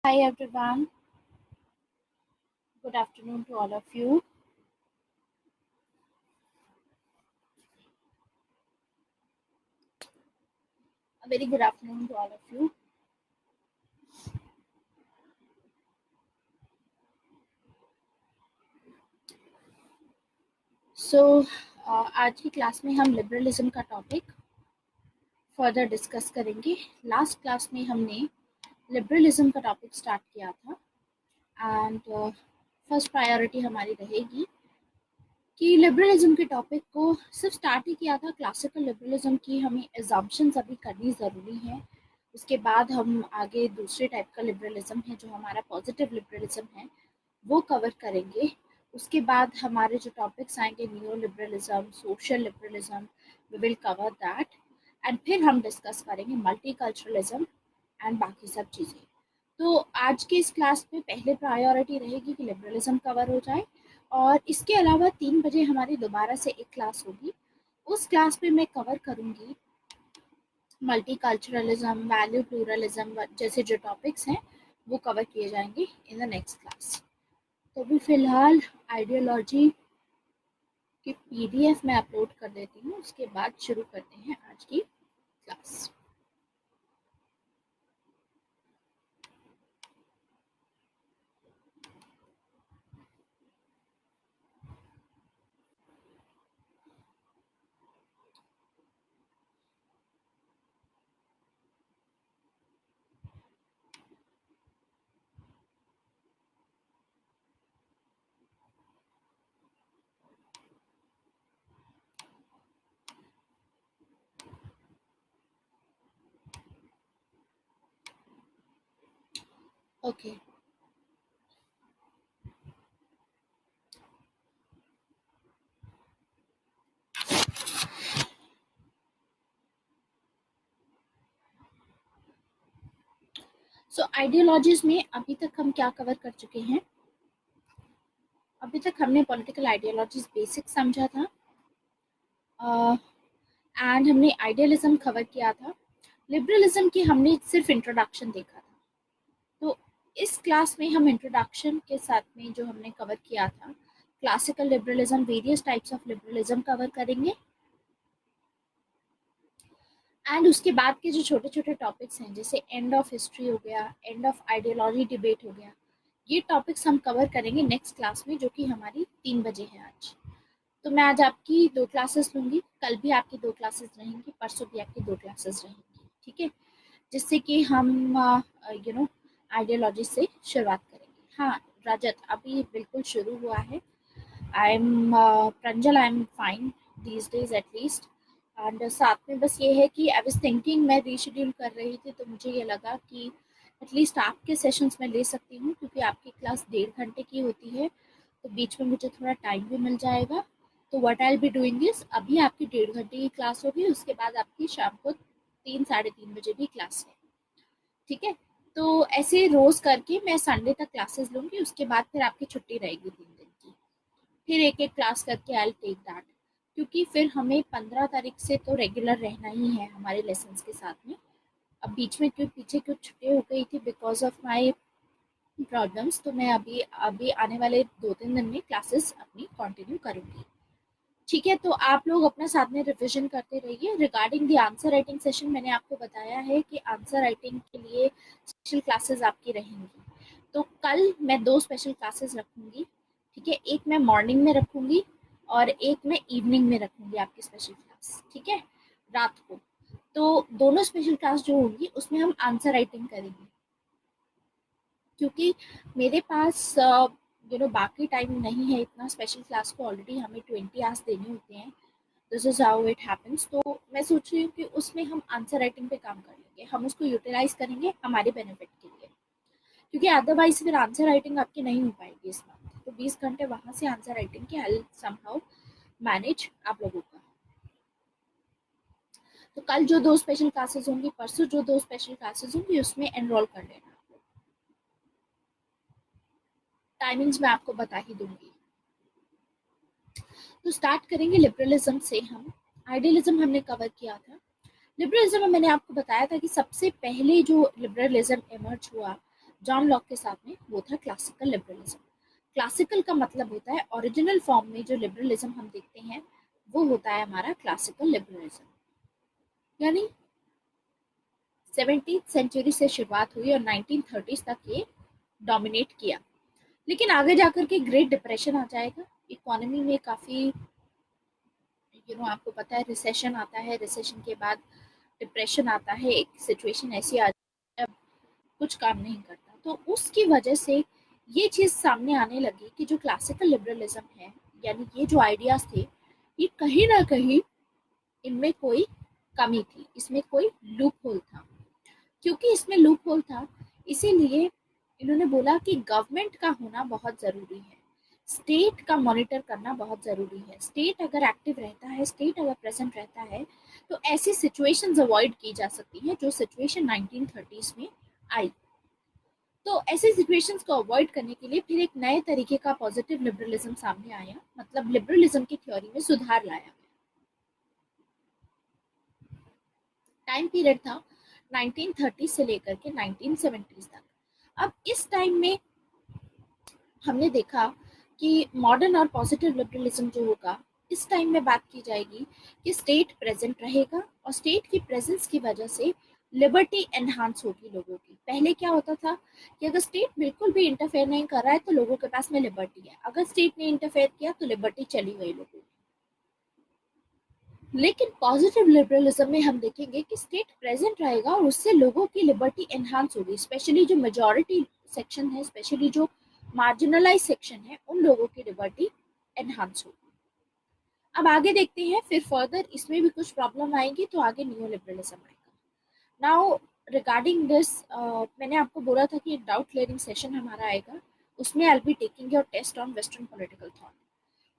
Hi everyone, good afternoon to all of you. A very good afternoon to all of you. So आज की class में हम liberalism का topic further discuss करेंगे. Last class में हमने लिबरलिज्म का टॉपिक स्टार्ट किया था एंड फर्स्ट प्रायोरिटी हमारी रहेगी कि लिबरलिज्म के टॉपिक को सिर्फ स्टार्ट ही किया था. क्लासिकल लिबरलिज्म की हमें एजम्पशंस अभी करनी ज़रूरी है. उसके बाद हम आगे दूसरे टाइप का लिबरलिज्म है जो हमारा पॉजिटिव लिबरलिज्म है वो कवर करेंगे. उसके बाद हमारे जो टॉपिक्स आएंगे new liberalism, social liberalism, we will cover that and फिर हम डिस्कस करेंगे मल्टीकल्चरलिज्म एंड बाकी सब चीज़ें. तो आज के इस क्लास में पहले प्रायोरिटी रहेगी कि लिबरलिज्म कवर हो जाए और इसके अलावा 3 बजे हमारी दोबारा से एक क्लास होगी. उस क्लास में मैं कवर करूँगी मल्टीकल्चरलिज्म, वैल्यू प्लूरलिज्म जैसे जो टॉपिक्स हैं वो कवर किए जाएंगे इन द नेक्स्ट क्लास. तो अभी फ़िलहाल आइडियोलॉजी की पीडीएफ मैं अपलोड कर देती हूँ. उसके बाद शुरू करते हैं आज की क्लास. ओके. सो आइडियोलॉजीज में अभी तक हम क्या कवर कर चुके हैं. अभी तक हमने पॉलिटिकल आइडियोलॉजीज बेसिक समझा था एंड हमने आइडियलिज्म कवर किया था. लिबरलिज्म की हमने सिर्फ इंट्रोडक्शन देखा था. तो इस क्लास में हम इंट्रोडक्शन के साथ में जो हमने कवर किया था classical liberalism, various types of liberalism cover करेंगे एंड उसके बाद के जो छोटे छोटे टॉपिक्स हैं जैसे एंड ऑफ हिस्ट्री हो गया, एंड ऑफ आइडियोलॉजी डिबेट हो गया, ये टॉपिक्स हम कवर करेंगे नेक्स्ट क्लास में जो कि हमारी 3 बजे है आज. तो मैं आज आपकी 2 क्लासेस लूँगी. कल भी आपकी 2 क्लासेस रहेंगी, परसों भी आपकी 2 क्लासेस रहेंगी. ठीक है, जिससे कि हम आइडियोलॉजी से शुरुआत करेंगे. हाँ रजत, अभी बिल्कुल शुरू हुआ है. I am Pranjal, I am fine these days at least. And साथ में बस ये है कि आई वाज थिंकिंग, मैं रीशेड्यूल कर रही थी तो मुझे ये लगा कि एटलीस्ट आपके सेशंस में ले सकती हूँ क्योंकि आपकी क्लास 1.5 घंटे की होती है तो बीच में मुझे थोड़ा टाइम भी मिल जाएगा. तो what I will be doing is, अभी आपकी 1.5 घंटे की क्लास होगी, उसके बाद आपकी शाम को 3 साढ़े 3 बजे भी क्लास है. ठीक है, तो ऐसे रोज करके मैं संडे तक क्लासेस लूँगी. उसके बाद फिर आपकी छुट्टी रहेगी 3 दिन की. फिर एक एक क्लास करके आई टेक दैट क्योंकि फिर हमें 15 तारीख से तो रेगुलर रहना ही है हमारे लेसन्स के साथ में. अब बीच में पीछे कुछ छुट्टी हो गई थी बिकॉज ऑफ माई प्रॉब्लम्स, तो मैं अभी अभी आने वाले 2-3 दिन में क्लासेस अपनी कंटिन्यू करूँगी. ठीक है, तो आप लोग अपना साथ में रिविजन करते रहिए. Regarding the answer writing session मैंने आपको बताया है कि आंसर राइटिंग के लिए स्पेशल क्लासेस आपकी रहेंगी. तो कल मैं 2 स्पेशल क्लासेस रखूँगी. ठीक है, एक मैं मॉर्निंग में रखूँगी और एक मैं इवनिंग में रखूँगी आपकी स्पेशल क्लास. ठीक है, रात को. तो दोनों स्पेशल क्लास जो होंगी उसमें हम आंसर राइटिंग करेंगे क्योंकि मेरे पास बाकी टाइम नहीं है इतना. स्पेशल क्लास को ऑलरेडी हमें 20 आवर्स देने होते हैं. This is how it happens. तो मैं सोच रही हूँ कि उसमें हम आंसर राइटिंग पे काम कर लेंगे, हम उसको यूटिलाइज करेंगे हमारे बेनिफिट के लिए क्योंकि अदरवाइज फिर आंसर राइटिंग आपकी नहीं हो पाएगी इस मंथ. तो 20 घंटे वहाँ से आंसर राइटिंग के आई समहाउ मैनेज आप लोगों का. तो कल जो 2 स्पेशल क्लासेस होंगी, परसों जो 2 स्पेशल क्लासेस होंगी उसमें एनरोल कर लेना. टाइमिंग्स मैं आपको बता ही दूंगी. तो स्टार्ट करेंगे लिबरलिज्म से. हम आइडियलिज्म हमने कवर किया था. लिबरलिज्म में मैंने आपको बताया था कि सबसे पहले जो लिबरलिज्म इमर्ज हुआ जॉन लॉक के साथ में वो था क्लासिकल लिबरलिज्म। क्लासिकल का मतलब होता है ओरिजिनल फॉर्म में जो लिबरलिज्म हम देखते हैं वो होता है हमारा क्लासिकल लिबरलिज्म। यानी 17th सेंचुरी से शुरुआत हुई और 1930s तक ये डोमिनेट किया। लेकिन आगे जाकर के ग्रेट डिप्रेशन आ जाएगा, इकोनॉमी में काफ़ी आपको पता है रिसेशन आता है, रिसेशन के बाद डिप्रेशन आता है, एक सिचुएशन ऐसी आ जाती है कुछ काम नहीं करता। तो उसकी वजह से ये चीज़ सामने आने लगी कि जो क्लासिकल लिबरलिज्म है, यानी ये जो आइडियाज़ थे, ये कहीं ना कहीं इनमें कोई कमी थी, इसमें कोई लूप होल था। क्योंकि इसमें लूप होल था, इसीलिए इन्होंने बोला कि गवर्नमेंट का होना बहुत ज़रूरी है, स्टेट का मॉनिटर करना बहुत ज़रूरी है। स्टेट अगर एक्टिव रहता है, स्टेट अगर प्रेजेंट रहता है, तो ऐसी सिचुएशंस अवॉइड की जा सकती हैं जो सिचुएशन 1930s में आई। तो ऐसे सिचुएशंस को अवॉइड करने के लिए फिर एक नए तरीके का पॉजिटिव लिबरलिज्म सामने आया, मतलब लिबरलिज्म की थ्योरी में सुधार लाया गया। टाइम पीरियड था 1930 से लेकर के 1970 तक। अब इस टाइम में हमने देखा कि मॉडर्न और पॉजिटिव लिबरलिज्म जो होगा, इस टाइम में बात की जाएगी कि स्टेट प्रेजेंट रहेगा और स्टेट की प्रेजेंस की वजह से लिबर्टी एनहांस होगी लोगों की। पहले क्या होता था कि अगर स्टेट बिल्कुल भी इंटरफेयर नहीं कर रहा है तो लोगों के पास में लिबर्टी है, अगर स्टेट ने इंटरफेयर किया तो लिबर्टी चली गई लोगों की। लेकिन पॉजिटिव लिबरलिज्म में हम देखेंगे कि स्टेट प्रेजेंट रहेगा और उससे लोगों की लिबर्टी एनहांस होगी, स्पेशली जो मेजॉरिटी सेक्शन है, स्पेशली जो मार्जिनलाइज सेक्शन है, उन लोगों की लिबर्टी एनहांस होगी। अब आगे देखते हैं, फिर फर्दर इसमें भी कुछ प्रॉब्लम आएगी तो आगे न्यू लिबरलिज्म आएगा। नाउ रिगार्डिंग दिस, मैंने आपको बोला था कि एक डाउट क्लियरिंग सेशन हमारा आएगा, उसमें I be taking your test on western political thought.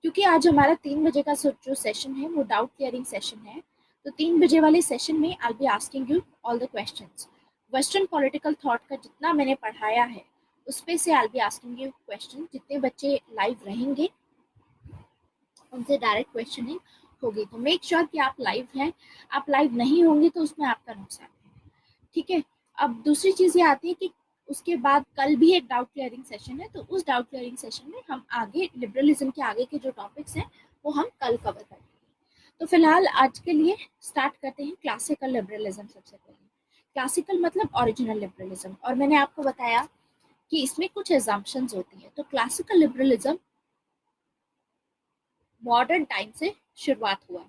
क्योंकि आज हमारा 3 बजे का जो सेशन है वो डाउट क्लियरिंग सेशन है, तो 3 बजे वाले सेशन में I be asking you all the questions. Western political thought का जितना मैंने पढ़ाया है उस पे से I be asking you question. जितने बच्चे लाइव रहेंगे उनसे डायरेक्ट क्वेश्चनिंग होगी, तो मेक श्योर कि आप लाइव हैं। आप लाइव नहीं होंगे तो उसमें आपका नुकसान है, ठीक है। अब दूसरी चीज़ ये आती है कि उसके बाद कल भी एक डाउट क्लियरिंग सेशन है, तो उस डाउट क्लियरिंग सेशन में हम आगे लिबरलिज्म के आगे के जो टॉपिक्स हैं वो हम कल कवर करेंगे। तो फिलहाल आज के लिए स्टार्ट करते हैं क्लासिकल लिबरलिज्म। सबसे पहले क्लासिकल मतलब ओरिजिनल लिबरलिज्म, और मैंने आपको बताया कि इसमें कुछ एग्जाम्पशंस होती है। तो क्लासिकल लिबरलिज्म मॉडर्न टाइम से शुरुआत हुआ।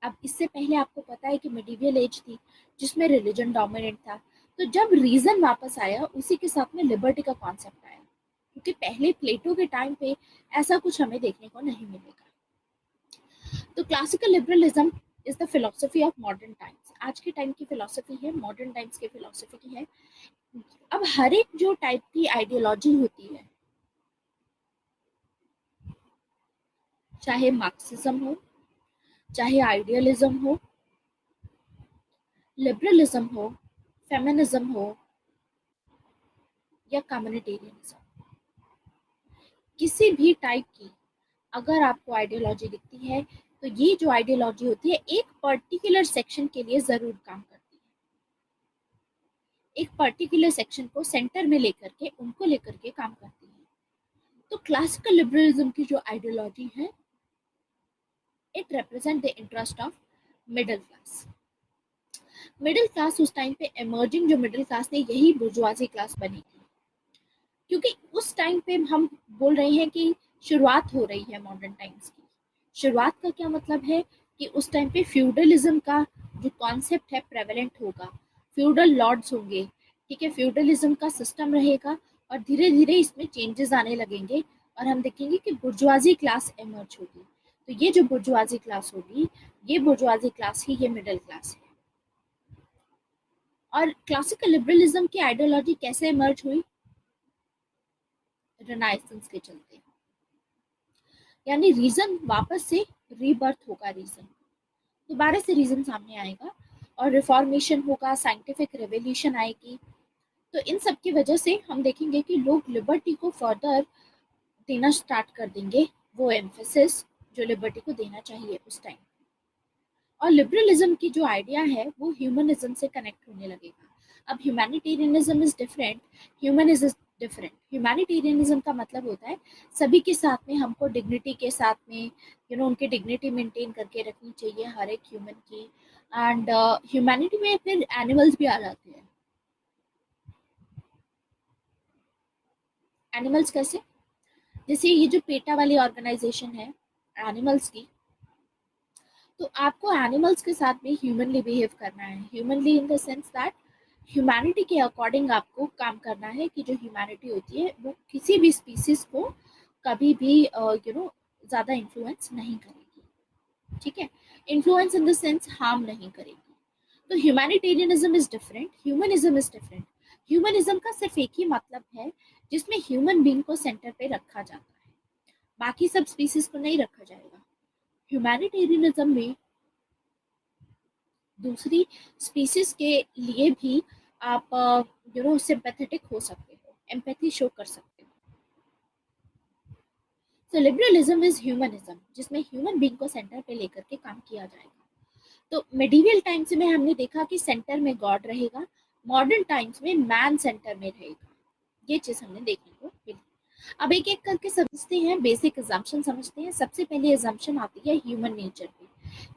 अब इससे पहले आपको पता है कि मिडिवियल एज थी जिसमें रिलीजन डोमिनेंट था। तो जब रीजन वापस आया उसी के साथ में लिबर्टी का कॉन्सेप्ट आया, क्योंकि पहले प्लेटो के टाइम पे ऐसा कुछ हमें देखने को नहीं मिलेगा। तो classical liberalism is the philosophy of modern times. आज के टाइम की फिलोसफी है, मॉडर्न टाइम्स की फिलोसफी की है। अब हर एक जो टाइप की आइडियोलॉजी होती है, चाहे मार्क्सिज्म हो, चाहे आइडियलिज्म हो, लिबरलिज्म हो, फेमिनिज्म हो या कम्युनिटेरियनिज्म, किसी भी टाइप की अगर आपको आइडियोलॉजी दिखती है तो ये जो आइडियोलॉजी होती है एक पर्टिकुलर सेक्शन के लिए जरूर काम करती है, एक पर्टिकुलर सेक्शन को सेंटर में लेकर के उनको लेकर के काम करती है। तो क्लासिकल लिबरलिज्म की जो आइडियोलॉजी है, it represent the interest of middle class. Middle class उस टाइम पे इमर्जिंग जो मिडिल क्लास थी यही बुर्जुआजी क्लास बनी थी, क्योंकि उस टाइम पे हम बोल रहे हैं कि शुरुआत हो रही है मॉडर्न टाइम्स की। शुरुआत का क्या मतलब है कि उस टाइम पे फ्यूडलिज्म का जो कॉन्सेप्ट है प्रेवलेंट होगा, फ्यूडल लॉर्ड्स होंगे, ठीक है, फ्यूडलिज्म का सिस्टम रहेगा और धीरे धीरे इसमें चेंजेस आने लगेंगे और हम देखेंगे कि बुर्जुआजी क्लास इमर्ज होगी। तो ये जो बुर्जुआजी क्लास होगी, ये बुर्जुआजी क्लास ही ये मिडिल क्लास है। और क्लासिकल लिबरलिज्म की आइडियोलॉजी कैसे इमर्ज हुई? रेनाइसेंस के चलते, यानी रीजन वापस से रीबर्थ होगा, रीजन दोबारा से रीजन सामने आएगा और रिफॉर्मेशन होगा, साइंटिफिक रेवोल्यूशन आएगी। तो इन सब की वजह से हम देखेंगे कि लोग लिबर्टी को फर्दर देना स्टार्ट कर देंगे, वो एम्फेसिस जो लिबर्टी को देना चाहिए उस टाइम। और लिबरलिज्म की जो आइडिया है वो ह्यूमनिज्म से कनेक्ट होने लगेगा। अब humanitarianism is different, humanism is different. Humanitarianism का मतलब होता है सभी के साथ में हमको डिग्निटी के साथ में उनकी डिग्निटी मेंटेन करके रखनी चाहिए हर एक ह्यूमन की। एंड ह्यूमैनिटी में फिर एनिमल्स भी आ जाते हैं। एनिमल्स कैसे? जैसे ये जो पेटा वाली ऑर्गेनाइजेशन है एनिमल्स की, तो आपको एनिमल्स के साथ भी ह्यूमनली बिहेव करना है। Humanly in the sense that humanity के अकॉर्डिंग आपको काम करना है कि जो ह्यूमैनिटी होती है वो किसी भी स्पीसीज को कभी भी ज़्यादा इन्फ्लुएंस नहीं करेगी। ठीक है, influence in the sense harm नहीं करेगी। तो humanitarianism is different, humanism is different. Humanism का सिर्फ एक ही मतलब है जिसमें ह्यूमन बीइंग को सेंटर पे रखा जाता है, बाकी सब स्पीसीज को नहीं रखा जाएगा। ह्यूमैनिटेरियनिज्म में दूसरी स्पीसीज के लिए भी आप सिंपैथेटिक हो सकते हो, एम्पैथी शो कर सकते हो। तो लिबरलिज्म इज ह्यूमनिज्म जिसमें ह्यूमन बीइंग को सेंटर पे लेकर के काम किया जाएगा। तो मेडिवल टाइम्स में हमने देखा कि सेंटर में गॉड रहेगा, मॉडर्न टाइम्स में मैन सेंटर में रहेगा। ये चीज हमने देखने को मिली। अब एक एक करके समझते हैं, बेसिक अजम्पशन समझते हैं। सबसे पहले अजम्पशन आती है ह्यूमन नेचर पे,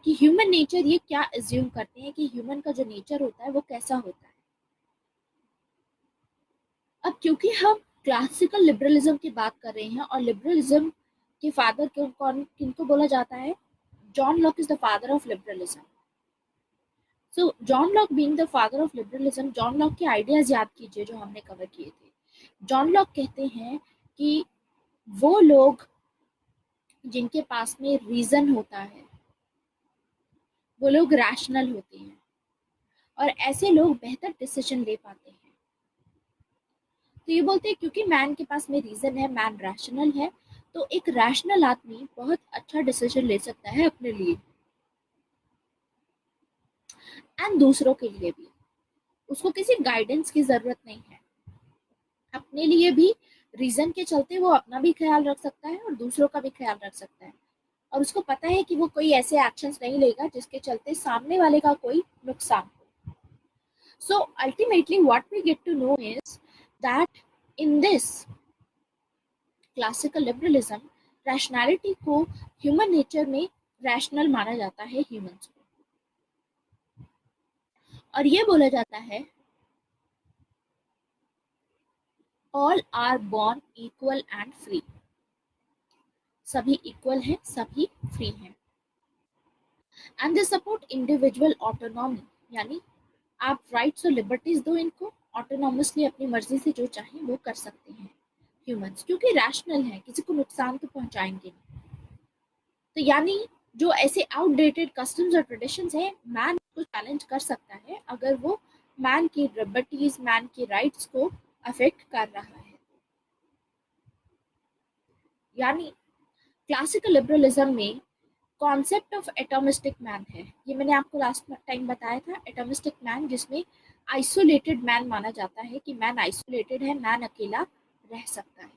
कि ह्यूमन नेचर ये क्या अज्यूम करते हैं कि ह्यूमन का जो नेचर होता है वो कैसा होता है। अब क्योंकि हम क्लासिकल लिबरलिज्म की बात कर रहे हैं और लिबरलिज्म के फादर कौन किनको बोला जाता है? John Locke is the father of liberalism. So John Locke being the father of liberalism, John Locke के आइडियाज याद कीजिए जो हमने कवर किए थे। जॉन लॉक कहते हैं कि वो लोग जिनके पास में रीजन होता है वो लोग रैशनल होते हैं और ऐसे लोग बेहतर डिसीजन ले पाते हैं। तो ये बोलते हैं क्योंकि मैन के पास में रीजन है, मैन रैशनल है, तो एक रैशनल आदमी बहुत अच्छा डिसीजन ले सकता है अपने लिए एंड दूसरों के लिए भी। उसको किसी गाइडेंस की जरूरत नहीं है, अपने लिए भी रीजन के चलते वो अपना भी ख्याल रख सकता है और दूसरों का भी ख्याल रख सकता है। और उसको पता है कि वो कोई ऐसे एक्शंस नहीं लेगा जिसके चलते सामने वाले का कोई नुकसान हो। So ultimately what we get to know is that in this classical liberalism rationality को ह्यूमन नेचर में रैशनल माना जाता है ह्यूमंस को, और ये बोला जाता है all are born equal and free. सभी इक्वल हैं, सभी फ्री हैं। And they support individual autonomy, यानी आप राइट्स और लिबर्टीज दो इनको, ऑटोनॉमसली अपनी मर्जी से जो चाहे वो कर सकते हैं ह्यूमंस, क्योंकि रैशनल है, किसी को नुकसान तो पहुंचाएंगे नहीं। तो यानी जो ऐसे आउटडेटेड कस्टम्स और ट्रेडिशंस हैं, मैन को चैलेंज कर सकता है अगर वो मैन की लिबर्टीज, मैन की राइट्स को अफेक्ट कर रहा है। यानी क्लासिकल लिबरलिज्म में कॉन्सेप्ट ऑफ एटॉमिस्टिक मैन है। ये मैंने आपको लास्ट टाइम बताया था, एटॉमिस्टिक मैन, जिसमें आइसोलेटेड मैन माना जाता है कि मैन आइसोलेटेड है, मैन अकेला रह सकता है।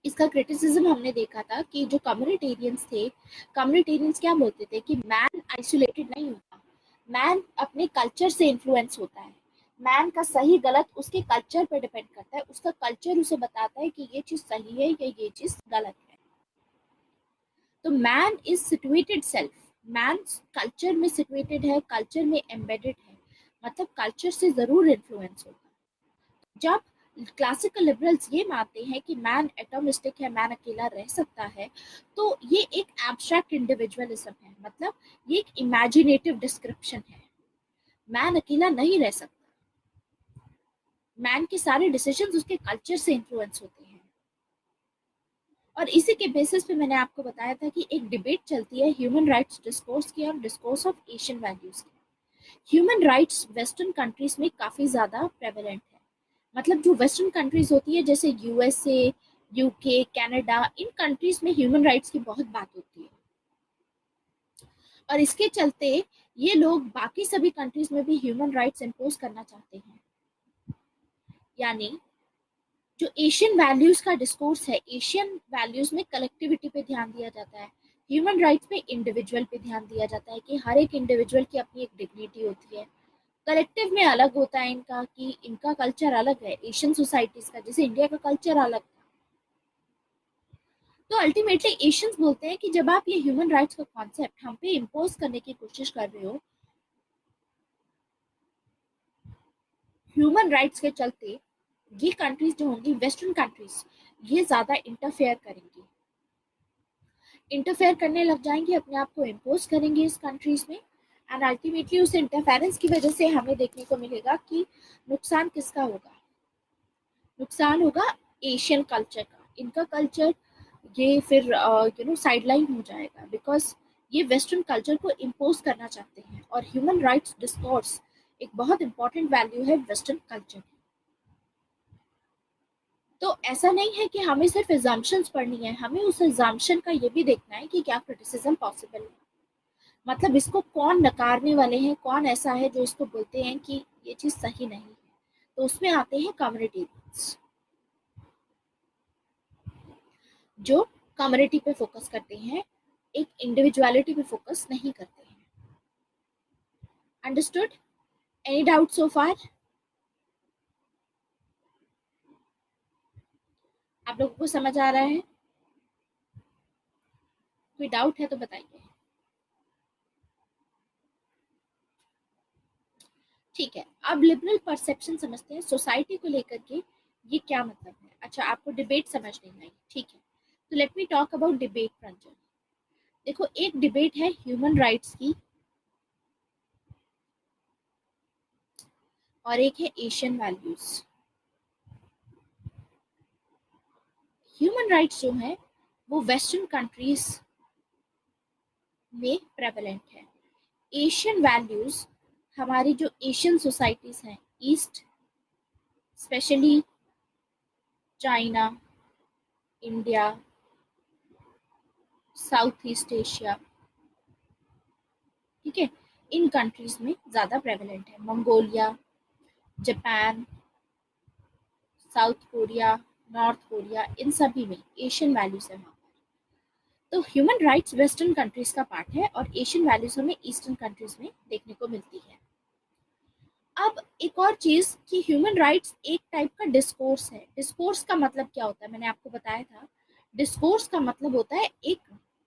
इसका क्रिटिसिज्म हमने देखा था कि जो कम्युनिटेरियंस थे, कम्युनिटेरियंस क्या बोलते थे कि मैन आइसोलेटेड नहीं होता, मैन अपने कल्चर से इन्फ्लुएंस होता है। मैन का सही गलत उसके कल्चर पर डिपेंड करता है, उसका कल्चर उसे बताता है कि ये चीज सही है या ये चीज गलत है। तो man is situated self, man culture में सिचुएटेड है, कल्चर में एम्बेडेड है, मतलब कल्चर से जरूर इन्फ्लुएंस होता है। जब क्लासिकल लिबरल्स ये मानते हैं कि मैन एटॉमिस्टिक है, मैन अकेला रह सकता है, तो ये एक एब्स्ट्रैक्ट इंडिविजुअलिज्म है, मतलब ये एक इमेजिनेटिव डिस्क्रिप्शन है। मैन अकेला नहीं रह सकता, मैन के सारे डिसीजंस उसके कल्चर से इन्फ्लुएंस होते हैं। और इसी के बेसिस पे मैंने आपको बताया था कि एक डिबेट चलती है ह्यूमन राइट्स डिस्कोर्स की और डिस्कोर्स ऑफ एशियन वैल्यूज की। ह्यूमन राइट्स वेस्टर्न कंट्रीज में काफी ज्यादा प्रेवलेंट है, मतलब जो वेस्टर्न कंट्रीज होती है जैसे यूएसए, यूके, कनाडा, इन कंट्रीज में ह्यूमन राइट्स की बहुत बात होती है। और इसके चलते ये लोग बाकी सभी कंट्रीज में भी ह्यूमन राइट्स इम्पोज करना चाहते हैं। यानी जो एशियन वैल्यूज का डिस्कोर्स है, एशियन वैल्यूज में कलेक्टिविटी पे ध्यान दिया जाता है, ह्यूमन राइट्स पे इंडिविजुअल पे ध्यान दिया जाता है कि हर एक इंडिविजुअल की अपनी एक डिग्निटी होती है, कलेक्टिव में अलग होता है इनका, कि इनका कल्चर अलग है एशियन सोसाइटीज का, जैसे इंडिया का कल्चर अलग था। तो अल्टीमेटली एशियंस बोलते हैं कि जब आप ये ह्यूमन राइट्स का कॉन्सेप्ट हम पे इम्पोज करने की कोशिश कर रहे हो, ह्यूमन राइट्स के चलते ये कंट्रीज जो होंगी वेस्टर्न कंट्रीज, ये ज्यादा इंटरफेयर करने लग जाएंगे, अपने आप को इम्पोज करेंगे इस कंट्रीज में। एंड अल्टीमेटली उस इंटरफेरेंस की वजह से हमें देखने को मिलेगा कि नुकसान किसका होगा, नुकसान होगा एशियन कल्चर का। इनका कल्चर ये फिर साइडलाइन हो जाएगा, बिकॉज ये वेस्टर्न कल्चर को इम्पोज करना चाहते हैं। और ह्यूमन राइट्स डिस्कोर्स एक बहुत इंपॉर्टेंट वैल्यू है वेस्टर्न कल्चर की। तो ऐसा नहीं है कि हमें सिर्फ एग्जाम्पशंस पढ़नी है, हमें उस एग्जाम्पशन का ये भी देखना है कि क्या क्रिटिसिज्म पॉसिबल है, मतलब इसको कौन नकारने वाले हैं, कौन ऐसा है जो इसको बोलते हैं कि ये चीज सही नहीं है। तो उसमें आते हैं कम्युनिटी रूल्स, जो कम्युनिटी पे फोकस करते हैं, एक इंडिविजुअलिटी पे फोकस नहीं करते हैं। अंडरस्टूड? एनी डाउट सो फार? आप लोगों को समझ आ रहा है? कोई डाउट है तो बताइए। ठीक है, अब लिबरल परसेप्शन समझते हैं सोसाइटी को लेकर के, ये क्या मतलब है। अच्छा, आपको डिबेट समझ नहीं आई, ठीक है, तो let me talk about debate Ranjan. देखो, एक डिबेट है ह्यूमन राइट्स की और एक है एशियन वैल्यूज। ह्यूमन राइट्स जो है वो वेस्टर्न कंट्रीज में प्रेवलेंट है। एशियन वैल्यूज हमारी जो एशियन सोसाइटीज हैं, east, specially China, India, South East Asia, ठीक है, इन कंट्रीज में ज़्यादा प्रेवलेंट है। Mongolia, Japan, South Korea, North Korea, इन सभी में एशियन वैल्यूज है वहाँ पर। तो ह्यूमन राइट्स वेस्टर्न कंट्रीज का पार्ट है और एशियन वैल्यूज हमें ईस्टर्न कंट्रीज में देखने को मिलती है। अब एक और चीज कि ह्यूमन राइट्स एक टाइप का डिस्कोर्स है। डिस्कोर्स का मतलब क्या होता है, मैंने आपको बताया था। डिस्कोर्स का मतलब होता है एक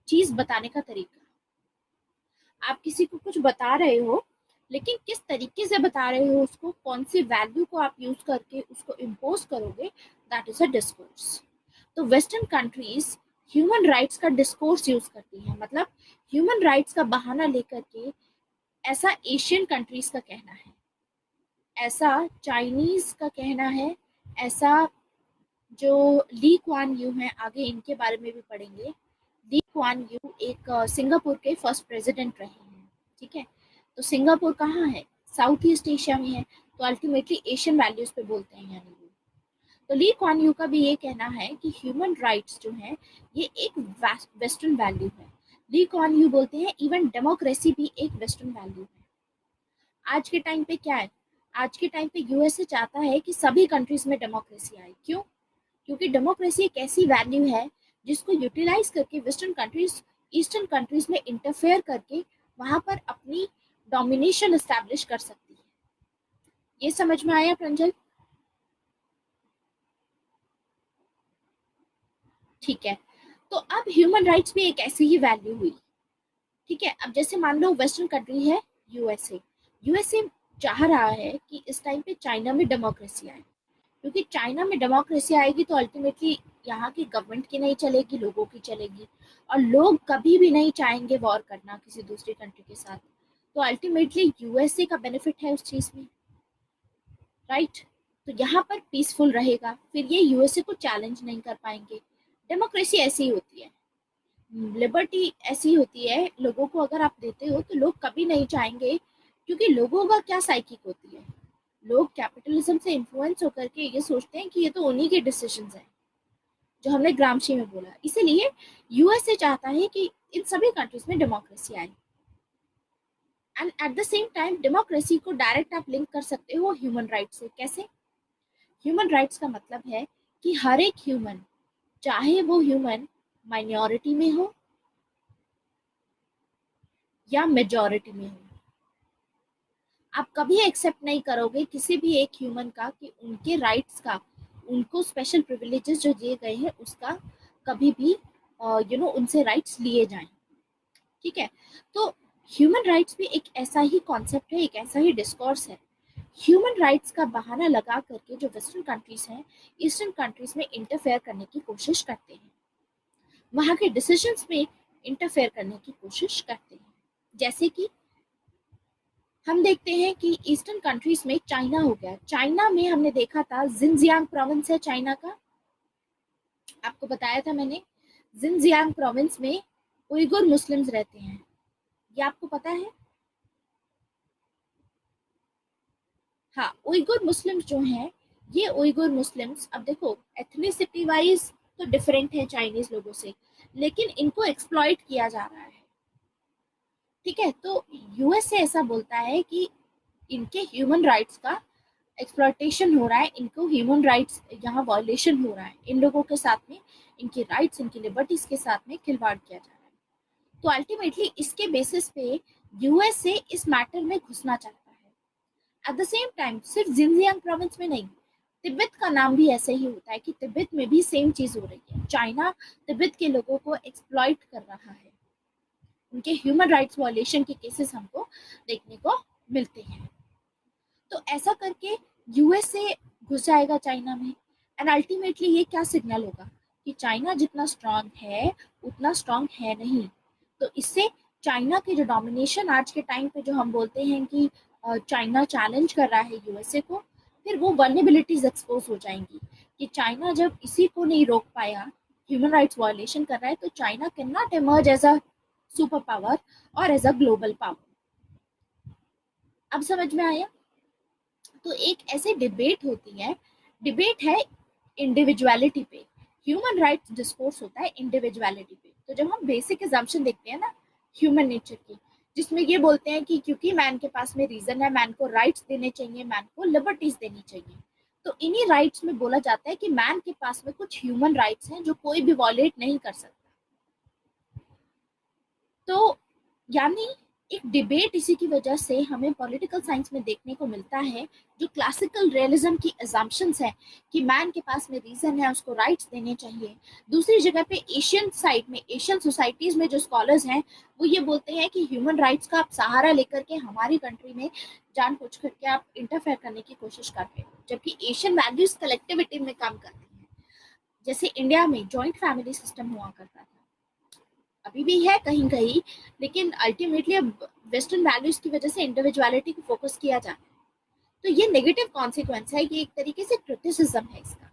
चीज बताने का तरीका। आप किसी को कुछ बता रहे हो, लेकिन किस तरीके से बता रहे हो, उसको कौन सी वैल्यू को आप यूज करके उसको इम्पोज करोगे, दैट इज अ डिस्कोर्स। तो वेस्टर्न कंट्रीज ह्यूमन राइट्स का डिस्कोर्स यूज करती है, मतलब ह्यूमन राइट्स का बहाना लेकर के, ऐसा एशियन कंट्रीज का कहना है, ऐसा चाइनीज का कहना है, ऐसा जो ली क्वान यू हैं, आगे इनके बारे में भी पढ़ेंगे। ली क्वान यू एक सिंगापुर के फर्स्ट प्रेसिडेंट रहे हैं, ठीक है। तो सिंगापुर कहाँ है? साउथ ईस्ट एशिया में है। तो अल्टीमेटली एशियन वैल्यूज पे बोलते हैं यानी वो। तो ली क्वान यू का भी ये कहना है कि ह्यूमन राइट्स जो है ये एक वेस्टर्न वैल्यू है। ली क्वान यू बोलते हैं इवन डेमोक्रेसी भी एक वेस्टर्न वैल्यू है। आज के टाइम पे क्या है, आज के टाइम पे यूएसए चाहता है कि सभी कंट्रीज में डेमोक्रेसी आए। क्यों? क्योंकि डेमोक्रेसी एक ऐसी वैल्यू है जिसको यूटिलाइज करके वेस्टर्न कंट्रीज ईस्टर्न कंट्रीज में इंटरफेयर करके वहां पर अपनी डोमिनेशन एस्टैब्लिश कर सकती है। ये समझ में आया प्रंजल? ठीक है, तो अब ह्यूमन राइट्स भी एक ऐसी ही वैल्यू हुई, ठीक है। अब जैसे मान लो वेस्टर्न कंट्री है यूएसए, यूएसए चाह रहा है कि इस टाइम पे चाइना में डेमोक्रेसी आए, क्योंकि चाइना में डेमोक्रेसी आएगी तो अल्टीमेटली यहाँ की गवर्नमेंट की नहीं चलेगी, लोगों की चलेगी। और लोग कभी भी नहीं चाहेंगे वॉर करना किसी दूसरी कंट्री के साथ। तो अल्टीमेटली यूएसए का बेनिफिट है उस चीज में, राइट। तो यहाँ पर पीसफुल रहेगा, फिर ये यूएसए को चैलेंज नहीं कर पाएंगे। डेमोक्रेसी ऐसी ही होती है, लिबर्टी ऐसी होती है, लोगों को अगर आप देते हो तो लोग कभी नहीं चाहेंगे, क्योंकि लोगों का क्या साइकिक होती है, लोग कैपिटलिज्म से इन्फ्लुएंस होकर के ये सोचते हैं कि ये तो उन्हीं के डिसीजंस हैं, जो हमने ग्रामशी में बोला। इसीलिए यूएसए चाहता है कि इन सभी कंट्रीज में डेमोक्रेसी आए। And eight the same time democracy को डायरेक्ट आप लिंक कर सकते हो ह्यूमन राइट्स से। कैसे? ह्यूमन राइट्स का मतलब है कि हर एक ह्यूमन, चाहे वो ह्यूमन माइनॉरिटी में हो या मेजॉरिटी में हो, आप कभी एक्सेप्ट नहीं करोगे किसी भी एक ह्यूमन का कि उनके राइट्स का, उनको स्पेशल प्रिविलेजेस जो दिए गए हैं उसका कभी भी उनसे राइट्स लिए जाएं। ठीक है, तो ह्यूमन राइट्स भी एक ऐसा ही कॉन्सेप्ट है, एक ऐसा ही डिस्कोर्स है। ह्यूमन राइट्स का बहाना लगा करके जो वेस्टर्न कंट्रीज हैं, ईस्टर्न कंट्रीज में इंटरफेयर करने की कोशिश करते हैं, वहाँ के डिसीजंस में इंटरफेयर करने की कोशिश करते हैं। जैसे कि हम देखते हैं कि ईस्टर्न कंट्रीज में चाइना हो गया, चाइना में हमने देखा था जिनजियांग प्रोविंस है चाइना का, आपको बताया था मैंने, जिनजियांग प्रोविंस में उइगुर मुस्लिम्स रहते हैं, ये आपको पता है। हाँ, उइगुर मुस्लिम्स जो हैं, ये उइगुर मुस्लिम्स, अब देखो एथनिसिटी वाइज तो डिफरेंट है चाइनीज लोगों से, लेकिन इनको एक्सप्लॉइट किया जा रहा है। ठीक है, तो यूएस से ऐसा बोलता है कि इनके ह्यूमन राइट्स का एक्सप्लॉयटेशन हो रहा है, इनको ह्यूमन राइट्स यहाँ वायलेशन हो रहा है, इन लोगों के साथ में इनकी राइट्स, इनकी लिबर्टीज के साथ में खिलवाड़ किया जा रहा है। तो अल्टीमेटली इसके बेसिस पे यूएसए इस मैटर में घुसना चाहता है। एट द सेम टाइम सिर्फ जिनजियांग प्रोविंस में नहीं, तिब्बत का नाम भी ऐसे ही होता है कि तिब्बत में भी सेम चीज हो रही है, चाइना तिब्बत के लोगों को एक्सप्लॉइट कर रहा है, उनके ह्यूमन राइट्स वायलेशन के केसेस हमको देखने को मिलते हैं। तो ऐसा करके यूएसए घुस जाएगा चाइना में, एंड अल्टीमेटली ये क्या सिग्नल होगा कि चाइना जितना स्ट्रांग है उतना स्ट्रांग है नहीं। तो इससे चाइना के जो डोमिनेशन आज के टाइम पे जो हम बोलते हैं कि चाइना चैलेंज कर रहा है यूएसए को, फिर वो वर्नेबिलिटीज एक्सपोज हो जाएंगी कि चाइना जब इसी को नहीं रोक पाया, ह्यूमन राइट्स वायलेशन कर रहा है, तो China can not emerge as a super power और एज अ ग्लोबल पावर। अब समझ में आया। तो एक ऐसे डिबेट होती है, डिबेट है इंडिविजुअलिटी पे, ह्यूमन राइट्स डिस्कोर्स होता है इंडिविजुअलिटी पे। तो जब हम बेसिक एजम्पशन देखते हैं ना ह्यूमन नेचर की, जिसमें ये बोलते हैं कि क्योंकि मैन के पास में रीजन है, मैन को राइट्स देने चाहिए, मैन को लिबर्टीज देनी चाहिए, तो इन्हीं राइट्स में बोला जाता है कि मैन के पास में कुछ ह्यूमन राइट्स हैं जो कोई भी वॉलेट नहीं कर सकता। तो यानी एक डिबेट इसी की वजह से हमें पॉलिटिकल साइंस में देखने को मिलता है, जो क्लासिकल रियलिज्म की एजम्पशंस है कि मैन के पास में रीजन है, उसको राइट्स देने चाहिए। दूसरी जगह पे एशियन साइड में, एशियन सोसाइटीज में जो स्कॉलर्स हैं वो ये बोलते हैं कि ह्यूमन राइट्स का आप सहारा लेकर के हमारी कंट्री में जान पूछ करके आप इंटरफेयर करने की कोशिश कर रहे हो, जबकि एशियन वैल्यूज कलेक्टिविटी में काम करती हैं। जैसे इंडिया में जॉइंट फैमिली सिस्टम हुआ करता था, अभी भी है कहीं कहीं, लेकिन अल्टीमेटली अब वेस्टर्न वैल्यूज की वजह से इंडिविजुअलिटी को फोकस किया जा रहा है। तो ये नेगेटिव कॉन्सिक्वेंस है, ये एक तरीके से क्रिटिसिज्म है इसका।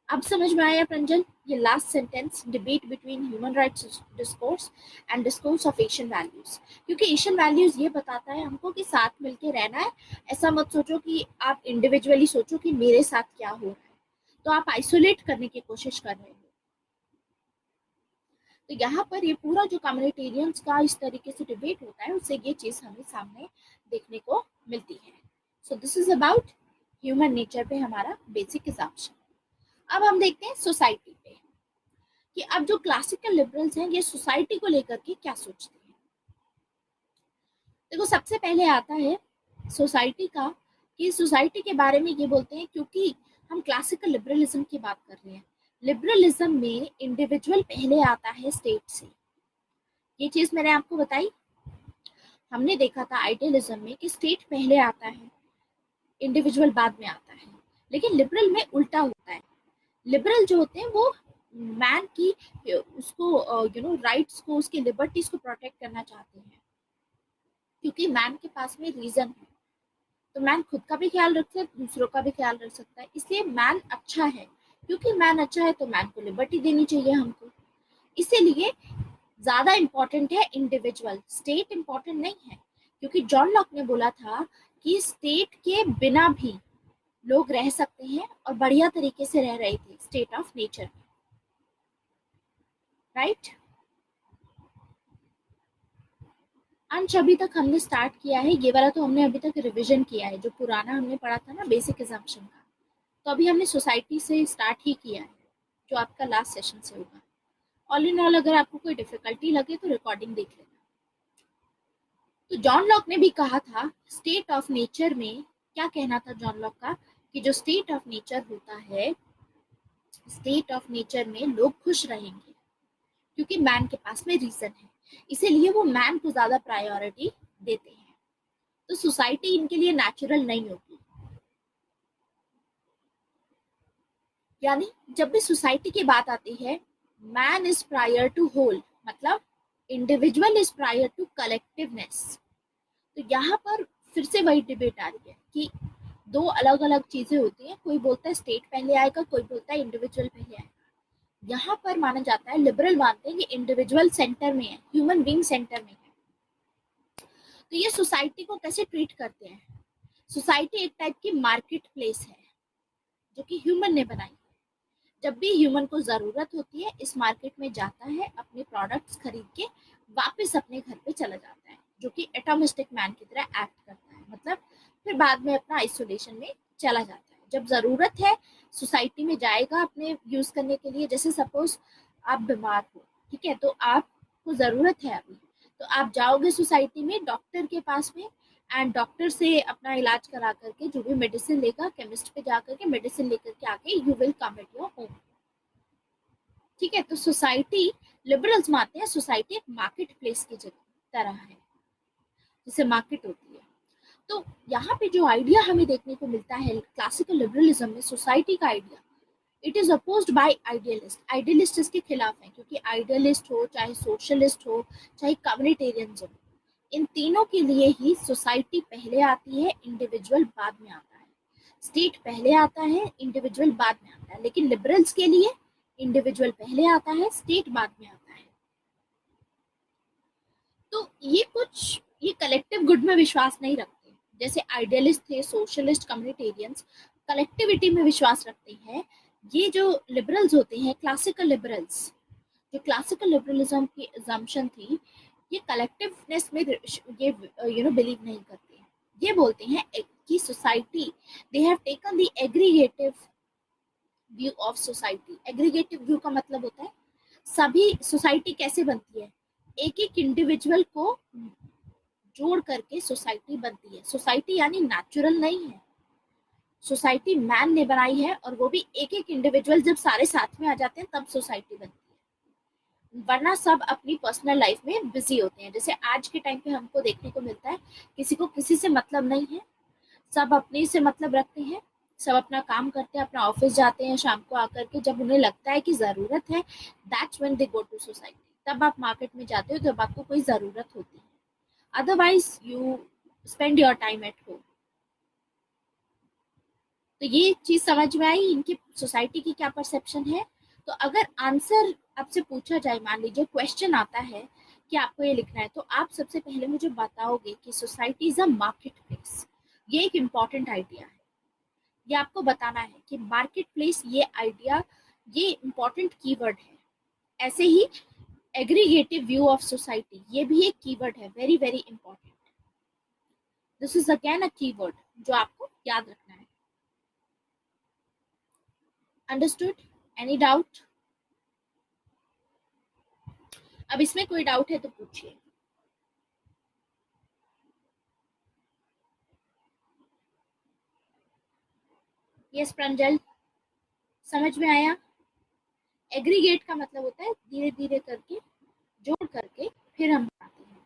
अब समझ में आया प्रंजल, ये last sentence, debate between human rights discourse and discourse of Asian values, क्योंकि एशियन वैल्यूज ये बताता है हमको कि साथ मिलके रहना है। ऐसा मत सोचो कि आप इंडिविजुअली सोचो कि मेरे साथ क्या हो रहा है, तो आप आइसोलेट करने की कोशिश कर रहे हो। तो यहाँ पर ये पूरा जो कम्युनिटेरियंस का इस तरीके से डिबेट होता है, उससे ये चीज हमें सामने देखने को मिलती है। सो this is about human nature पे हमारा बेसिक एग्जाम्पशन। अब हम देखते हैं सोसाइटी पे कि अब जो क्लासिकल लिबरल्स हैं ये सोसाइटी को लेकर के क्या सोचते हैं। देखो सबसे पहले आता है सोसाइटी का, कि सोसाइटी के बारे में ये बोलते हैं, क्योंकि हम क्लासिकल लिबरलिज्म की बात कर रहे हैं, लिबरलिज्म में इंडिविजुअल पहले आता है स्टेट से। ये चीज मैंने आपको बताई। हमने देखा था आइडियलिज्म में कि स्टेट पहले आता है, इंडिविजुअल बाद में आता है, लेकिन लिबरल में उल्टा होता है। लिबरल जो होते हैं वो मैन की उसको राइट्स को, उसकी लिबर्टीज को प्रोटेक्ट करना चाहते हैं, क्योंकि मैन के पास में रीजन है। तो मैन खुद का भी ख्याल रखता है, दूसरों का भी ख्याल रख सकता है, इसलिए मैन अच्छा है। क्योंकि मैन अच्छा है तो मैन को लिबर्टी देनी चाहिए हमको। इसीलिए ज्यादा इंपॉर्टेंट है इंडिविजुअल, स्टेट इंपॉर्टेंट नहीं है। क्योंकि जॉन लॉक ने बोला था कि स्टेट के बिना भी लोग रह सकते हैं और बढ़िया तरीके से रह रहे थे स्टेट ऑफ नेचर में, राइट। अंश अभी तक हमने स्टार्ट किया है, ये वाला तो हमने अभी तक रिवीजन किया है, जो पुराना हमने पढ़ा था ना बेसिक एजम्पशन का, तो अभी हमने सोसाइटी से स्टार्ट ही किया है, जो आपका लास्ट सेशन से होगा। ऑल इन ऑल अगर आपको कोई डिफिकल्टी लगे तो रिकॉर्डिंग देख लेना। तो जॉन लॉक ने भी कहा था स्टेट ऑफ नेचर में, क्या कहना था जॉन लॉक का, कि जो स्टेट ऑफ नेचर होता है, स्टेट ऑफ नेचर में लोग खुश रहेंगे क्योंकि मैन के पास में रीजन है, इसीलिए वो मैन को ज्यादा प्रायोरिटी देते हैं। तो सोसाइटी इनके लिए नेचुरल नहीं होगी। यानी जब भी सोसाइटी की बात आती है, man is prior to whole, मतलब individual is prior to collectiveness. तो यहाँ पर फिर से वही डिबेट आ रही है कि दो अलग अलग चीजें होती हैं, कोई बोलता है स्टेट पहले आएगा, कोई बोलता है इंडिविजुअल पहले आएगा। यहाँ पर माना जाता है, लिबरल मानते हैं कि इंडिविजुअल सेंटर में है, ह्यूमन बीइंग सेंटर में है। तो ये सोसाइटी को कैसे ट्रीट करते हैं, सोसाइटी एक टाइप की मार्केट प्लेस है जो कि ह्यूमन ने बनाई। जब भी ह्यूमन को जरूरत होती है, इस मार्केट में जाता है, अपने प्रोडक्ट्स खरीद के वापस अपने घर पे चला जाता है, जो कि एटोमिस्टिक मैन की तरह एक्ट करता है। मतलब फिर बाद में अपना आइसोलेशन में चला जाता है। जब जरूरत है सोसाइटी में जाएगा अपने यूज करने के लिए। जैसे सपोज आप बीमार हो, ठीक है, तो आपको जरूरत है अभी, तो आप जाओगे सोसाइटी में डॉक्टर के पास में, एंड डॉक्टर से अपना इलाज करा करके जो भी मेडिसिन लेगा, केमिस्ट पे जा करके मेडिसिन लेकर के आके you will come at your home. ठीक है, तो सोसाइटी, लिबरल्स मानते हैं सोसाइटी एक मार्केट प्लेस की जगह तरह है, जैसे मार्केट होती है। तो यहाँ पे जो आइडिया हमें देखने को मिलता है क्लासिकल लिबरलिज्म में, सोसाइटी का idea, it is opposed by idealist. Idealist इसके खिलाफ है, क्योंकि आइडियलिस्ट हो, चाहे सोशलिस्ट हो, चाहे कम्युनिटेरियनिज्म, इन तीनों के लिए ही सोसाइटी पहले आती है, इंडिविजुअल बाद में आता है। स्टेट पहले आता है, इंडिविजुअल बाद में आता है। लेकिन लिबरल्स के लिए इंडिविजुअल पहले आता है, स्टेट बाद में आता है। तो ये कलेक्टिव गुड में विश्वास नहीं रखते। जैसे आइडियलिस्ट थे, सोशलिस्ट, कम्युनिटेरियंस कलेक्टिविटी में विश्वास रखते हैं। ये जो लिबरल्स होते हैं, क्लासिकल लिबरल्स, जो क्लासिकल लिबरलिज्म की अजम्पशन थी, ये कलेक्टिवनेस में ये बिलीव नहीं करते। ये बोलते हैं कि society, they have taken the aggregative view of society. Aggregative view का मतलब होता है सभी, सोसाइटी कैसे बनती है, एक एक इंडिविजुअल को जोड़ करके सोसाइटी बनती है। सोसाइटी यानी नेचुरल नहीं है, सोसाइटी मैन ने बनाई है, और वो भी एक एक इंडिविजुअल जब सारे साथ में आ जाते हैं तब सोसाइटी बनती है। वरना सब अपनी पर्सनल लाइफ में बिजी होते हैं। जैसे आज के टाइम पे हमको देखने को मिलता है, किसी को किसी से मतलब नहीं है, सब अपने से मतलब रखते हैं, सब अपना काम करते हैं, अपना ऑफिस जाते हैं, शाम को आकर के जब उन्हें लगता है कि जरूरत है, that's when they go to society. तब आप मार्केट में जाते हो जब आपको कोई जरूरत होती है, otherwise you spend your time at home. तो ये चीज समझ में आई इनकी सोसाइटी की क्या परसेप्शन है। तो अगर आंसर आपसे पूछा जाए, मान लीजिए क्वेश्चन आता है कि आपको ये लिखना है, तो आप सबसे पहले मुझे बताओगे कि society is a market place. ये एक इम्पॉर्टेंट आइडिया है, ये आपको बताना है कि मार्केट प्लेस, ये आइडिया, ये इम्पॉर्टेंट कीवर्ड है। ऐसे ही एग्रीगेटिव व्यू ऑफ सोसाइटी, ये भी एक कीवर्ड है, very very important. This is again a keyword जो आपको याद रखना है। अंडरस्टूड? Any doubt? अब इसमें कोई डाउट है तो पूछिए। यस प्रांजल, समझ में आया? एग्रीगेट का मतलब होता है धीरे धीरे करके, जोड़ करके फिर हम बनाते हैं।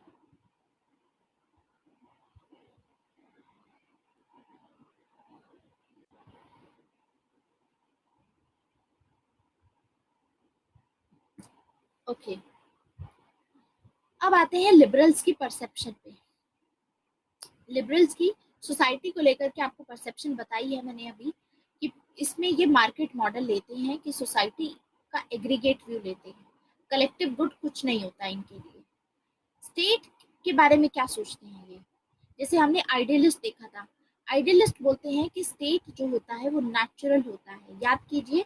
ओके, अब आते हैं लिबरल्स की परसेप्शन पे। लिबरल्स की सोसाइटी को लेकर के आपको परसेप्शन बताई है मैंने अभी, कि इसमें ये मार्केट मॉडल लेते हैं कि सोसाइटी का एग्रीगेट व्यू लेते हैं, कलेक्टिव गुड कुछ नहीं होता इनके लिए। स्टेट के बारे में क्या सोचते हैं ये, जैसे हमने आइडियलिस्ट देखा था, आइडियलिस्ट बोलते हैं कि स्टेट जो होता है वो नेचुरल होता है। याद कीजिए,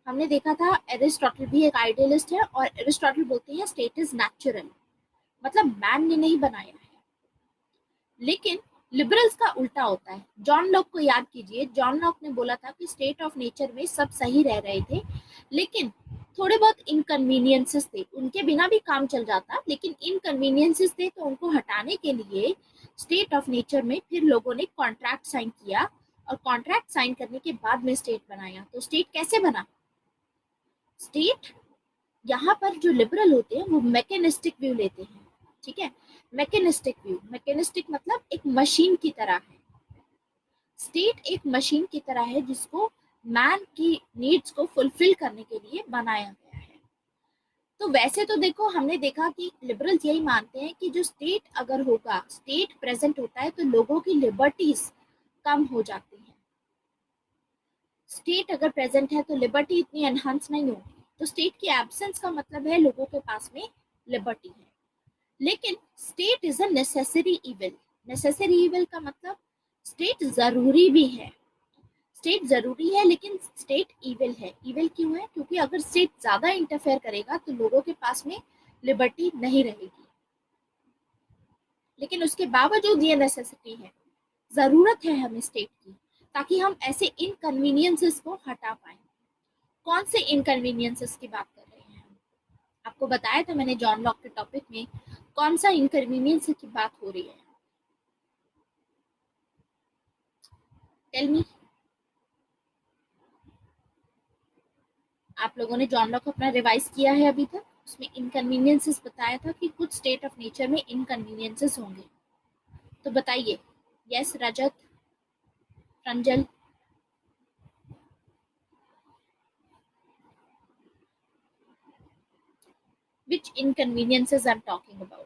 हमने देखा था एरिस्टोटल भी एक आइडियलिस्ट है, और एरिस्टोटल बोलते हैं स्टेट इज नेचुरल, मतलब मैन ने नहीं बनाया है। लेकिन लिबरल्स का उल्टा होता है। जॉन लॉक को याद कीजिए, जॉन लॉक ने बोला था कि स्टेट ऑफ नेचर में सब सही रह रहे थे, लेकिन थोड़े बहुत इनकन्वीनियंसेस थे, उनके बिना भी काम चल जाता, लेकिन इनकन्वीनियंसेस थे तो उनको हटाने के लिए स्टेट ऑफ नेचर में फिर लोगों ने कॉन्ट्रैक्ट साइन किया, और कॉन्ट्रैक्ट साइन करने के बाद में स्टेट बनाया। तो स्टेट कैसे बना? स्टेट यहाँ पर जो लिबरल होते हैं वो मैकेनिस्टिक व्यू लेते हैं, ठीक है। मैकेनिस्टिक व्यू, मैकेनिस्टिक मतलब एक मशीन की तरह है। स्टेट एक मशीन की तरह है जिसको मैन की नीड्स को फुलफिल करने के लिए बनाया गया है। तो वैसे तो देखो, हमने देखा कि लिबरल्स यही मानते हैं कि जो स्टेट अगर होगा, स्टेट प्रेजेंट होता है तो लोगों की लिबर्टीज कम हो जाती हैं। स्टेट अगर प्रेजेंट है तो लिबर्टी इतनी एनहांस नहीं होगी। तो स्टेट की एब्सेंस का मतलब है लोगों के पास में लिबर्टी है। लेकिन state is a necessary evil. Necessary evil का मतलब स्टेट जरूरी भी है। स्टेट जरूरी है लेकिन स्टेट इविल है। इविल क्यों है? क्योंकि अगर स्टेट ज्यादा इंटरफेयर करेगा तो लोगों के पास में लिबर्टी नहीं रहेगी। लेकिन उसके बावजूद ये नेसेसिटी है, जरूरत है हमें स्टेट की, ताकि हम ऐसे इनकन्वीनियंसेस को हटा पाए। कौन से इनकन्वीनियंसेस की बात कर रहे हैं हम? आपको बताया था मैंने जॉन लॉक के टॉपिक में कौन सा इनकन्वीनियंस की बात हो रही है। Tell me. आप लोगों ने जॉन लॉक अपना रिवाइज किया है अभी तक? उसमें इनकन्वीनियंसेस बताया था कि कुछ स्टेट ऑफ नेचर में इनकन्वीनियंसेस होंगे। तो बताइए। Yes Rajat, रंजल। Which inconveniences I'm talking about?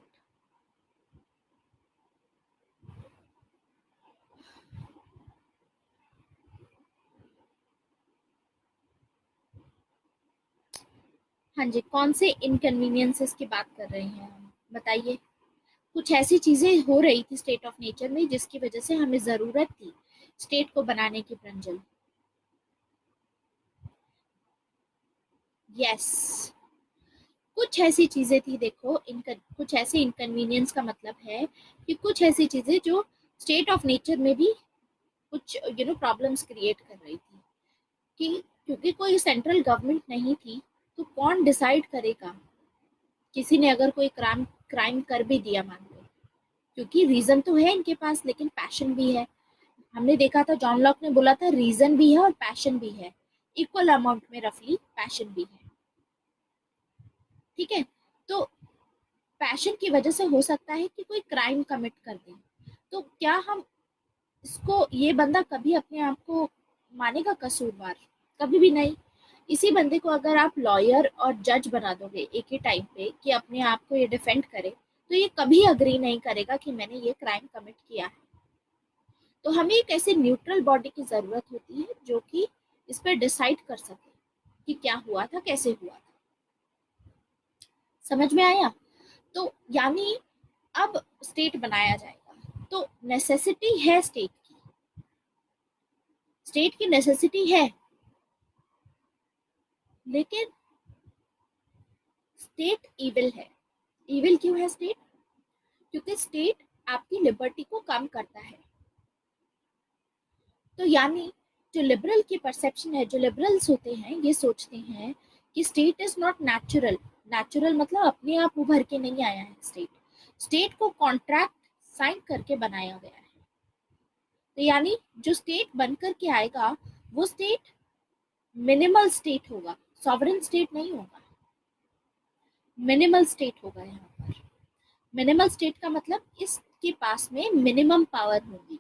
हाँ जी, कौन से इनकन्वीनियंसेस की बात कर रहे हैं हम? बताइए। कुछ ऐसी चीजें हो रही थी स्टेट ऑफ नेचर में जिसकी वजह से हमें जरूरत थी स्टेट को बनाने की, प्रंजल। यस, कुछ ऐसी चीजें थी। देखो, कुछ ऐसे इनकन्वीनियंस का मतलब है कि कुछ ऐसी चीजें जो स्टेट ऑफ नेचर में भी कुछ प्रॉब्लम्स क्रिएट कर रही थी। कि क्योंकि कोई सेंट्रल गवर्नमेंट नहीं थी तो कौन डिसाइड करेगा? किसी ने अगर कोई क्राइम क्राइम कर भी दिया, मान लो, क्योंकि रीजन तो है इनके पास लेकिन पैशन भी है। हमने देखा था जॉन लॉक ने बोला था रीजन भी है और पैशन भी है, इक्वल अमाउंट में रफली पैशन भी है, ठीक है। तो पैशन की वजह से हो सकता है कि कोई क्राइम कमिट कर दे, तो क्या हम इसको, ये बंदा कभी अपने आप को मानेगा कसूरवार? कभी भी नहीं। इसी बंदे को अगर आप लॉयर और जज बना दोगे एक ही टाइम पे कि अपने आप को ये डिफेंड करे, तो ये कभी अग्री नहीं करेगा कि मैंने ये क्राइम कमिट किया है। तो हमें एक ऐसे न्यूट्रल बॉडी की जरूरत होती है जो कि इस पर डिसाइड कर सके कि क्या हुआ था, कैसे हुआ था। समझ में आया? तो यानी अब स्टेट बनाया जाएगा तो नेसेसिटी है स्टेट की। स्टेट की नेसेसिटी है, लेकिन स्टेट इविल है। इविल क्यों है स्टेट? क्योंकि स्टेट आपकी लिबर्टी को कम करता है। तो यानी जो लिबरल की परसेप्शन है, जो लिबरल्स होते हैं ये सोचते हैं कि state is not natural. Natural मतलब अपने आप उभर के नहीं आया है स्टेट। स्टेट को कॉन्ट्रैक्ट साइन करके बनाया गया है। तो यानी जो स्टेट बन करके आएगा वो स्टेट मिनिमल स्टेट होगा, सॉवरेन स्टेट नहीं होगा, मिनिमल स्टेट होगा। यहाँ पर मिनिमल स्टेट का मतलब इसके पास में मिनिमम पावर होगी,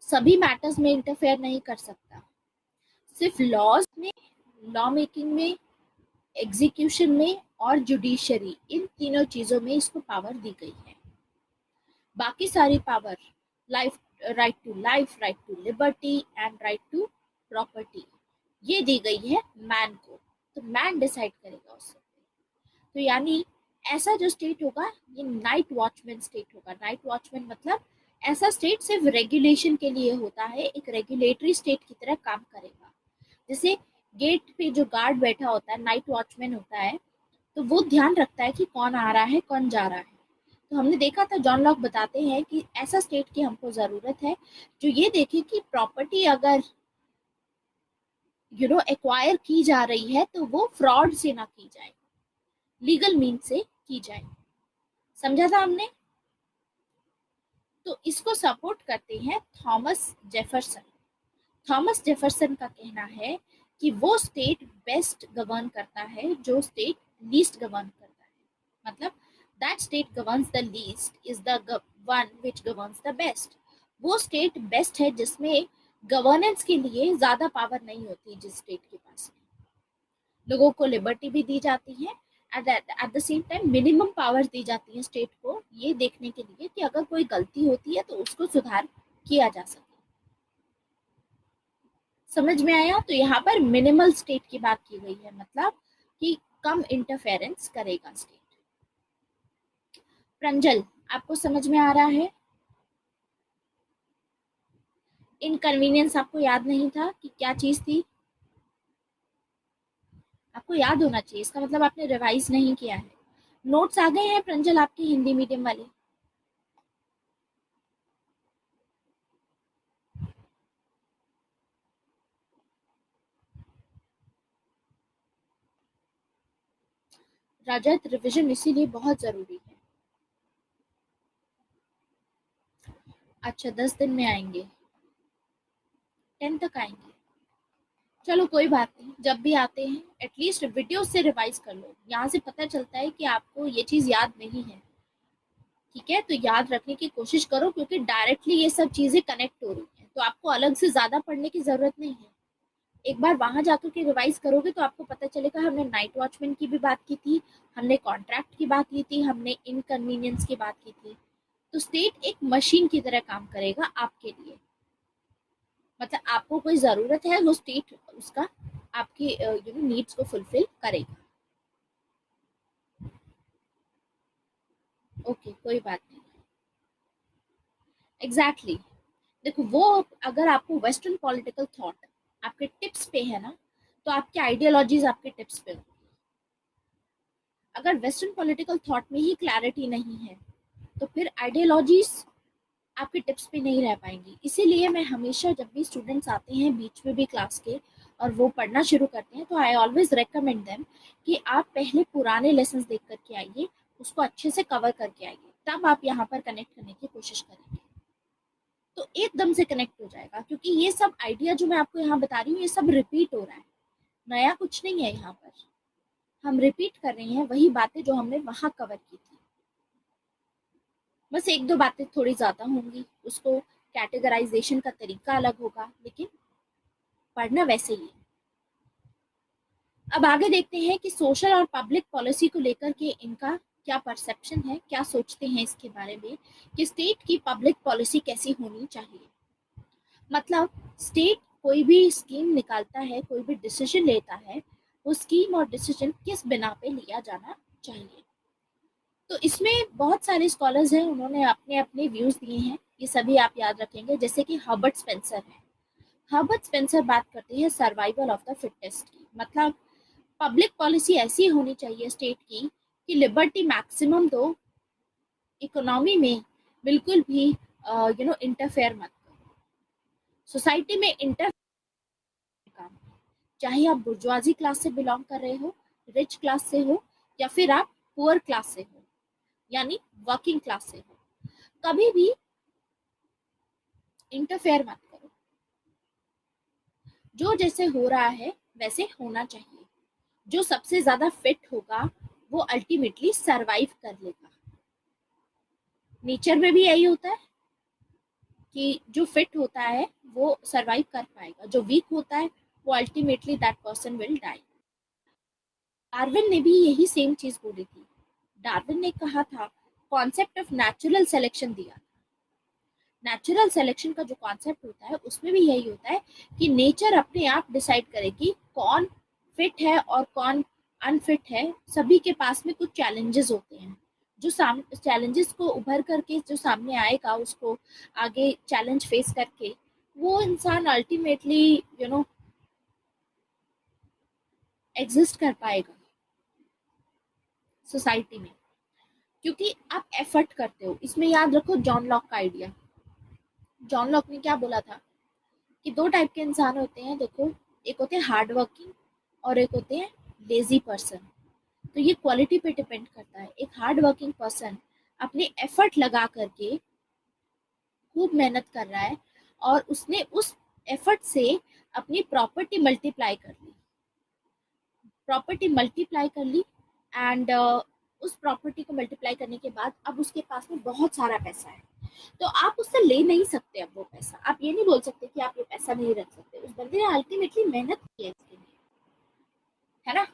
सभी मैटर्स में इंटरफेयर नहीं कर सकता, सिर्फ लॉज में, लॉ मेकिंग में, एग्जीक्यूशन में और जुडिशरी, इन तीनों चीजों में इसको पावर दी गई है। बाकी सारी power, life, right to life, right to liberty and right to property, ये दी गई है मैन को। तो मैन डिसाइड करेगा उससे। तो यानी ऐसा जो स्टेट होगा ये नाइट वॉचमैन स्टेट होगा। नाइट वॉचमैन मतलब ऐसा स्टेट सिर्फ रेगुलेशन के लिए होता है, एक रेगुलेटरी स्टेट की तरह काम करेगा। जैसे गेट पे जो गार्ड बैठा होता है, नाइट वॉचमैन होता है, तो वो ध्यान रखता है कि कौन आ रहा है, कौन जा रहा है। तो हमने देखा था जॉन लॉक बताते हैं कि ऐसा स्टेट की हमको जरूरत है जो ये देखे कि प्रॉपर्टी अगर एक्वायर की जा रही है तो वो फ्रॉड से ना की जाए, लीगल मीन से की जाए। समझा था हमने? तो इसको सपोर्ट करते हैं थॉमस जेफरसन। थॉमस जेफरसन का कहना है कि वो स्टेट बेस्ट गवर्न करता है जो स्टेट लीस्ट गवर्न करता है। मतलब that state governs the least is the one which governs the best. वो स्टेट बेस्ट है जिसमें गवर्नेंस के लिए ज्यादा पावर नहीं होती, जिस स्टेट के पास में लोगों को लिबर्टी भी दी जाती है, at the same time minimum powers दी जाती है स्टेट को, ये देखने के लिए कि अगर कोई गलती होती है तो उसको सुधार किया जा सके। समझ में आया? तो यहाँ पर मिनिमल स्टेट की बात की गई है, मतलब कि कम इंटरफेरेंस करेगा स्टेट। प्रंजल, आपको समझ में आ रहा है? इनकन्वीनियंस आपको याद नहीं था कि क्या चीज थी? आपको याद होना चाहिए, इसका मतलब आपने रिवाइज नहीं किया है। नोट्स आ गए हैं प्रंजल आपके हिंदी मीडियम वाले? रजत, रिवीजन इसीलिए बहुत जरूरी है। अच्छा, 10 दिन में आएंगे, 10 तक आएंगे। चलो कोई बात नहीं, जब भी आते हैं एटलीस्ट वीडियो से रिवाइज कर लो, यहाँ से पता चलता है कि आपको ये चीज याद नहीं है। ठीक है, तो याद रखने की कोशिश करो, क्योंकि डायरेक्टली ये सब चीजें कनेक्ट हो रही हैं, तो आपको अलग से ज्यादा पढ़ने की जरूरत नहीं है। एक बार वहां जाकर के रिवाइज करोगे तो आपको पता चलेगा हमने नाइट वॉचमैन की भी बात की थी, हमने कॉन्ट्रैक्ट की बात की थी, हमने इनकन्वीनियंस की बात की थी। तो स्टेट एक मशीन की तरह काम करेगा आपके लिए, मतलब आपको कोई जरूरत है वो स्टेट उसका आपकी नीड्स को फुलफिल करेगा। ओके, कोई बात नहीं। Exactly exactly. देखो, वो अगर आपको वेस्टर्न पॉलिटिकल थॉट आपके टिप्स पे है ना, तो आपके आइडियोलॉजीज आपके टिप्स पे हो। अगर वेस्टर्न पॉलिटिकल थॉट में ही क्लैरिटी नहीं है तो फिर आइडियोलॉजीज आपके टिप्स पे नहीं रह पाएंगी। इसीलिए मैं हमेशा जब भी स्टूडेंट्स आते हैं बीच में भी क्लास के और वो पढ़ना शुरू करते हैं, तो आई ऑलवेज रेकमेंड देम कि आप पहले पुराने लेसन देख करके आइए, उसको अच्छे से कवर करके आइए, तब आप यहाँ पर कनेक्ट करने की कोशिश करेंगे तो एकदम से कनेक्ट हो जाएगा। क्योंकि ये सब आइडिया जो मैं आपको यहाँ बता रही हूँ ये सब रिपीट हो रहा है, नया कुछ नहीं है यहाँ पर। हम रिपीट कर रहे हैं वही बातें जो हमने वहां कवर की थी, बस एक दो बातें थोड़ी ज्यादा होंगी, उसको कैटेगराइजेशन का तरीका अलग होगा, लेकिन पढ़ना वैसे ही है। अब आगे देखते हैं कि सोशल और पब्लिक पॉलिसी को लेकर के इनका क्या परसेप्शन है, क्या सोचते हैं इसके बारे में कि स्टेट की पब्लिक पॉलिसी कैसी होनी चाहिए। मतलब स्टेट कोई भी स्कीम निकालता है, कोई भी डिसीजन लेता है, वो स्कीम और डिसीजन किस बिना पे लिया जाना चाहिए। तो इसमें बहुत सारे स्कॉलर्स हैं, उन्होंने अपने अपने व्यूज दिए हैं, ये सभी आप याद रखेंगे। जैसे कि हर्बर्ट स्पेंसर है। हर्बर्ट स्पेंसर बात करते हैं सर्वाइवल ऑफ द फिटेस्ट की। मतलब पब्लिक पॉलिसी ऐसी होनी चाहिए स्टेट की कि लिबर्टी मैक्सिमम दो, इकोनॉमी में बिल्कुल भी इंटरफेयर मत करो, सोसाइटी में इंटर काम, चाहे आप बुर्जुआजी क्लास से बिलोंग कर रहे हो, रिच क्लास से हो, या फिर आप पुअर क्लास से हो, यानी वर्किंग क्लास से हो, कभी भी इंटरफेयर मत करो। जो जैसे हो रहा है वैसे होना चाहिए। जो सबसे ज्यादा फिट होगा वो अल्टीमेटली सरवाइव कर लेगा। नेचर में भी यही होता है कि जो फिट होता है वो सरवाइव कर पाएगा, जो वीक होता है वो ultimately that person will die. Darwin ने भी यही सेम चीज बोली थी। डार्विन ने कहा था, कॉन्सेप्ट ऑफ नेचुरल सिलेक्शन दिया। नेचुरल सिलेक्शन का जो कॉन्सेप्ट होता है उसमें भी यही होता है कि नेचर अपने आप डिसाइड करेगी कौन फिट है और कौन अनफिट है। सभी के पास में कुछ चैलेंजेस होते हैं, जो चैलेंजेस को उभर करके जो सामने आएगा उसको आगे चैलेंज फेस करके वो इंसान अल्टीमेटली एग्जिस्ट कर पाएगा सोसाइटी में, क्योंकि आप एफर्ट करते हो। इसमें याद रखो जॉन लॉक का आइडिया। जॉन लॉक ने क्या बोला था कि दो टाइप के इंसान होते हैं। देखो, एक होते हैं हार्ड वर्किंग और एक होते हैं लेजी पर्सन। तो ये क्वालिटी पे डिपेंड करता है। एक हार्ड वर्किंग पर्सन अपने एफर्ट लगा करके खूब मेहनत कर रहा है और उसने उस एफर्ट से अपनी प्रॉपर्टी मल्टीप्लाई कर ली एंड उस प्रॉपर्टी को मल्टीप्लाई करने के बाद अब उसके पास में बहुत सारा पैसा है। तो आप उससे ले नहीं सकते अब वो पैसा। आप ये नहीं बोल सकते कि आप ये पैसा नहीं रख सकते। उस बंदे ने अल्टीमेटली मेहनत की है इसके लिए, है ना।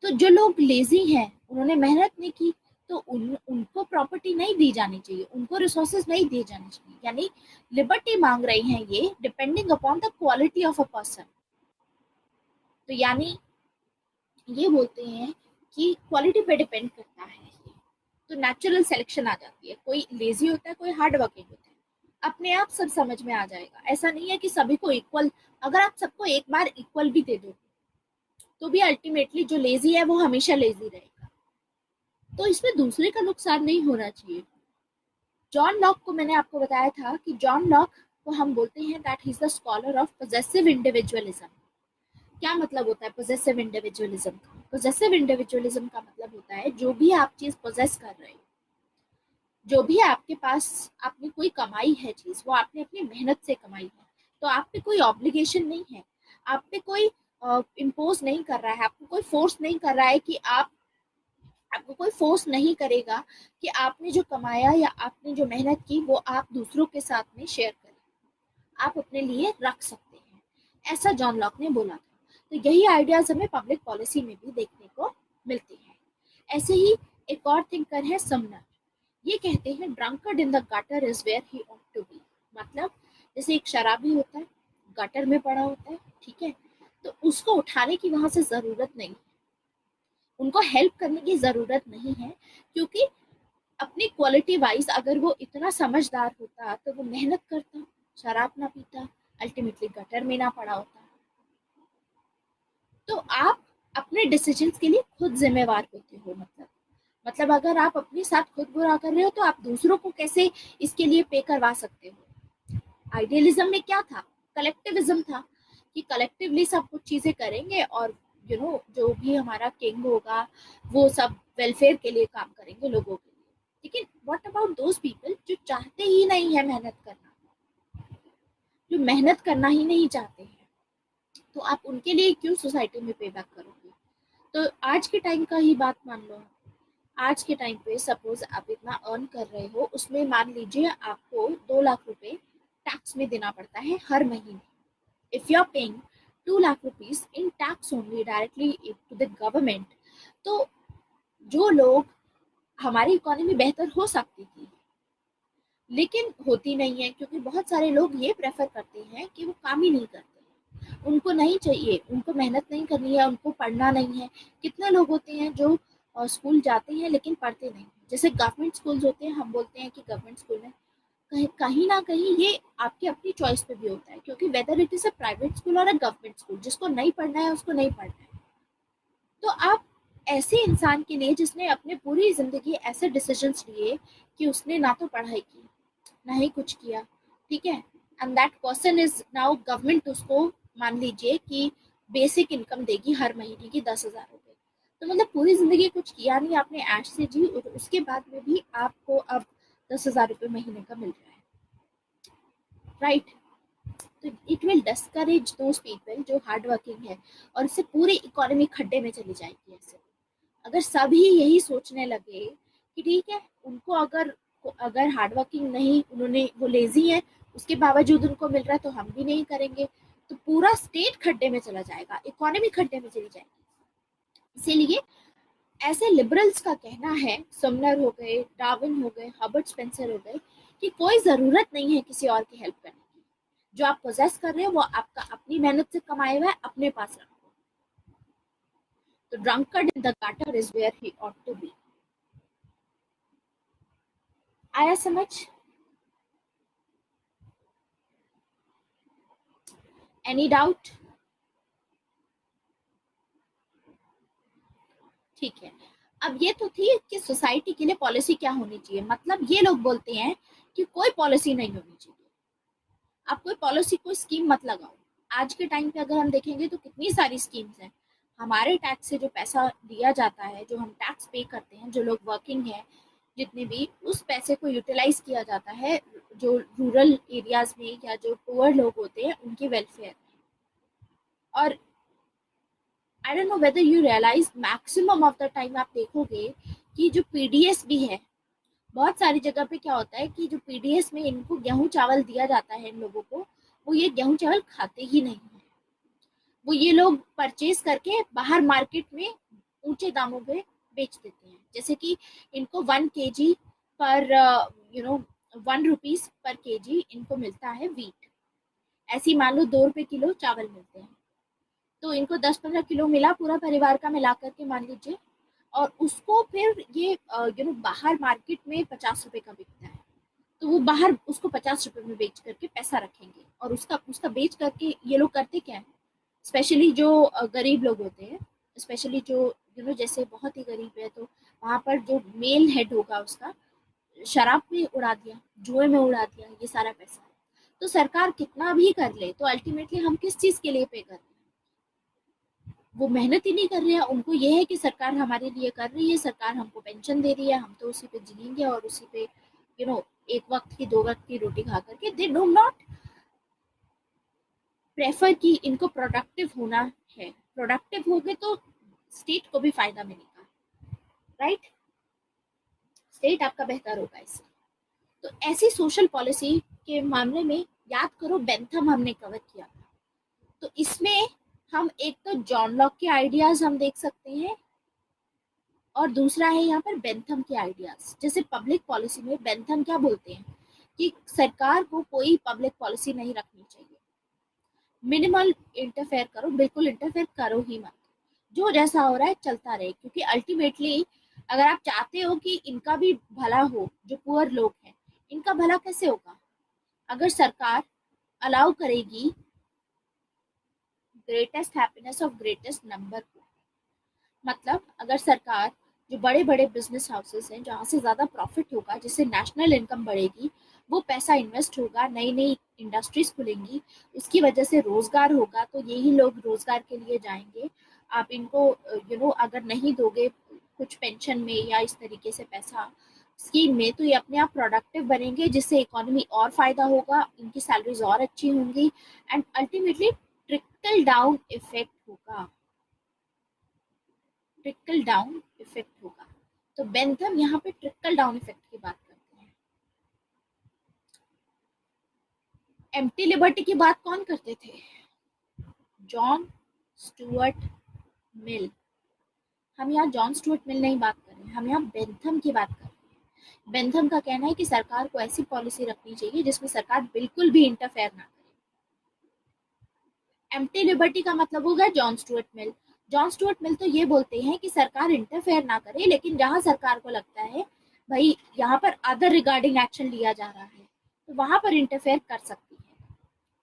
तो जो लोग लेजी हैं, उन्होंने मेहनत नहीं की, तो उनको प्रॉपर्टी नहीं दी जानी चाहिए, उनको रिसोर्सेज नहीं दिए जाने चाहिए। यानी लिबर्टी मांग रही हैं ये, depending upon the quality of a person. तो यानी ये बोलते हैं कि क्वालिटी पे डिपेंड करता है ये। तो नेचुरल सिलेक्शन आ जाती है। कोई लेजी होता है, कोई हार्ड वर्किंग होता है, अपने आप सब समझ में आ जाएगा। ऐसा नहीं है कि सभी को इक्वल, अगर आप सबको एक बार इक्वल भी दे दो तो भी अल्टीमेटली जो लेजी है वो हमेशा लेजी रहेगा। तो इसमें दूसरे का नुकसान नहीं होना चाहिए। जॉन लॉक को मैंने आपको बताया था कि जॉन लॉक को हम बोलते हैं that he is the scholar of possessive individualism. क्या मतलब होता है पोजेसिव इंडिविजुअलिज्म का? पोजेसिव इंडिविजुअलिज्म का मतलब होता है जो भी आप चीज पोजेस कर रहे हो, जो भी आपके पास आपने कोई कमाई है चीज, वो आपने अपनी मेहनत से कमाई है। तो आप पे कोई ऑब्लिगेशन नहीं है, आप पे कोई इम्पोज नहीं कर रहा है, आपको कोई फोर्स नहीं कर रहा है कि आपको कोई फोर्स नहीं करेगा कि आपने जो कमाया या आपने जो मेहनत की वो आप दूसरों के साथ में शेयर करें, आप अपने लिए रख सकते हैं। ऐसा जॉन लॉक ने बोला था। तो यही आइडियाज हमें पब्लिक पॉलिसी में भी देखने को मिलते हैं। ऐसे ही एक और थिंकर है समनर। ये कहते हैं drunkard in the gutter is where he ought to be. मतलब जैसे एक शराबी होता है, गटर में पड़ा होता है, ठीक है, तो उसको उठाने की वहां से जरूरत नहीं, उनको हेल्प करने की जरूरत नहीं है, क्योंकि अपनी क्वालिटी वाइज अगर वो इतना समझदार होता तो वो मेहनत करता, शराब ना पीता, अल्टीमेटली गटर में ना पड़ा होता। तो आप अपने डिसीजंस के लिए खुद जिम्मेवार होते हो। मतलब अगर आप अपने साथ खुद बुरा कर रहे हो तो आप दूसरों को कैसे इसके लिए पे करवा सकते हो? आइडियलिज्म में क्या था? कलेक्टिविज्म था कि कलेक्टिवली सब कुछ चीजें करेंगे और जो भी हमारा किंग होगा वो सब वेलफेयर के लिए काम करेंगे लोगों के लिए। लेकिन व्हाट अबाउट दोज पीपल जो चाहते ही नहीं है मेहनत करना, जो मेहनत करना ही नहीं चाहते हैं, तो आप उनके लिए क्यों सोसाइटी में पे बैक करोगे? तो आज के टाइम का ही बात मान लो। आज के टाइम पे सपोज आप इतना अर्न कर रहे हो, उसमें मान लीजिए आपको 2 लाख रुपए टैक्स में देना पड़ता है हर महीने। If you are paying 2 lakh rupees in tax only directly to the government, तो जो लोग, हमारी इकोनॉमी बेहतर हो सकती थी लेकिन होती नहीं है, क्योंकि बहुत सारे लोग ये प्रेफर करते हैं कि वो काम ही नहीं करते, उनको नहीं चाहिए, उनको मेहनत नहीं करनी है, उनको पढ़ना नहीं है। कितने लोग होते हैं जो स्कूल जाते हैं लेकिन पढ़ते नहीं। जैसे गवर्नमेंट स्कूल्स होते हैं, हम बोलते हैं कि गवर्नमेंट स्कूल में कहीं कहीं ना कहीं ये आपकी अपनी चॉइस पे भी होता है, क्योंकि whether it is a private school और अ गवर्नमेंट स्कूल, जिसको नहीं पढ़ना है उसको नहीं पढ़ना है। तो आप ऐसे इंसान के लिए जिसने अपने पूरी जिंदगी ऐसे डिसीजंस लिए कि उसने ना तो पढ़ाई की ना ही कुछ किया, ठीक है, and that person is now government उसको मान लीजिए कि बेसिक इनकम देगी हर महीने की 10,000 रुपए। तो मतलब पूरी जिंदगी कुछ किया नहीं, आपने ऐश से जी और उसके बाद में भी आपको अब 10,000 रुपए महीने का मिल रहा है, राइट। तो it will discourage those people जो हार्ड वर्किंग है, और इससे पूरी इकोनॉमी खड्डे में चली जाएगी। ऐसे अगर सभी यही सोचने लगे कि ठीक है, उनको अगर अगर हार्ड वर्किंग नहीं, उन्होंने वो लेजी है, उसके बावजूद उनको मिल रहा है, तो हम भी नहीं करेंगे, तो पूरा स्टेट खड्डे में चला जाएगा, इकोनॉमी खड्डे में चली जाएगी। इसीलिए ऐसे लिबरल्स का कहना है, समनर हो गए, डार्विन हो गए, हर्बर्ट स्पेंसर हो गए, कि कोई जरूरत नहीं है किसी और की हेल्प करने की। जो आप पोजेस कर रहे हो वो आपका अपनी मेहनत से कमाया हुआ है, अपने पास रखो। तो drunkard in the gutter is where he ought to be. आया समझ? Any doubt? ठीक है। अब ये तो थी कि सोसाइटी के लिए पॉलिसी क्या होनी चाहिए। मतलब ये लोग बोलते हैं कि कोई पॉलिसी नहीं होनी चाहिए, आप कोई पॉलिसी कोई स्कीम मत लगाओ, आज के टाइम पे अगर हम देखेंगे तो कितनी सारी स्कीम्स हैं। हमारे टैक्स से जो पैसा दिया जाता है, जो हम टैक्स पे करते हैं, जो लोग वर्किंग हैं जितने भी, उस पैसे को यूटिलाइज किया जाता है जो रूरल एरियाज में या जो पुअर लोग होते हैं उनके वेलफेयर में। और I don't know whether you realise, maximum of the time आप देखोगे कि जो पीडीएस भी है, बहुत सारी जगह पे क्या होता है कि जो पीडीएस में इनको गेहूं चावल दिया जाता है इन लोगों को, वो ये गेहूं चावल खाते ही नहीं है। वो ये लोग परचेज करके बाहर मार्केट में ऊंचे दामों पे बेच देते हैं। जैसे कि इनको 1 kg पर ₹1 पर kg इनको मिलता है वीट। ऐसे ही मान लो 2 रुपए किलो चावल मिलते हैं, तो इनको 10-15 किलो मिला पूरा परिवार का मिला करके मान लीजिए, और उसको फिर ये बाहर मार्केट में 50 रुपए का बिकता है। तो वो बाहर उसको 50 रुपए में बेच करके पैसा रखेंगे, और उसका उसका बेच करके ये लोग करते क्या है, स्पेशली जो गरीब लोग होते हैं, स्पेशली जो जैसे बहुत ही गरीब है, तो वहाँ पर जो मेल हेड होगा उसका शराब में उड़ा दिया, जुए में उड़ा दिया ये सारा पैसा। तो सरकार कितना भी कर ले तो अल्टीमेटली हम किस चीज के लिए पे कर रहे हैं? वो मेहनत ही नहीं कर रहे हैं। उनको ये है कि सरकार हमारे लिए कर रही है, सरकार हमको पेंशन दे रही है, हम तो उसी पे जिएंगे और उसी पे एक वक्त की 2 वक्त की रोटी खा करके। दे डू नॉट प्रेफर कि इनको प्रोडक्टिव होना है। प्रोडक्टिव हो गए तो स्टेट को भी फायदा मिलेगा, राइट? स्टेट आपका बेहतर होगा इससे। तो ऐसी सोशल पॉलिसी के मामले में याद करो बेंथम हमने कवर किया था। तो इसमें हम एक तो जॉन लॉक के आइडियाज हम देख सकते हैं, और दूसरा है यहाँ पर बेंथम के आइडियाज। जैसे पब्लिक पॉलिसी में बेंथम क्या बोलते हैं कि सरकार को कोई पब्लिक पॉलिसी नहीं रखनी चाहिए, मिनिमल इंटरफेयर करो, बिल्कुल इंटरफेयर करो ही मत, जो जैसा हो रहा है चलता रहे। क्योंकि अल्टीमेटली अगर आप चाहते हो कि इनका भी भला हो, जो पुअर लोग हैं इनका भला कैसे होगा अगर सरकार अलाउ करेगी greatest happiness of greatest number को। मतलब अगर सरकार, जो बड़े बड़े बिजनेस हाउसेस हैं जहाँ से ज़्यादा प्रॉफिट होगा, जिससे नेशनल इनकम बढ़ेगी, वो पैसा इन्वेस्ट होगा, नई नई इंडस्ट्रीज खुलेंगी, उसकी वजह से रोजगार होगा, तो यही लोग रोजगार के लिए जाएंगे। आप इनको अगर नहीं दोगे कुछ पेंशन में या इस तरीके से पैसा स्कीम में, तो ये अपने आप प्रोडक्टिव बनेंगे, जिससे इकोनॉमी और फायदा होगा, इनकी सैलरीज और अच्छी होंगी, and ultimately trickle down effect होगा। ट्रिकल डाउन इफेक्ट होगा। तो बेंथम यहाँ पे ट्रिकल डाउन इफेक्ट की बात करते हैं। एम्प्टी लिबर्टी की बात कौन करते थे? John Stuart Mill. हम यहाँ जॉन स्टुअर्ट मिल नहीं बात कर रहे हैं, हम यहाँ बेंथम की बात कर रहे हैं। बेंथम का कहना है कि सरकार को ऐसी पॉलिसी रखनी चाहिए जिसमें सरकार बिल्कुल भी इंटरफेयर ना करे। एम्प्टी लिबर्टी का मतलब होगा John Stuart Mill. John Stuart Mill तो ये बोलते हैं कि सरकार इंटरफेयर ना करे, लेकिन जहां सरकार को लगता है भाई यहाँ पर अदर रिगार्डिंग एक्शन लिया जा रहा है, तो वहां पर इंटरफेयर कर सकती है।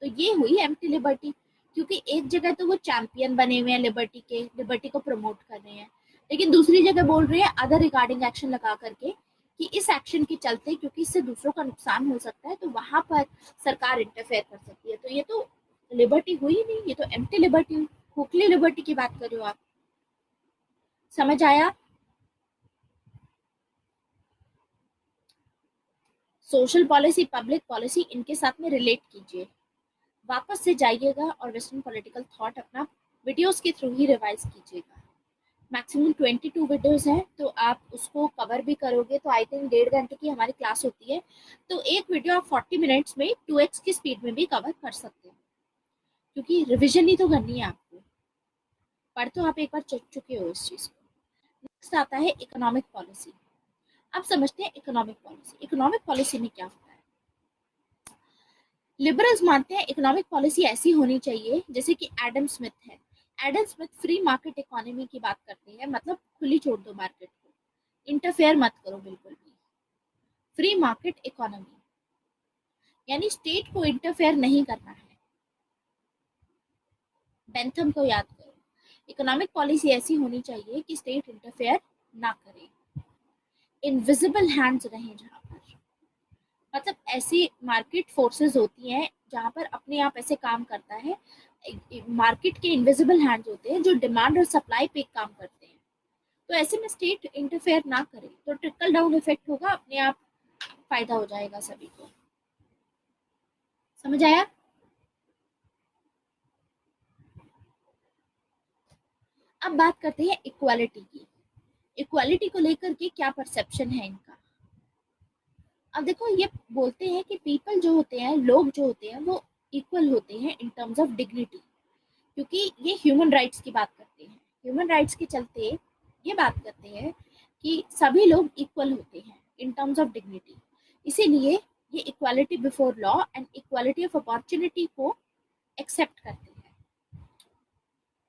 तो ये हुई एम्प्टी लिबर्टी। क्योंकि एक जगह तो वो चैंपियन बने हुए हैं लिबर्टी के, लिबर्टी को प्रमोट कर रहे हैं, लेकिन दूसरी जगह बोल रहे हैं अदर रिगार्डिंग एक्शन लगा करके कि इस एक्शन के चलते, क्योंकि इससे दूसरों का नुकसान हो सकता है, तो वहां पर सरकार इंटरफेयर कर सकती है। तो ये तो लिबर्टी हुई नहीं, ये तो एम्प्टी लिबर्टी, खोखली लिबर्टी की बात कर रहे हो आप। समझ आया? सोशल पॉलिसी, पब्लिक पॉलिसी, इनके साथ में रिलेट कीजिए, वापस से जाइएगा और वेस्टर्न पॉलिटिकल थॉट अपना वीडियोस के थ्रू ही रिवाइज कीजिएगा। मैक्सिमम 22 वीडियोस हैं, तो आप उसको कवर भी करोगे तो आई थिंक 1.5 घंटे की हमारी क्लास होती है, तो एक वीडियो आप 40 मिनट्स में 2x की स्पीड में भी कवर कर सकते हो, क्योंकि रिविजन ही तो करनी है आपको। पढ़ तो आप एक बार चुके हो इस चीज को। नेक्स्ट आता है इकोनॉमिक पॉलिसी। अब समझते हैं इकोनॉमिक पॉलिसी। इकोनॉमिक पॉलिसी में क्या होता है? लिबरल्स मानते हैं इकोनॉमिक पॉलिसी ऐसी होनी चाहिए जैसे कि एडम स्मिथ है। Adam Smith free market economy की बात करते हैं, मतलब खुली छोड़ दो मार्केट को, इंटरफेयर मत करो बिल्कुल भी। फ्री मार्केट इकोनॉमी यानी स्टेट को इंटरफेयर नहीं करना है। बेंथम को याद करो। इकोनॉमिक पॉलिसी ऐसी होनी चाहिए कि स्टेट इंटरफेयर ना करे, इनविजिबल हैंड्स रहें जहां पर, मतलब ऐसी मार्केट फोर्सेस होती हैं जहां पर अपने आप ऐसे काम करता है मार्केट के इनविजिबल हैंड्स होते हैं जो डिमांड और सप्लाई पे काम करते हैं। तो ऐसे में स्टेट इंटरफेयर ना करे तो ट्रिकल डाउन इफेक्ट होगा, अपने आप फायदा हो जाएगा सभी को। समझ आया? अब बात करते हैं इक्वालिटी की। इक्वालिटी को लेकर के क्या परसेप्शन है इनका। अब देखो, ये बोलते हैं कि पीपल जो होते हैं, लोग जो होते हैं, वो इक्वल होते हैं इन टर्म्स ऑफ डिग्निटी, क्योंकि ये ह्यूमन राइट्स की बात करते हैं। ह्यूमन राइट्स के चलते ये बात करते हैं कि सभी लोग इक्वल होते हैं इन टर्म्स ऑफ डिग्निटी। इसीलिए ये equality before law and equality of opportunity को एक्सेप्ट करते हैं।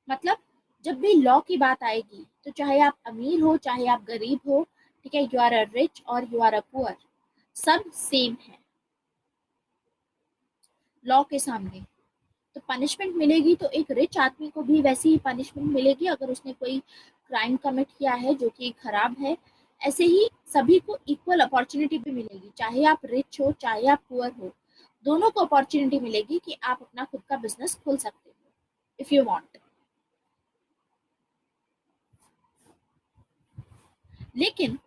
मतलब जब भी लॉ की बात आएगी तो चाहे आप अमीर हो चाहे आप गरीब हो, ठीक है, यू आर अ रिच और यू आर अ पुअर, सब सेम है लॉ के सामने। तो पनिशमेंट मिलेगी तो एक रिच आदमी को भी वैसी ही पनिशमेंट मिलेगी अगर उसने कोई क्राइम कमिट किया है जो कि खराब है। ऐसे ही सभी को इक्वल अपॉर्चुनिटी भी मिलेगी, चाहे आप रिच हो चाहे आप पुअर हो, दोनों को अपॉर्चुनिटी मिलेगी कि आप अपना खुद का बिजनेस खोल सकते हो इफ यू वांट। लेकिन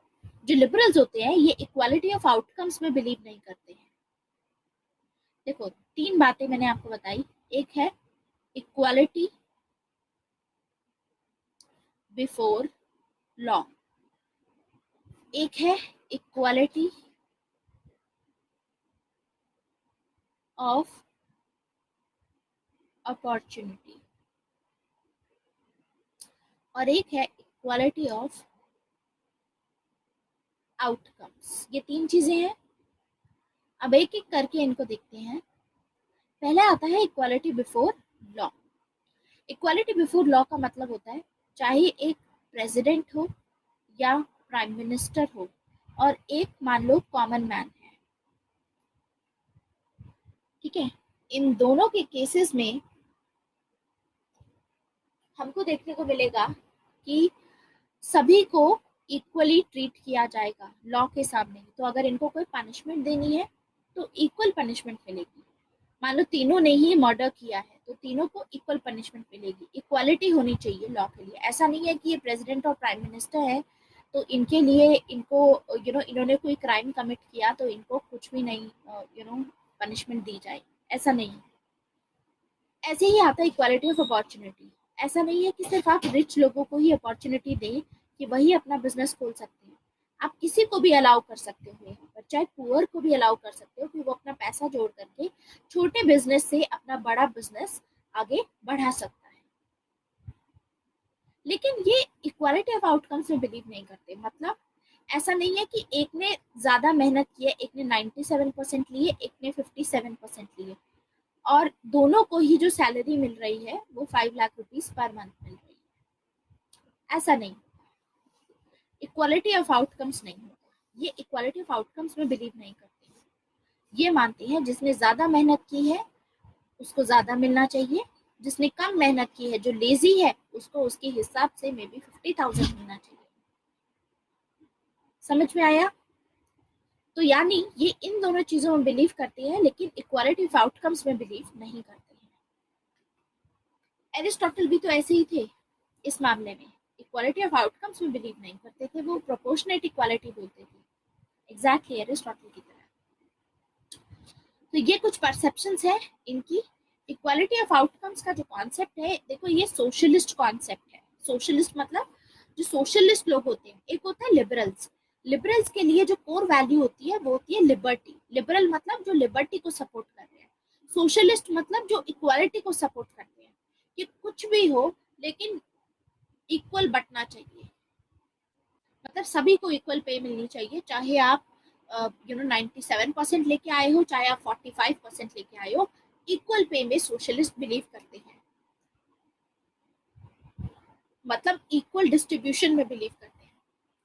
जो लिबरल्स होते हैं ये इक्वालिटी ऑफ आउटकम्स में बिलीव नहीं करते हैं। देखो, तीन बातें मैंने आपको बताई। एक है इक्वालिटी बिफोर लॉ, एक है इक्वालिटी ऑफ अपॉर्चुनिटी, और एक है इक्वालिटी ऑफ आउटकम्स। ये तीन चीजें हैं। अब एक एक करके इनको देखते हैं। पहला आता है equality before law. Equality before law का मतलब होता है चाहे एक प्रेसिडेंट हो या प्राइम मिनिस्टर हो और एक मान लो कॉमन मैन है, ठीक है, इन दोनों के केसेस में हमको देखने को मिलेगा कि सभी को इक्वली ट्रीट किया जाएगा लॉ के सामने। तो अगर इनको कोई पनिशमेंट देनी है तो इक्वल पनिशमेंट मिलेगी। मान लो तीनों ने ही मर्डर किया है तो तीनों को इक्वल पनिशमेंट मिलेगी। इक्वालिटी होनी चाहिए लॉ के लिए। ऐसा नहीं है कि ये प्रेसिडेंट और प्राइम मिनिस्टर है तो इनके लिए इनको इन्होंने कोई क्राइम कमिट किया तो इनको कुछ भी नहीं पनिशमेंट दी जाए, ऐसा नहीं है। ऐसे ही आता है इक्वालिटी ऑफ अपॉर्चुनिटी। ऐसा नहीं है कि सिर्फ आप रिच लोगों को ही अपॉर्चुनिटी दें कि वही अपना बिजनेस खोल सकते हैं। आप किसी को भी अलाउ कर सकते हो यहाँ पर, चाहे पुअर को भी अलाउ कर सकते हो कि वो अपना पैसा जोड़ करके छोटे बिजनेस से अपना बड़ा बिजनेस आगे बढ़ा सकता है। लेकिन ये इक्वालिटी ऑफ आउटकम्स में बिलीव नहीं करते। मतलब ऐसा नहीं है कि एक ने ज्यादा मेहनत की है, एक ने 97% लिए, एक ने 57% लिए, और दोनों को ही जो सैलरी मिल रही है वो 5 लाख रुपीज पर मंथ मिल रही है। ऐसा नहीं, इक्वालिटी ऑफ आउटकम्स नहीं होता। ये इक्वालिटी ऑफ आउटकम्स में बिलीव नहीं करते। ये मानते हैं जिसने ज्यादा मेहनत की है उसको ज्यादा मिलना चाहिए, जिसने कम मेहनत की है, जो लेजी है, उसको उसके हिसाब से मे बी 50,000 मिलना चाहिए। समझ में आया? तो यानी ये इन दोनों चीजों में बिलीव करते हैं लेकिन इक्वालिटी ऑफ आउटकम्स में बिलीव नहीं करते हैं। एरिस्टोटल भी तो ऐसे ही थे इस मामले में। इक्वालिटी ऑफ आउटकम्स में बिलीव नहीं करते थे, वो प्रोपोर्शनेट इक्वालिटी बोलते थे, एग्जैक्टली एरिस्टोटल की तरह। तो ये कुछ परसेप्शंस है इनकी। इक्वालिटी ऑफ आउटकम्स का जो कॉन्सेप्ट है, देखो ये सोशलिस्ट कॉन्सेप्ट है। सोशलिस्ट मतलब जो सोशलिस्ट लोग होते हैं, एक होता है लिबरल्स। लिबरल्स के लिए जो कोर वैल्यू होती है वो होती है लिबर्टी। लिबरल मतलब जो लिबर्टी को सपोर्ट कर रहे हैं, सोशलिस्ट मतलब जो इक्वालिटी को सपोर्ट करते हैं कि कुछ भी हो लेकिन इक्वल बंटना चाहिए। मतलब सभी को इक्वल पे मिलनी चाहिए, चाहे आप 97% लेके आए हो चाहे आप 45% लेके आए हो, इक्वल पे में सोशलिस्ट बिलीव करते हैं। मतलब इक्वल डिस्ट्रीब्यूशन में बिलीव करते हैं।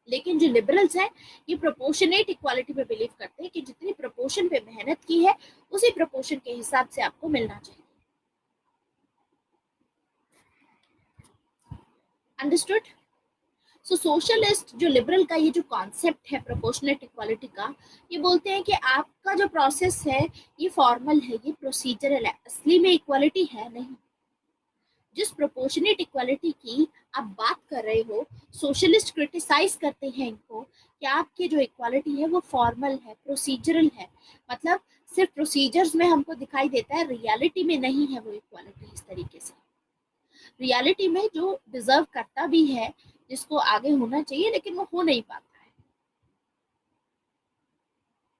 लेकिन जो लिबरल्स हैं ये प्रोपोर्शनेट इक्वालिटी पे बिलीव करते हैं कि जितनी प्रोपोर्शन पे मेहनत की है उसी प्रोपोर्शन के हिसाब से आपको मिलना चाहिए। अंडरस्टूड? सो सोशलिस्ट जो लिबरल का ये जो कॉन्सेप्ट है प्रोपोर्शनेट इक्वालिटी का, ये बोलते हैं कि आपका जो प्रोसेस है ये फॉर्मल है, ये प्रोसीजरल है, असली में इक्वालिटी है नहीं। जिस प्रोपोर्शनेट इक्वालिटी की आप बात कर रहे हो, सोशलिस्ट क्रिटिसाइज करते हैं इनको कि आपकी जो इक्वालिटी है वो फॉर्मल है, प्रोसीजरल है, मतलब सिर्फ प्रोसीजर्स में हमको दिखाई देता है, रियलिटी में नहीं है वो इक्वालिटी इस तरीके से। रियलिटी में जो डिजर्व करता भी है, जिसको आगे होना चाहिए, लेकिन वो हो नहीं पाता है।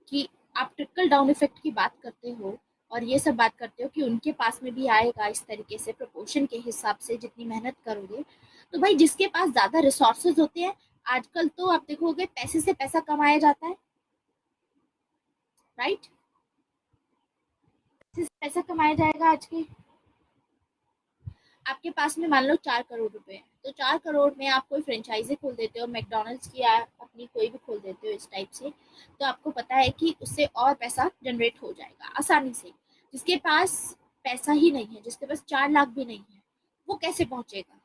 कि आप ट्रिकल डाउन इफेक्ट की बात करते हो और ये सब बात करते हो कि उनके पास में भी आएगा इस तरीके से प्रोपोर्शन के हिसाब से जितनी मेहनत करोगे। तो भाई जिसके पास ज्यादा रिसोर्सेज होते हैं, आजकल तो आप देखोगे पैसे से पैसा कमाया जाता है, राइट? पैसे से पैसा कमाया जाएगा आज के। आपके पास में मान लो 4 करोड़ रुपए है, तो 4 करोड़ में आप कोई फ्रेंचाइजी खोल देते हो, मैकडोनल्ड्स की या अपनी कोई भी खोल देते हो इस टाइप से, तो आपको पता है कि उससे और पैसा जनरेट हो जाएगा आसानी से। जिसके पास पैसा ही नहीं है, जिसके पास 4 लाख भी नहीं है, वो कैसे पहुंचेगा?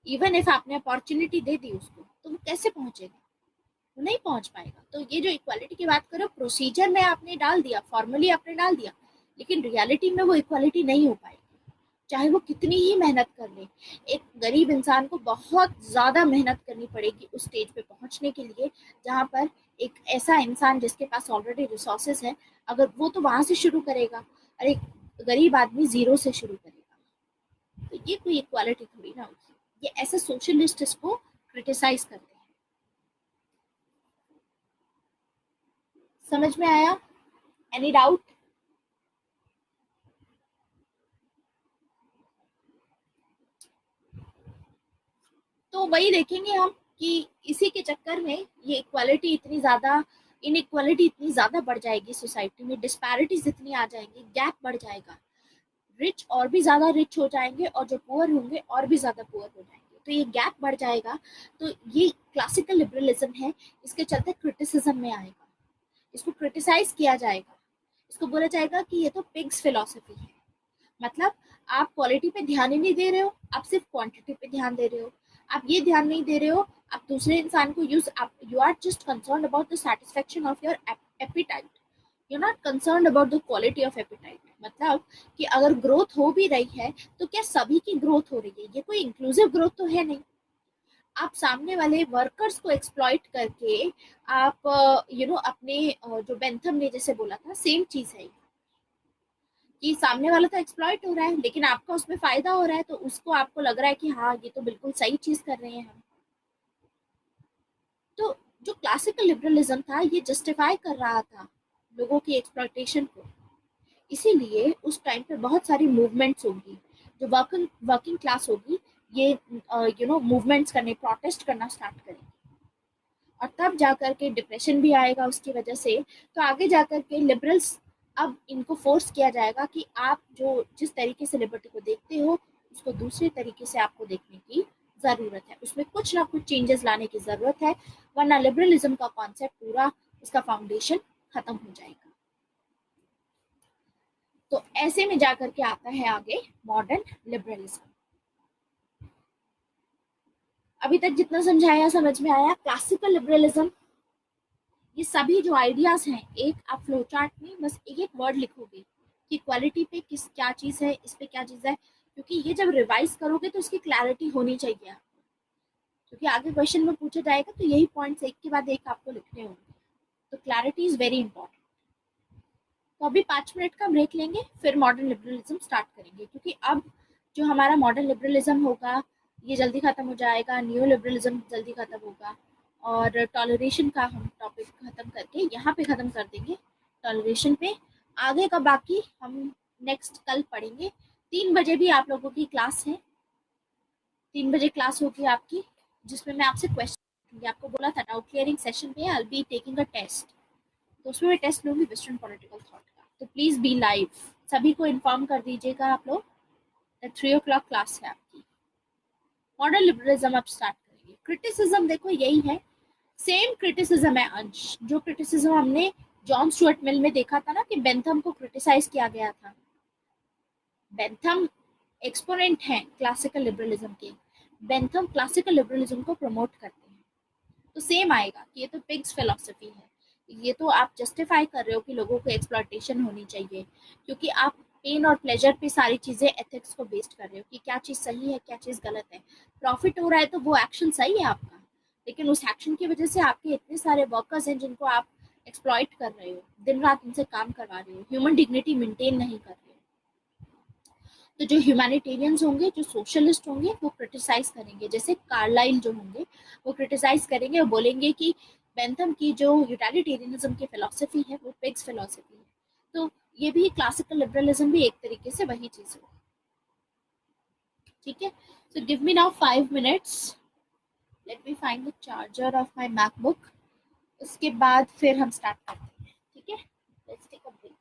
इवन इफ आपने अपॉर्चुनिटी दे दी उसको, तो वो कैसे पहुंचेगा? वो नहीं पहुंच पाएगा। तो ये जो इक्वालिटी की बात करो, प्रोसीजर में आपने डाल दिया, फॉर्मली आपने डाल दिया, लेकिन रियलिटी में वो इक्वालिटी नहीं हो पाएगी, चाहे वो कितनी ही मेहनत कर ले। एक गरीब इंसान को बहुत ज़्यादा मेहनत करनी पड़ेगी उस स्टेज पे पहुंचने के लिए, जहाँ पर एक ऐसा इंसान जिसके पास ऑलरेडी रिसोर्सेज है, अगर वो तो वहां से शुरू करेगा और एक गरीब आदमी जीरो से शुरू करेगा, तो ये कोई इक्वालिटी थोड़ी ना होगी। ये ऐसे सोशलिस्ट इसको क्रिटिसाइज करते हैं। समझ में आया? Any doubt? तो वही देखेंगे हम कि इसी के चक्कर में ये इक्वालिटी इतनी ज़्यादा, इनइक्वालिटी इतनी ज़्यादा बढ़ जाएगी सोसाइटी में, डिस्पैरिटीज इतनी आ जाएंगी, गैप बढ़ जाएगा, रिच और भी ज़्यादा रिच हो जाएंगे और जो पुअर होंगे और भी ज़्यादा पुअर हो जाएंगे, तो ये गैप बढ़ जाएगा। तो ये क्लासिकल लिबरलिज्म है, इसके चलते क्रिटिसिज्म में आएगा, इसको क्रिटिसाइज किया जाएगा, इसको बोला जाएगा कि ये तो पिग्स फिलोसफी है। मतलब आप क्वालिटी पे ध्यान ही नहीं दे रहे हो, आप सिर्फ क्वांटिटी पे ध्यान दे रहे हो, आप ये ध्यान नहीं दे रहे हो, आप दूसरे इंसान को यूज, आप you are just concern about the satisfaction of your appetite, you not concern about the quality of appetite. मतलब कि अगर ग्रोथ हो भी रही है, तो क्या सभी की ग्रोथ हो रही है? ये कोई इंक्लूसिव ग्रोथ तो है नहीं। आप सामने वाले वर्कर्स को एक्सप्लॉइट करके आप अपने जो बेंथम ने जैसे बोला था, सेम चीज है कि सामने वाला तो एक्सप्लॉइट हो रहा है, लेकिन आपका उसमें फायदा हो रहा है, तो उसको आपको लग रहा है कि हाँ ये तो बिल्कुल सही चीज कर रहे हैं हम। तो जो क्लासिकल लिबरलिज्म था, ये जस्टिफाई कर रहा था लोगों की एक्सप्लॉइटेशन को, इसीलिए उस टाइम पे बहुत सारी मूवमेंट्स होगी, जो वर्किंग वर्किंग क्लास होगी, ये मूवमेंट्स करने, प्रोटेस्ट करना स्टार्ट करेंगे, और तब जाकर के डिप्रेशन भी आएगा उसकी वजह से। तो आगे जाकर के लिबरल्स, अब इनको फोर्स किया जाएगा कि आप जो जिस तरीके से लिबर्टी को देखते हो, उसको दूसरे तरीके से आपको देखने की ज़रूरत है, उसमें कुछ ना कुछ चेंजेस लाने की ज़रूरत है, वरना लिबरलिज्म का कॉन्सेप्ट पूरा, उसका फाउंडेशन खत्म हो जाएगा। तो ऐसे में जाकर के आता है आगे मॉडर्न लिबरलिज्म। अभी तक जितना समझाया समझ में आया? क्लासिकल लिबरलिज्म, ये सभी जो आइडियाज हैं, एक आप फ्लो चार्ट में बस एक एक वर्ड लिखोगे कि क्वालिटी पे किस क्या चीज़ है, इस पे क्या चीज़ है, क्योंकि ये जब रिवाइज करोगे तो इसकी क्लैरिटी होनी चाहिए आपको, क्योंकि आगे क्वेश्चन में पूछा जाएगा, तो यही पॉइंट्स एक के बाद एक आपको लिखने होंगे। तो क्लैरिटी इज वेरी इंपॉर्टेंट। तो अभी 5 मिनट का ब्रेक लेंगे, फिर मॉडर्न लिबरलिज्म स्टार्ट करेंगे, क्योंकि अब जो हमारा मॉडर्न लिबरलिज्म होगा, ये जल्दी खत्म हो जाएगा, न्यू लिबरलिज्म जल्दी खत्म होगा, और टॉलरेशन का हम टॉपिक खत्म करके यहाँ पे खत्म कर देंगे, टॉलरेशन पे। आगे का बाकी हम नेक्स्ट कल पढ़ेंगे। 3 बजे भी आप लोगों की क्लास है, 3 बजे क्लास होगी आपकी, जिसमें मैं आपसे क्वेश्चन, आपको बोला था डाउट क्लियरिंग सेशन पे आई बी टेकिंग अ टेस्ट, तो उसमें मैं टेस्ट लूंगी वेस्टर्न पॉलिटिकल थॉट का, तो प्लीज बी लाइव, सभी को इन्फॉर्म कर दीजिएगा आप लोग। 3 o'clock क्लास है आपकी। मॉडर्न लिबरलिज्म अब स्टार्ट करेंगे। क्रिटिसिज्म देखो यही है, सेम क्रिटिसिज्म है अंश, जो क्रिटिसिज्म हमने जॉन स्टुअर्ट मिल में देखा था ना, कि बेंथम को क्रिटिसाइज किया गया था। बेंथम एक्सपोनेंट हैं क्लासिकल लिबरलिज्म के, बेंथम क्लासिकल लिबरलिज्म को प्रमोट करते हैं। तो सेम आएगा कि ये तो पिग्स फिलोसफी है, ये तो आप जस्टिफाई कर रहे हो कि लोगों को एक्सप्लॉयटेशन होनी चाहिए, क्योंकि आप पेन और प्लेजर पे सारी चीजें एथिक्स को बेस्ड कर रहे हो कि क्या चीज सही है क्या चीज गलत है। प्रॉफिट हो रहा है तो वो एक्शन सही है आपका, लेकिन उस एक्शन की वजह से आपके इतने सारे वर्कर्स हैं जिनको आप एक्सप्लॉइट कर रहे हो, दिन रात उनसे काम करवा रहे हो, ह्यूमन डिग्निटी मेंटेन नहीं कर रहे हो। तो जो ह्यूमैनिटेरियंस होंगे, जो सोशलिस्ट होंगे, वो क्रिटिसाइज करेंगे, जैसे कार्लाइल जो होंगे वो क्रिटिसाइज करेंगे और बोलेंगे कि बेंथम की जो यूटिलिटेरियनिज्म की फिलोसफी है वो पिग्स फिलोसफी है। तो ये भी क्लासिकल लिबरलिज्म भी एक तरीके से वही चीज हो। ठीक है, so give me now 5 minutes, let me find the charger of my MacBook, उसके बाद फिर हम स्टार्ट करते हैं। ठीक है, let's take a break.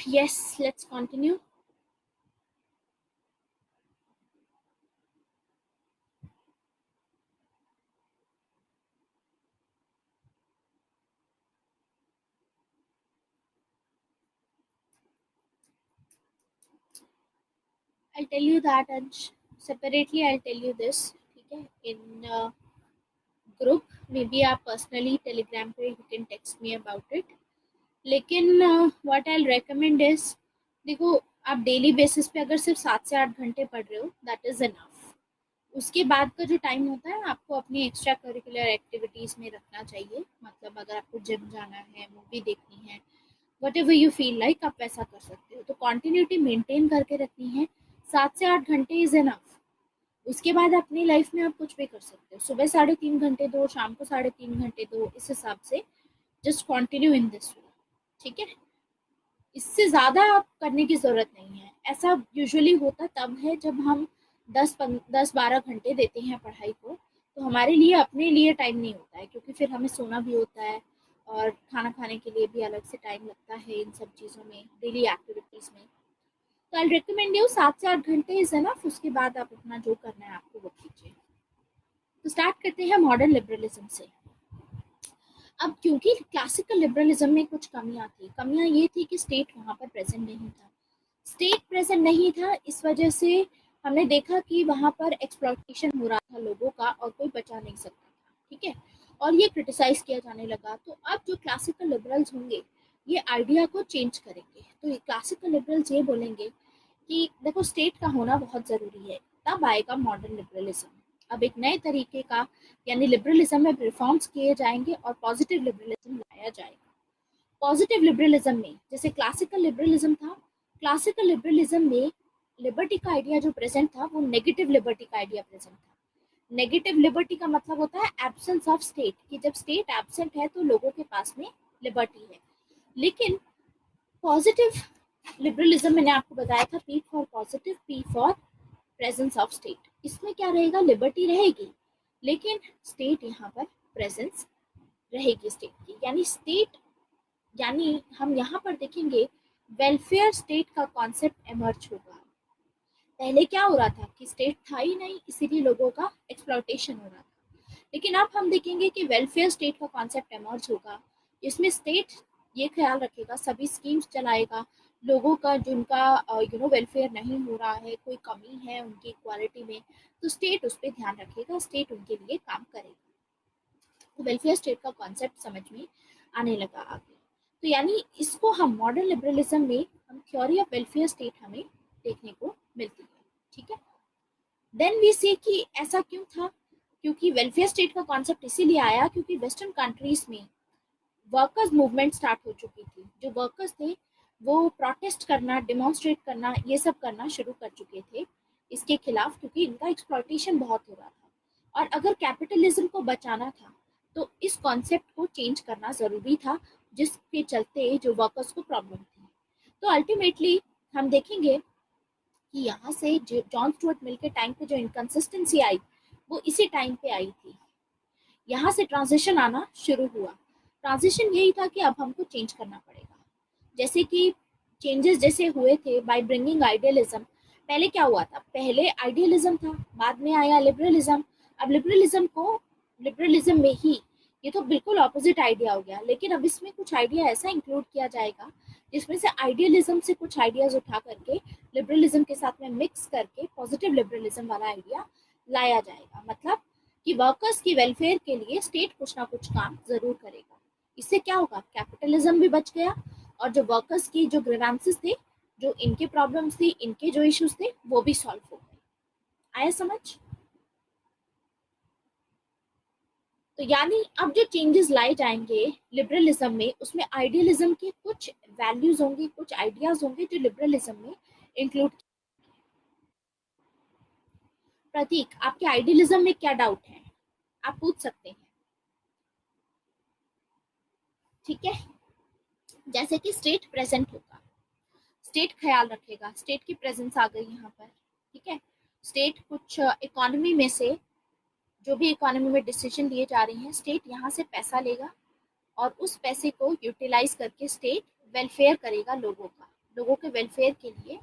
Yes, let's continue. I'll tell you that, and separately I'll tell you this. Okay, in group, maybe आप personally telegram पे you can text me about it. लेकिन व्हाट आई रेकमेंड इज, देखो, आप daily basis पे अगर सिर्फ 7 से 8 घंटे पढ़ रहे हो दैट इज इनफ। उसके बाद का जो टाइम होता है आपको अपनी एक्स्ट्रा करिकुलर एक्टिविटीज़ में रखना चाहिए। मतलब अगर आपको जिम जाना है, मूवी देखनी है, what ever you feel like, आप वैसा कर सकते हो। तो कॉन्टिन्यूटी मेंटेन करके रखनी है। 7 से 8 घंटे इज इनफ। उसके बाद अपनी लाइफ में आप कुछ भी कर सकते हो। सुबह 3.5 घंटे दो, शाम को 3.5 घंटे दो, इस हिसाब से just continue in this way. ठीक है, इससे ज़्यादा आप करने की ज़रूरत नहीं है। ऐसा यूजुअली होता तब है जब हम 10-12 घंटे देते हैं पढ़ाई को, तो हमारे लिए अपने लिए टाइम नहीं होता है, क्योंकि फिर हमें सोना भी होता है और खाना खाने के लिए भी अलग से टाइम लगता है इन सब चीज़ों में, डेली एक्टिविटीज़ में। तो आई रिकमेंड यू 7 से 8 घंटे इज एनफ। उसके बाद आप अपना जो करना है आपको वो कीजिए। तो स्टार्ट करते हैं मॉडर्न लिबरलिज्म से। अब क्योंकि क्लासिकल लिबरलिज्म में कुछ कमियां थी। कमियां ये थी कि स्टेट वहाँ पर प्रेजेंट नहीं था। स्टेट प्रेजेंट नहीं था, इस वजह से हमने देखा कि वहाँ पर एक्सप्लॉइटेशन हो रहा था लोगों का और कोई बचा नहीं सकता था। ठीक है, और ये क्रिटिसाइज किया जाने लगा। तो अब जो क्लासिकल लिबरल्स होंगे ये आइडिया को चेंज करेंगे। तो ये क्लासिकल लिबरल्स ये बोलेंगे कि देखो, स्टेट का होना बहुत ज़रूरी है, तब आएगा मॉडर्न लिबरलिज्म। अब एक नए तरीके का, यानी लिबरलिज्म में रिफॉर्म्स किए जाएंगे और पॉजिटिव लिबरलिज्म लाया जाएगा। पॉजिटिव लिबरलिज्म में जैसे क्लासिकल लिबरलिज्म था, क्लासिकल लिबरलिज्म में लिबर्टी का आइडिया जो प्रेजेंट था वो नेगेटिव लिबर्टी का आइडिया प्रेजेंट था। नेगेटिव लिबर्टी का मतलब होता है एब्सेंस ऑफ स्टेट, कि जब स्टेट एब्सेंट है तो लोगों के पास में लिबर्टी है। लेकिन पॉजिटिव लिबरलिज्म मैंने आपको बताया था, P for positive, P for presence of state. इसमें क्या रहेगा, लिबर्टी रहेगी लेकिन स्टेट यहाँ पर प्रेजेंस रहेगी स्टेट की। यानी स्टेट, यानी हम यहाँ पर देखेंगे वेलफेयर स्टेट का कॉन्सेप्ट इमर्ज होगा। पहले क्या हो रहा था कि स्टेट था ही नहीं, इसीलिए लोगों का एक्सप्लॉइटेशन हो रहा था। लेकिन अब हम देखेंगे कि वेलफेयर स्टेट का कॉन्सेप्ट इमर्ज होगा, जिसमें स्टेट ये ख्याल रखेगा, सभी स्कीम्स चलाएगा, लोगों का जिनका वेलफेयर नहीं हो रहा है, कोई कमी है उनकी इक्वालिटी में, तो स्टेट उस पर ध्यान रखेगा, स्टेट उनके लिए काम करेगा। तो वेलफेयर स्टेट का कॉन्सेप्ट समझ में आने लगा आगे। तो यानी इसको हम मॉडर्न लिबरलिज्म में हम थ्योरी ऑफ वेलफेयर स्टेट हमें देखने को मिलती है। ठीक है, देन वी सी कि ऐसा क्यों था, क्योंकि वेलफेयर स्टेट का कॉन्सेप्ट इसीलिए आया क्योंकि वेस्टर्न कंट्रीज में वर्कर्स मूवमेंट स्टार्ट हो चुकी थी। जो वर्कर्स थे वो प्रोटेस्ट करना, डिमॉन्स्ट्रेट करना, ये सब करना शुरू कर चुके थे इसके खिलाफ, क्योंकि इनका एक्सप्लॉइटेशन बहुत हो रहा था। और अगर कैपिटलिज्म को बचाना था तो इस कॉन्सेप्ट को चेंज करना ज़रूरी था, जिसके चलते जो वर्कर्स को प्रॉब्लम थी। तो अल्टीमेटली हम देखेंगे कि यहाँ से जो जॉन स्टुअर्ट मिल के टाइम पे जो इनकन्सिस्टेंसी आई वो इसी टाइम पे आई थी। यहाँ से ट्रांजिशन आना शुरू हुआ। ट्रांजिशन यही था कि अब हमको चेंज करना पड़ेगा। जैसे कि चेंजेस जैसे हुए थे बाय ब्रिंगिंग आइडियलिज्म। पहले क्या हुआ था, पहले आइडियलिज्म था, बाद में आया लिबरलिज्म। अब लिबरलिज्म में ही ये तो बिल्कुल ऑपोजिट आइडिया हो गया, लेकिन अब इसमें कुछ आइडिया ऐसा इंक्लूड किया जाएगा जिसमें से आइडियलिज्म से कुछ आइडियाज उठा करके लिबरलिज्म के साथ में मिक्स करके पॉजिटिव लिबरलिज्म वाला आइडिया लाया जाएगा। मतलब कि वर्कर्स की वेलफेयर के लिए स्टेट कुछ ना कुछ काम जरूर करेगा। इससे क्या होगा, कैपिटलिज्म भी बच गया और जो वर्कर्स की जो ग्रीवेंसेस थे, जो इनके प्रॉब्लम्स थी, इनके जो इश्यूज थे, वो भी सॉल्व हो गए। आया समझ? तो यानी अब जो चेंजेस लाए जाएंगे लिबरलिज्म में, उसमें आइडियलिज्म के कुछ वैल्यूज होंगे, कुछ आइडियाज होंगे जो लिबरलिज्म में इंक्लूड। प्रतीक, आपके आइडियलिज्म में क्या डाउट है, आप पूछ सकते हैं। ठीक है, जैसे कि स्टेट प्रेजेंट होगा, स्टेट ख्याल रखेगा, स्टेट की प्रेजेंस आ गई यहाँ पर। ठीक है, स्टेट कुछ इकोनॉमी में से, जो भी इकोनॉमी में डिसीजन लिए जा रहे हैं, स्टेट यहाँ से पैसा लेगा और उस पैसे को यूटिलाइज करके स्टेट वेलफेयर करेगा लोगों का, लोगों के वेलफेयर के लिए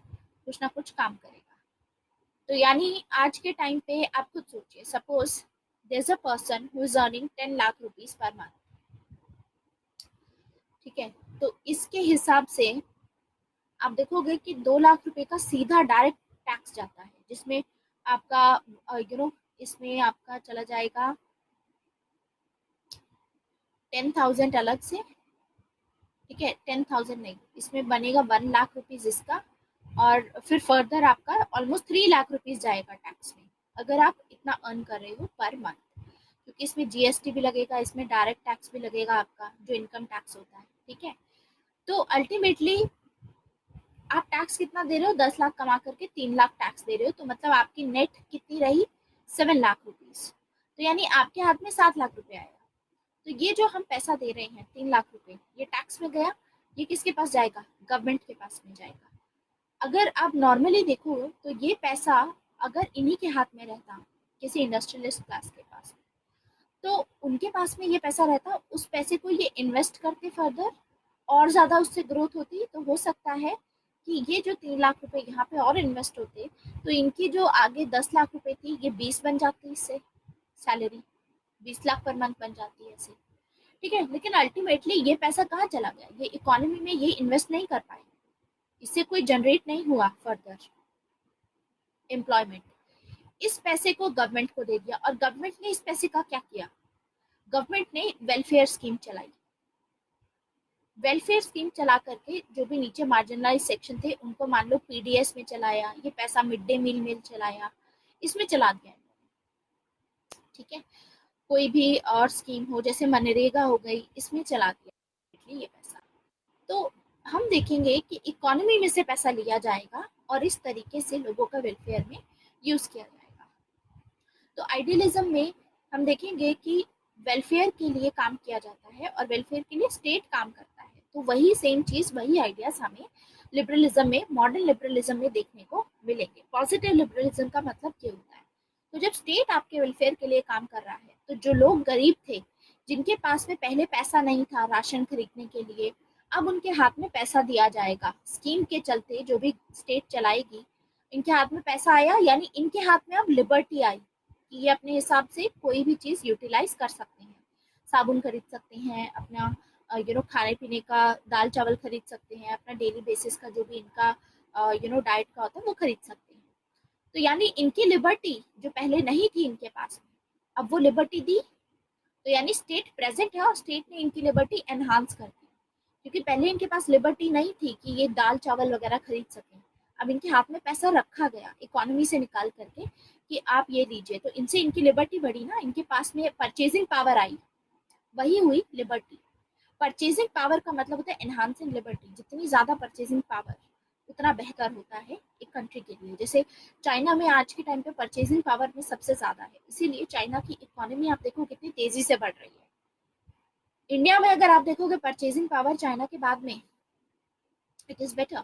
कुछ ना कुछ काम करेगा। तो यानी आज के टाइम पे आप खुद सोचिए, suppose there is a person who is earning 10 lakh rupees per month, ठीक है, तो इसके हिसाब से आप देखोगे कि 2 लाख रुपए का सीधा डायरेक्ट टैक्स जाता है, जिसमें आपका इसमें आपका चला जाएगा 10,000 अलग से, ठीक है, 10,000 नहीं, इसमें बनेगा 1 लाख रुपीज इसका, और फिर फर्दर आपका ऑलमोस्ट 3 लाख रुपीज जाएगा टैक्स में, अगर आप इतना अर्न कर रहे हो पर मंथ, क्योंकि इसमें जीएसटी भी लगेगा, इसमें डायरेक्ट टैक्स भी लगेगा आपका जो इनकम टैक्स होता है, ठीक है। तो अल्टीमेटली आप टैक्स कितना दे रहे हो, 10 लाख कमा करके 3 लाख टैक्स दे रहे हो, तो मतलब आपकी नेट कितनी रही, 7 लाख रुपीज। तो यानी आपके हाथ में 7 लाख रुपए आएगा। तो ये जो हम पैसा दे रहे हैं 3 लाख रुपए, ये टैक्स में गया, ये किसके पास जाएगा, गवर्नमेंट के पास में जाएगा। अगर आप नॉर्मली देखो तो ये पैसा अगर इन्हीं के हाथ में रहता, किसी इंडस्ट्रियलिस्ट क्लास के पास, तो उनके पास में ये पैसा रहता, उस पैसे को ये इन्वेस्ट करते फर्दर, और ज़्यादा उससे ग्रोथ होती, तो हो सकता है कि ये जो 3 लाख रुपए यहाँ पे और इन्वेस्ट होते, तो इनकी जो आगे 10 लाख रुपए थी, ये 20 बन जाती, इससे सैलरी 20 लाख पर मंथ बन जाती है ऐसे, ठीक है। लेकिन अल्टीमेटली ये पैसा कहाँ चला गया, ये इकोनॉमी में ये इन्वेस्ट नहीं कर पाए, इससे कोई जनरेट नहीं हुआ फर्दर एम्प्लॉयमेंट, इस पैसे को गवर्नमेंट को दे दिया। और गवर्नमेंट ने इस पैसे का क्या किया, गवर्नमेंट ने वेलफेयर स्कीम चलाई, वेलफेयर स्कीम चला करके जो भी नीचे मार्जिनलाइज सेक्शन थे उनको मान लो पीडीएस में चलाया, ये पैसा मिड डे मील में चलाया, इसमें चला दिया, ठीक है। कोई भी और स्कीम हो जैसे मनरेगा हो गई, इसमें चला दिया ये पैसा। तो हम देखेंगे कि इकोनॉमी में से पैसा लिया जाएगा और इस तरीके से लोगों का वेलफेयर में यूज किया जाएगा। तो आइडियलिज्म में हम देखेंगे कि वेलफेयर के लिए काम किया जाता है और वेलफेयर के लिए स्टेट काम करता है। तो वही सेम चीज, वही आइडियाज हमें लिबरलिज्म में, मॉडर्न लिबरलिज्म में देखने को मिलेंगे। पॉजिटिव लिबरलिज्म का मतलब क्या होता है, तो जब स्टेट आपके वेलफेयर के लिए काम कर रहा है, तो जो लोग गरीब थे, जिनके पास में पहले पैसा नहीं था राशन खरीदने के लिए, अब उनके हाथ में पैसा दिया जाएगा स्कीम के चलते, जो भी स्टेट चलाएगी, इनके हाथ में पैसा आया, यानी इनके हाथ में अब लिबर्टी आई कि ये अपने हिसाब से कोई भी चीज़ यूटिलाइज कर सकते हैं, साबुन खरीद सकते हैं, अपना खाने पीने का दाल चावल खरीद सकते हैं, अपना डेली बेसिस का जो भी इनका डाइट का होता है वो खरीद सकते हैं। तो यानी इनकी लिबर्टी जो पहले नहीं थी इनके पास में, अब वो लिबर्टी दी, तो यानी स्टेट प्रेजेंट है और स्टेट ने इनकी लिबर्टी एनहांस कर दी, क्योंकि पहले इनके पास लिबर्टी नहीं थी कि ये दाल चावल वगैरह खरीद सकें। अब इनके हाथ में पैसा रखा गया इकोनॉमी से निकाल करके कि आप ये लीजिए, तो इनसे इनकी लिबर्टी बढ़ी ना, इनके पास में परचेजिंग पावर आई, वही हुई लिबर्टी। परचेजिंग पावर का मतलब होता है एनहांसिंग लिबर्टी, जितनी ज़्यादा परचेजिंग पावर उतना बेहतर होता है एक कंट्री के लिए। जैसे चाइना में आज के टाइम पे परचेजिंग पावर में सबसे ज़्यादा है, इसीलिए चाइना की इकोनॉमी आप देखो कितनी तेज़ी से बढ़ रही है। इंडिया में अगर आप देखोगे परचेजिंग पावर चाइना के बाद में इट इज़ बेटर,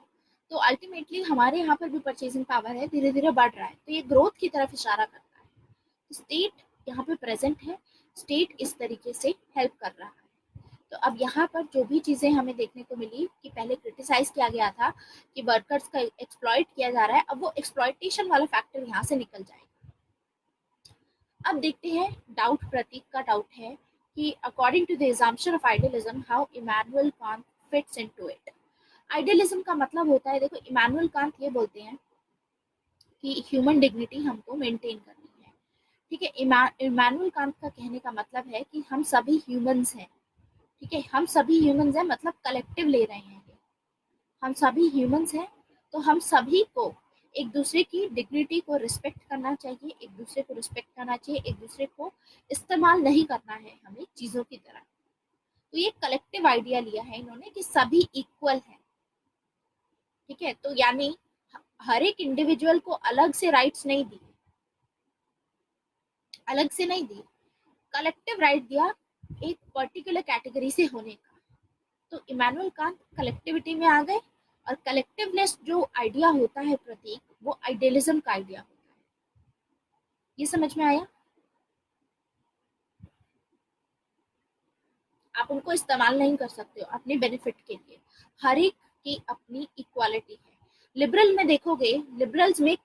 तो अल्टीमेटली हमारे यहाँ पर भी परचेजिंग पावर है, धीरे धीरे बढ़ रहा है, तो ये ग्रोथ की तरफ इशारा करता है। स्टेट यहाँ पे प्रेजेंट है, स्टेट इस तरीके से हेल्प कर रहा है। तो अब यहाँ पर जो भी चीज़ें हमें देखने को मिली कि पहले क्रिटिसाइज किया गया था कि वर्कर्स का एक्सप्लॉइट किया जा रहा है, अब वो एक्सप्लॉइटेशन वाला फैक्टर यहाँ से निकल जाएगा। अब देखते हैं डाउट, प्रतीक का डाउट है कि according to the assumption of idealism how Immanuel Kant fits into it. Idealism का मतलब होता है, देखो इमैनुअल कांट ये बोलते हैं कि ह्यूमन डिग्निटी हमको मेंटेन करनी है, ठीक है। इमैनुअल कांट का कहने का मतलब है कि हम सभी ह्यूमंस हैं, ठीक है, हम सभी ह्यूमंस हैं, मतलब कलेक्टिव ले रहे हैं ये, हम सभी ह्यूमंस हैं, तो हम सभी को एक दूसरे की डिग्निटी को रिस्पेक्ट करना चाहिए, एक दूसरे को रिस्पेक्ट करना चाहिए, एक दूसरे को इस्तेमाल नहीं करना है हमें चीज़ों की तरह। तो ये कलेक्टिव आइडिया लिया है इन्होंने कि सभी इक्वल हैं, ठीक है। तो यानी हर एक इंडिविजुअल को अलग से राइट्स नहीं दिए, अलग से नहीं दिए, कलेक्टिव राइट दिया एक पर्टिकुलर कैटेगरी से होने का। तो इमैनुअल कांट कलेक्टिविटी में आ गए, और कलेक्टिवनेस जो आइडिया होता है प्रतीक, वो आइडियलिज्म का आइडिया होता है। ये समझ में आया? आप उनको इस्तेमाल नहीं कर सकते हो अपने बेनिफिट के लिए। हर एक की अपनी इक्वालिटी है। लिबरल में देखोगे, लिबरल्स में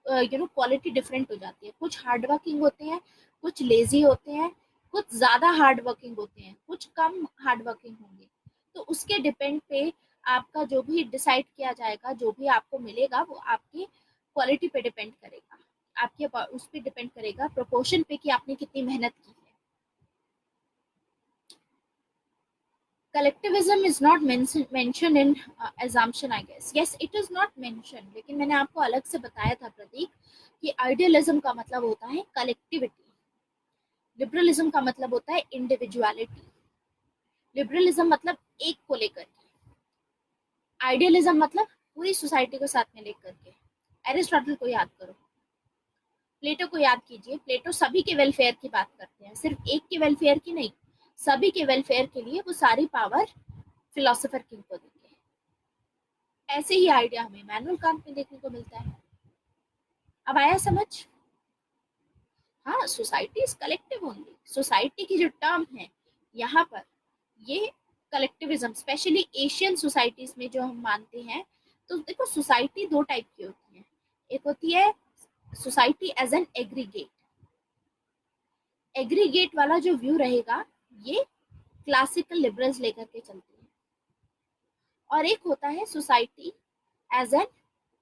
क्वालिटी डिफरेंट हो जाती है। कुछ हार्ड वर्किंग होते हैं, कुछ लेजी होते हैं, कुछ ज्यादा हार्ड वर्किंग होते हैं, कुछ कम हार्ड वर्किंग होंगे। तो उसके डिपेंड पे आपका जो भी डिसाइड किया जाएगा, जो भी आपको मिलेगा, वो आपकी क्वालिटी पे डिपेंड करेगा, आपके उस पर डिपेंड करेगा, प्रोपोर्शन पे कि आपने कितनी मेहनत की है। collectivism is not mentioned in assumption, I guess. Yes, it is not mentioned, लेकिन मैंने आपको अलग से बताया था प्रतीक कि आइडियलिज्म का मतलब होता है कलेक्टिविटी, लिबरलिज्म का मतलब होता है इंडिविजुअलिटी। लिबरलिज्म मतलब एक को लेकर के, आइडियलिज्म मतलब पूरी सोसाइटी को साथ में लेकर के। एरिस्टोटल को याद करो, प्लेटो को याद कीजिए, प्लेटो सभी के वेलफेयर की बात करते हैं, सिर्फ एक के वेलफेयर की नहीं, सभी के वेलफेयर के लिए वो सारी पावर फिलोसोफर किंग को देंगे। ऐसे ही आइडिया हमें मैनुअल कांट में देखने को मिलता है। अब आया समझ? हाँ, society is collective only. Society की जो टर्म है यहाँ पर, ये कलेक्टिविज्म, स्पेशली एशियन सोसाइटीज में जो हम मानते हैं, तो देखो सोसाइटी दो टाइप की होती है। एक होती है society as an aggregate, aggregate वाला जो व्यू रहेगा ये क्लासिकल लिबरल्स लेकर के चलते हैं। और एक होता है society as an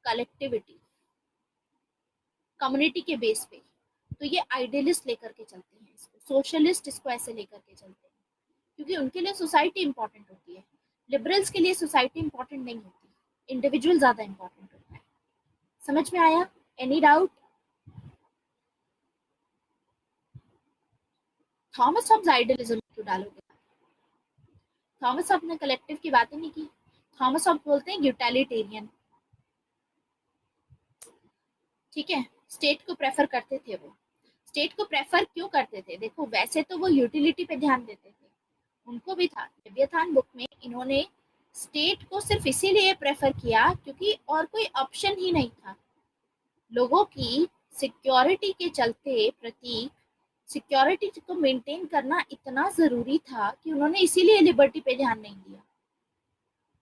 collectivity, community के बेस पे, तो ये आइडियलिस्ट लेकर के चलते हैं इसको, सोशलिस्ट इसको ऐसे लेकर के चलते हैं, क्योंकि उनके लिए सोसाइटी इंपॉर्टेंट होती है। लिबरल्स के लिए सोसाइटी इंपॉर्टेंट नहीं होती, इंडिविजुअल ज्यादा इंपॉर्टेंट होता है। समझ में आया? Any doubt? Thomas Hobbes idealism क्यों डालोगे? थॉमस हॉब्स ने कलेक्टिव की बात ही नहीं की। थॉमस हॉब्स बोलते हैं यूटिलिटेरियन, ठीक है, स्टेट को प्रेफर करते थे वो। स्टेट को प्रेफर क्यों करते थे? देखो, वैसे तो वो यूटिलिटी पे ध्यान देते थे, उनको भी था। लेवियाथान बुक में इन्होंने स्टेट को सिर्फ इसीलिए प्रेफर किया क्योंकि और कोई ऑप्शन ही नहीं था। लोगों की सिक्योरिटी के चलते, प्रतीक, सिक्योरिटी को मेंटेन करना इतना जरूरी था कि उन्होंने इसीलिए लिबर्टी पे ध्यान नहीं दिया।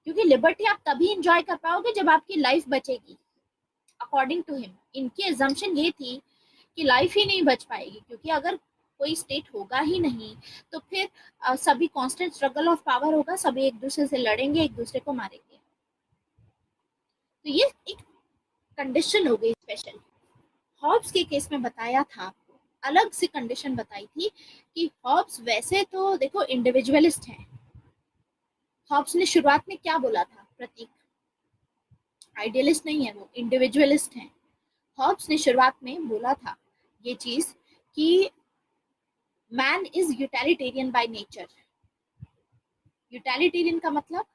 क्योंकि लिबर्टी आप तभी इंजॉय कर पाओगे जब आपकी लाइफ बचेगी। अकॉर्डिंग टू हिम, इनकी एजम्पशन ये थी कि लाइफ ही नहीं बच पाएगी, क्योंकि अगर कोई स्टेट होगा ही नहीं तो फिर सभी कांस्टेंट स्ट्रगल ऑफ पावर होगा, सभी एक दूसरे से लड़ेंगे, एक दूसरे को मारेंगे। तो ये एक कंडीशन हो गई स्पेशल। हॉब्स के केस में बताया था आपको, अलग से कंडीशन बताई थी कि हॉब्स वैसे तो देखो इंडिविजुअलिस्ट हैं। हॉब्स ने शुरुआत में क्या बोला था प्रतीक? आइडियलिस्ट नहीं है वो, इंडिविजुअलिस्ट हैं। हॉब्स ने शुरुआत में बोला था ये चीज कि man is utilitarian by nature. Utilitarian का मतलब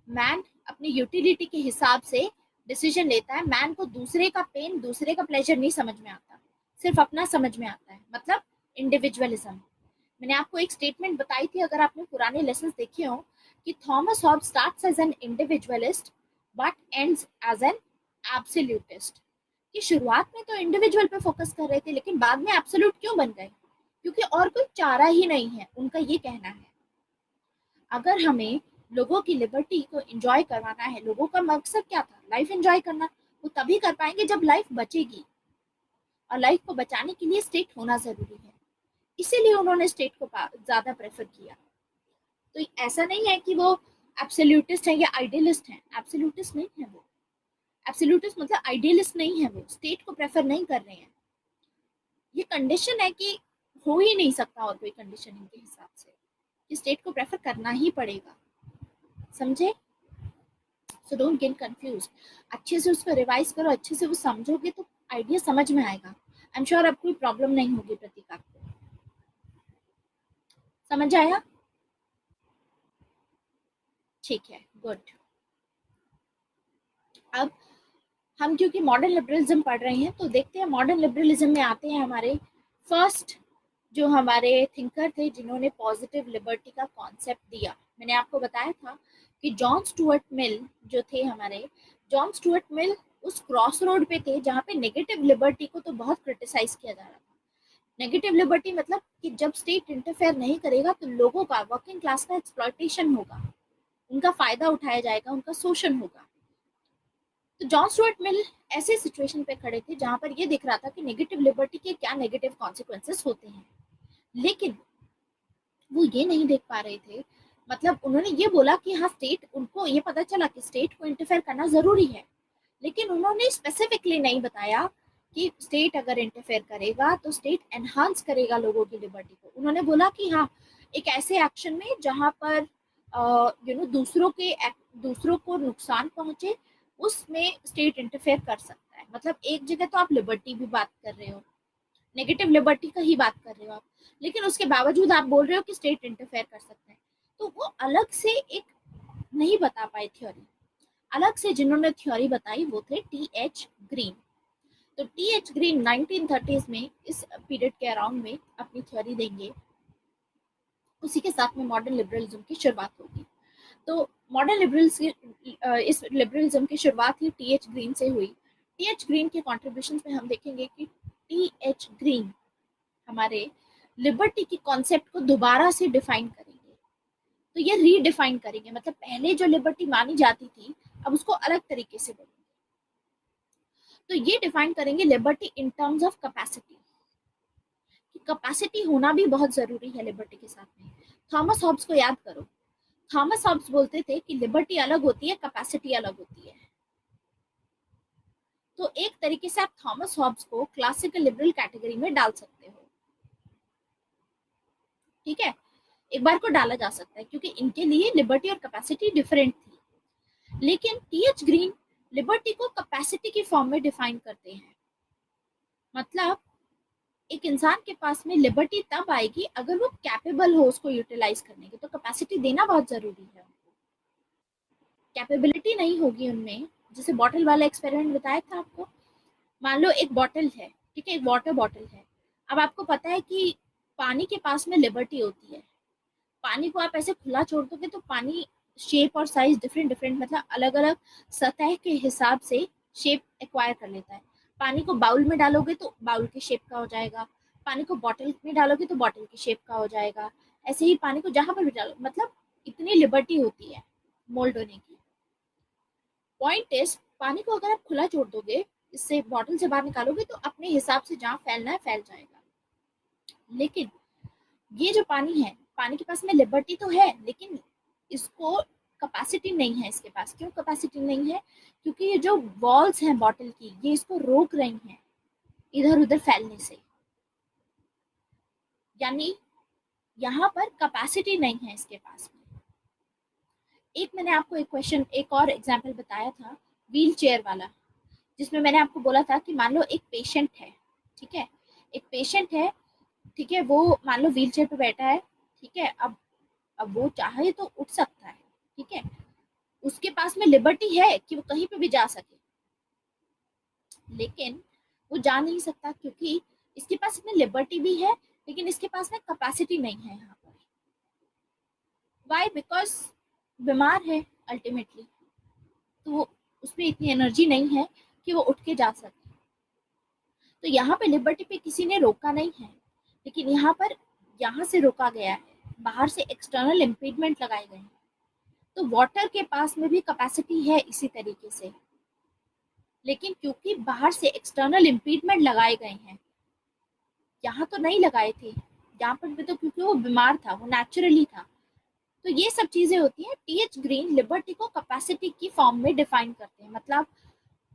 मैन अपनी यूटिलिटी के हिसाब से डिसीजन लेता है। मैन को दूसरे का पेन, दूसरे का प्लेजर नहीं समझ में आता, सिर्फ अपना समझ में आता है, मतलब इंडिविजुअलिज्म। मैंने आपको एक स्टेटमेंट बताई थी, अगर आपने पुराने लेसन देखे हो, कि Thomas Hobbes starts as an individualist but ends as an absolutist. कि शुरुआत में तो इंडिविजुअल पे फोकस कर रहे थे, लेकिन बाद में एब्सोल्यूट क्यों बन गए? क्योंकि और कोई चारा ही नहीं है, उनका ये कहना है। अगर हमें लोगों की लिबर्टी को एंजॉय करवाना है, लोगों का मकसद क्या था? लाइफ एंजॉय करना। वो तभी कर पाएंगे जब लाइफ बचेगी, और लाइफ को बचाने के लिए स्टेट होना जरूरी है। इसीलिए उन्होंने स्टेट को ज्यादा प्रेफर किया। तो ऐसा नहीं है कि वो एब्सोल्यूटिस्ट है या आइडियलिस्ट है, एब्सोल्यूटिस्ट नहीं है वो। एब्सोल्यूटिस्ट मतलब आइडियलिस्ट नहीं है वो, स्टेट को प्रेफर नहीं कर रहे हैं। ये कंडीशन है कि हो ही नहीं सकता और कोई कंडीशन इनके हिसाब से, कि स्टेट को प्रेफर करना ही पड़ेगा। समझे? So don't get confuse. अच्छे से उसको रिवाइज करो, अच्छे से वो समझोगे तो आइडिया समझ में आएगा। आई एम श्योर अब कोई प्रॉब्लम नहीं होगी प्रतीक आपको। समझ आया? ठीक है, गुड। अब हम क्योंकि मॉडर्न लिबरलिज्म पढ़ रहे हैं, तो देखते हैं मॉडर्न लिबरलिज्म में आते हैं हमारे फर्स्ट जो हमारे थिंकर थे जिन्होंने पॉजिटिव लिबर्टी का कॉन्सेप्ट दिया। मैंने आपको बताया था कि जॉन स्टुअर्ट मिल जो थे हमारे, जॉन स्टुअर्ट मिल उस क्रॉस रोड पे थे जहाँ पे नेगेटिव लिबर्टी को तो बहुत क्रिटिसाइज किया जा रहा था। नेगेटिव लिबर्टी मतलब कि जब स्टेट इंटरफेयर नहीं करेगा तो लोगों का, वर्किंग क्लास का एक्सप्लॉयटेशन होगा, उनका फायदा उठाया जाएगा, उनका शोषण होगा। तो जॉन स्टुअर्ट मिल ऐसे सिचुएशन पे खड़े थे जहां पर ये दिख रहा था कि नेगेटिव लिबर्टी के क्या नेगेटिव कॉन्सिक्वेंसेस होते हैं, लेकिन वो ये नहीं देख पा रहे थे। मतलब उन्होंने ये बोला कि हाँ स्टेट, उनको ये पता चला कि स्टेट को इंटरफेयर करना जरूरी है, लेकिन उन्होंने स्पेसिफिकली नहीं बताया कि स्टेट अगर इंटरफेयर करेगा तो स्टेट एनहांस करेगा लोगों की लिबर्टी को। उन्होंने बोला कि हाँ एक ऐसे एक्शन में जहां पर दूसरों को नुकसान पहुंचे, उसमें स्टेट इंटरफेयर कर सकता है। मतलब एक जगह तो आप लिबर्टी भी बात कर रहे हो, नेगेटिव लिबर्टी का ही बात कर रहे हो आप, लेकिन उसके बावजूद आप बोल रहे हो कि स्टेट इंटरफेयर कर सकता है। तो वो अलग से एक नहीं बता पाए थ्योरी। अलग से जिन्होंने थ्योरी बताई वो थे टी.एच. ग्रीन। तो टी.एच. ग्रीन 1930s में इस पीरियड के अराउंड में अपनी थ्योरी देंगे। उसी के साथ में मॉडर्न लिबरलिज्म की शुरुआत होगी। तो मॉडर्न इस लिबरलिज्म की शुरुआत ही टी.एच. ग्रीन से हुई। टी.एच. ग्रीन के कॉन्ट्रीब्यूशन में हम देखेंगे कि टी.एच. ग्रीन हमारे लिबर्टी की कॉन्सेप्ट को दोबारा से डिफाइन करेंगे। तो ये रीडिफाइन करेंगे, मतलब पहले जो लिबर्टी मानी जाती थी अब उसको अलग तरीके से बोलेंगे। तो ये डिफाइन करेंगे liberty in terms of capacity. Capacity होना भी बहुत जरूरी है लिबर्टी के साथ में। थॉमस हॉब्स को याद करो, थॉमस हॉब्स बोलते थे कि लिबर्टी अलग होती है, कैपेसिटी अलग होती है। तो एक तरीके से आप थॉमस हॉब्स को क्लासिकल लिबरल कैटेगरी में डाल सकते हो, ठीक है, एक बार को डाला जा सकता है, क्योंकि इनके लिए लिबर्टी और कैपेसिटी डिफरेंट थी। लेकिन टी.एच. ग्रीन लिबर्टी को कैपेसिटी की फॉर्म में डिफाइन करते हैं। मतलब एक इंसान के पास में लिबर्टी तब आएगी अगर वो कैपेबल हो उसको यूटिलाइज करने की। तो कैपेसिटी देना बहुत जरूरी है। कैपेबिलिटी नहीं होगी उनमें, जैसे बॉटल वाला एक्सपेरिमेंट बताया था आपको। मान लो एक बॉटल है, ठीक है, एक वाटर बॉटल है। अब आपको पता है कि पानी के पास में लिबर्टी होती है। पानी को आप ऐसे खुला छोड़ दोगे तो पानी शेप और साइज डिफरेंट डिफरेंट, मतलब अलग अलग सतह के हिसाब से शेप एक्वायर कर लेता है। पानी को बाउल में डालोगे तो बाउल के शेप का हो जाएगा, पानी को बॉटल में डालोगे तो बॉटल की शेप का हो जाएगा। ऐसे ही पानी को जहां पर भी डालो, मतलब इतनी लिबर्टी होती है मोल्ड होने की। पॉइंट इज, पानी को अगर आप खुला छोड़ दोगे, इससे बॉटल से बाहर निकालोगे तो अपने हिसाब से जहाँ फैलना है फैल जाएगा। लेकिन ये जो पानी है, पानी के पास में लिबर्टी तो है, लेकिन इसको कैपेसिटी नहीं है इसके पास। क्यों कैपेसिटी नहीं है? क्योंकि ये जो वॉल्स हैं बॉटल की, ये इसको रोक रही हैं इधर उधर फैलने से। यानी यहाँ पर कैपेसिटी नहीं है इसके पास में। एक मैंने आपको एक और एग्जाम्पल बताया था व्हील चेयर वाला, जिसमें मैंने आपको बोला था कि मान लो एक पेशेंट है, ठीक है, एक पेशेंट है, ठीक है, वो मान लो व्हील चेयर पे बैठा है, ठीक है। अब वो चाहे तो उठ सकता है, ठीक है, उसके पास में लिबर्टी है कि वो कहीं पे भी जा सके, लेकिन वो जा नहीं सकता क्योंकि इसके पास में लिबर्टी भी है लेकिन इसके पास में कैपेसिटी नहीं है यहाँ पर। वाई? बिकॉज बीमार है अल्टीमेटली, तो उसमें इतनी एनर्जी नहीं है कि वो उठ के जा सके। तो यहाँ पे लिबर्टी पे किसी ने रोका नहीं है, लेकिन यहाँ से रोका गया है, बाहर से एक्सटर्नल इम्पीडमेंट लगाए गए हैं। तो वाटर के पास में भी कैपेसिटी है इसी तरीके से, लेकिन क्योंकि बाहर से एक्सटर्नल इम्पीडमेंट लगाए गए हैं, यहाँ तो नहीं लगाए थे, यहाँ पर भी तो क्योंकि वो बीमार था, वो नेचुरली था। तो ये सब चीजें होती हैं। टी.एच. ग्रीन लिबर्टी को कैपेसिटी की फॉर्म में डिफाइन करते हैं। मतलब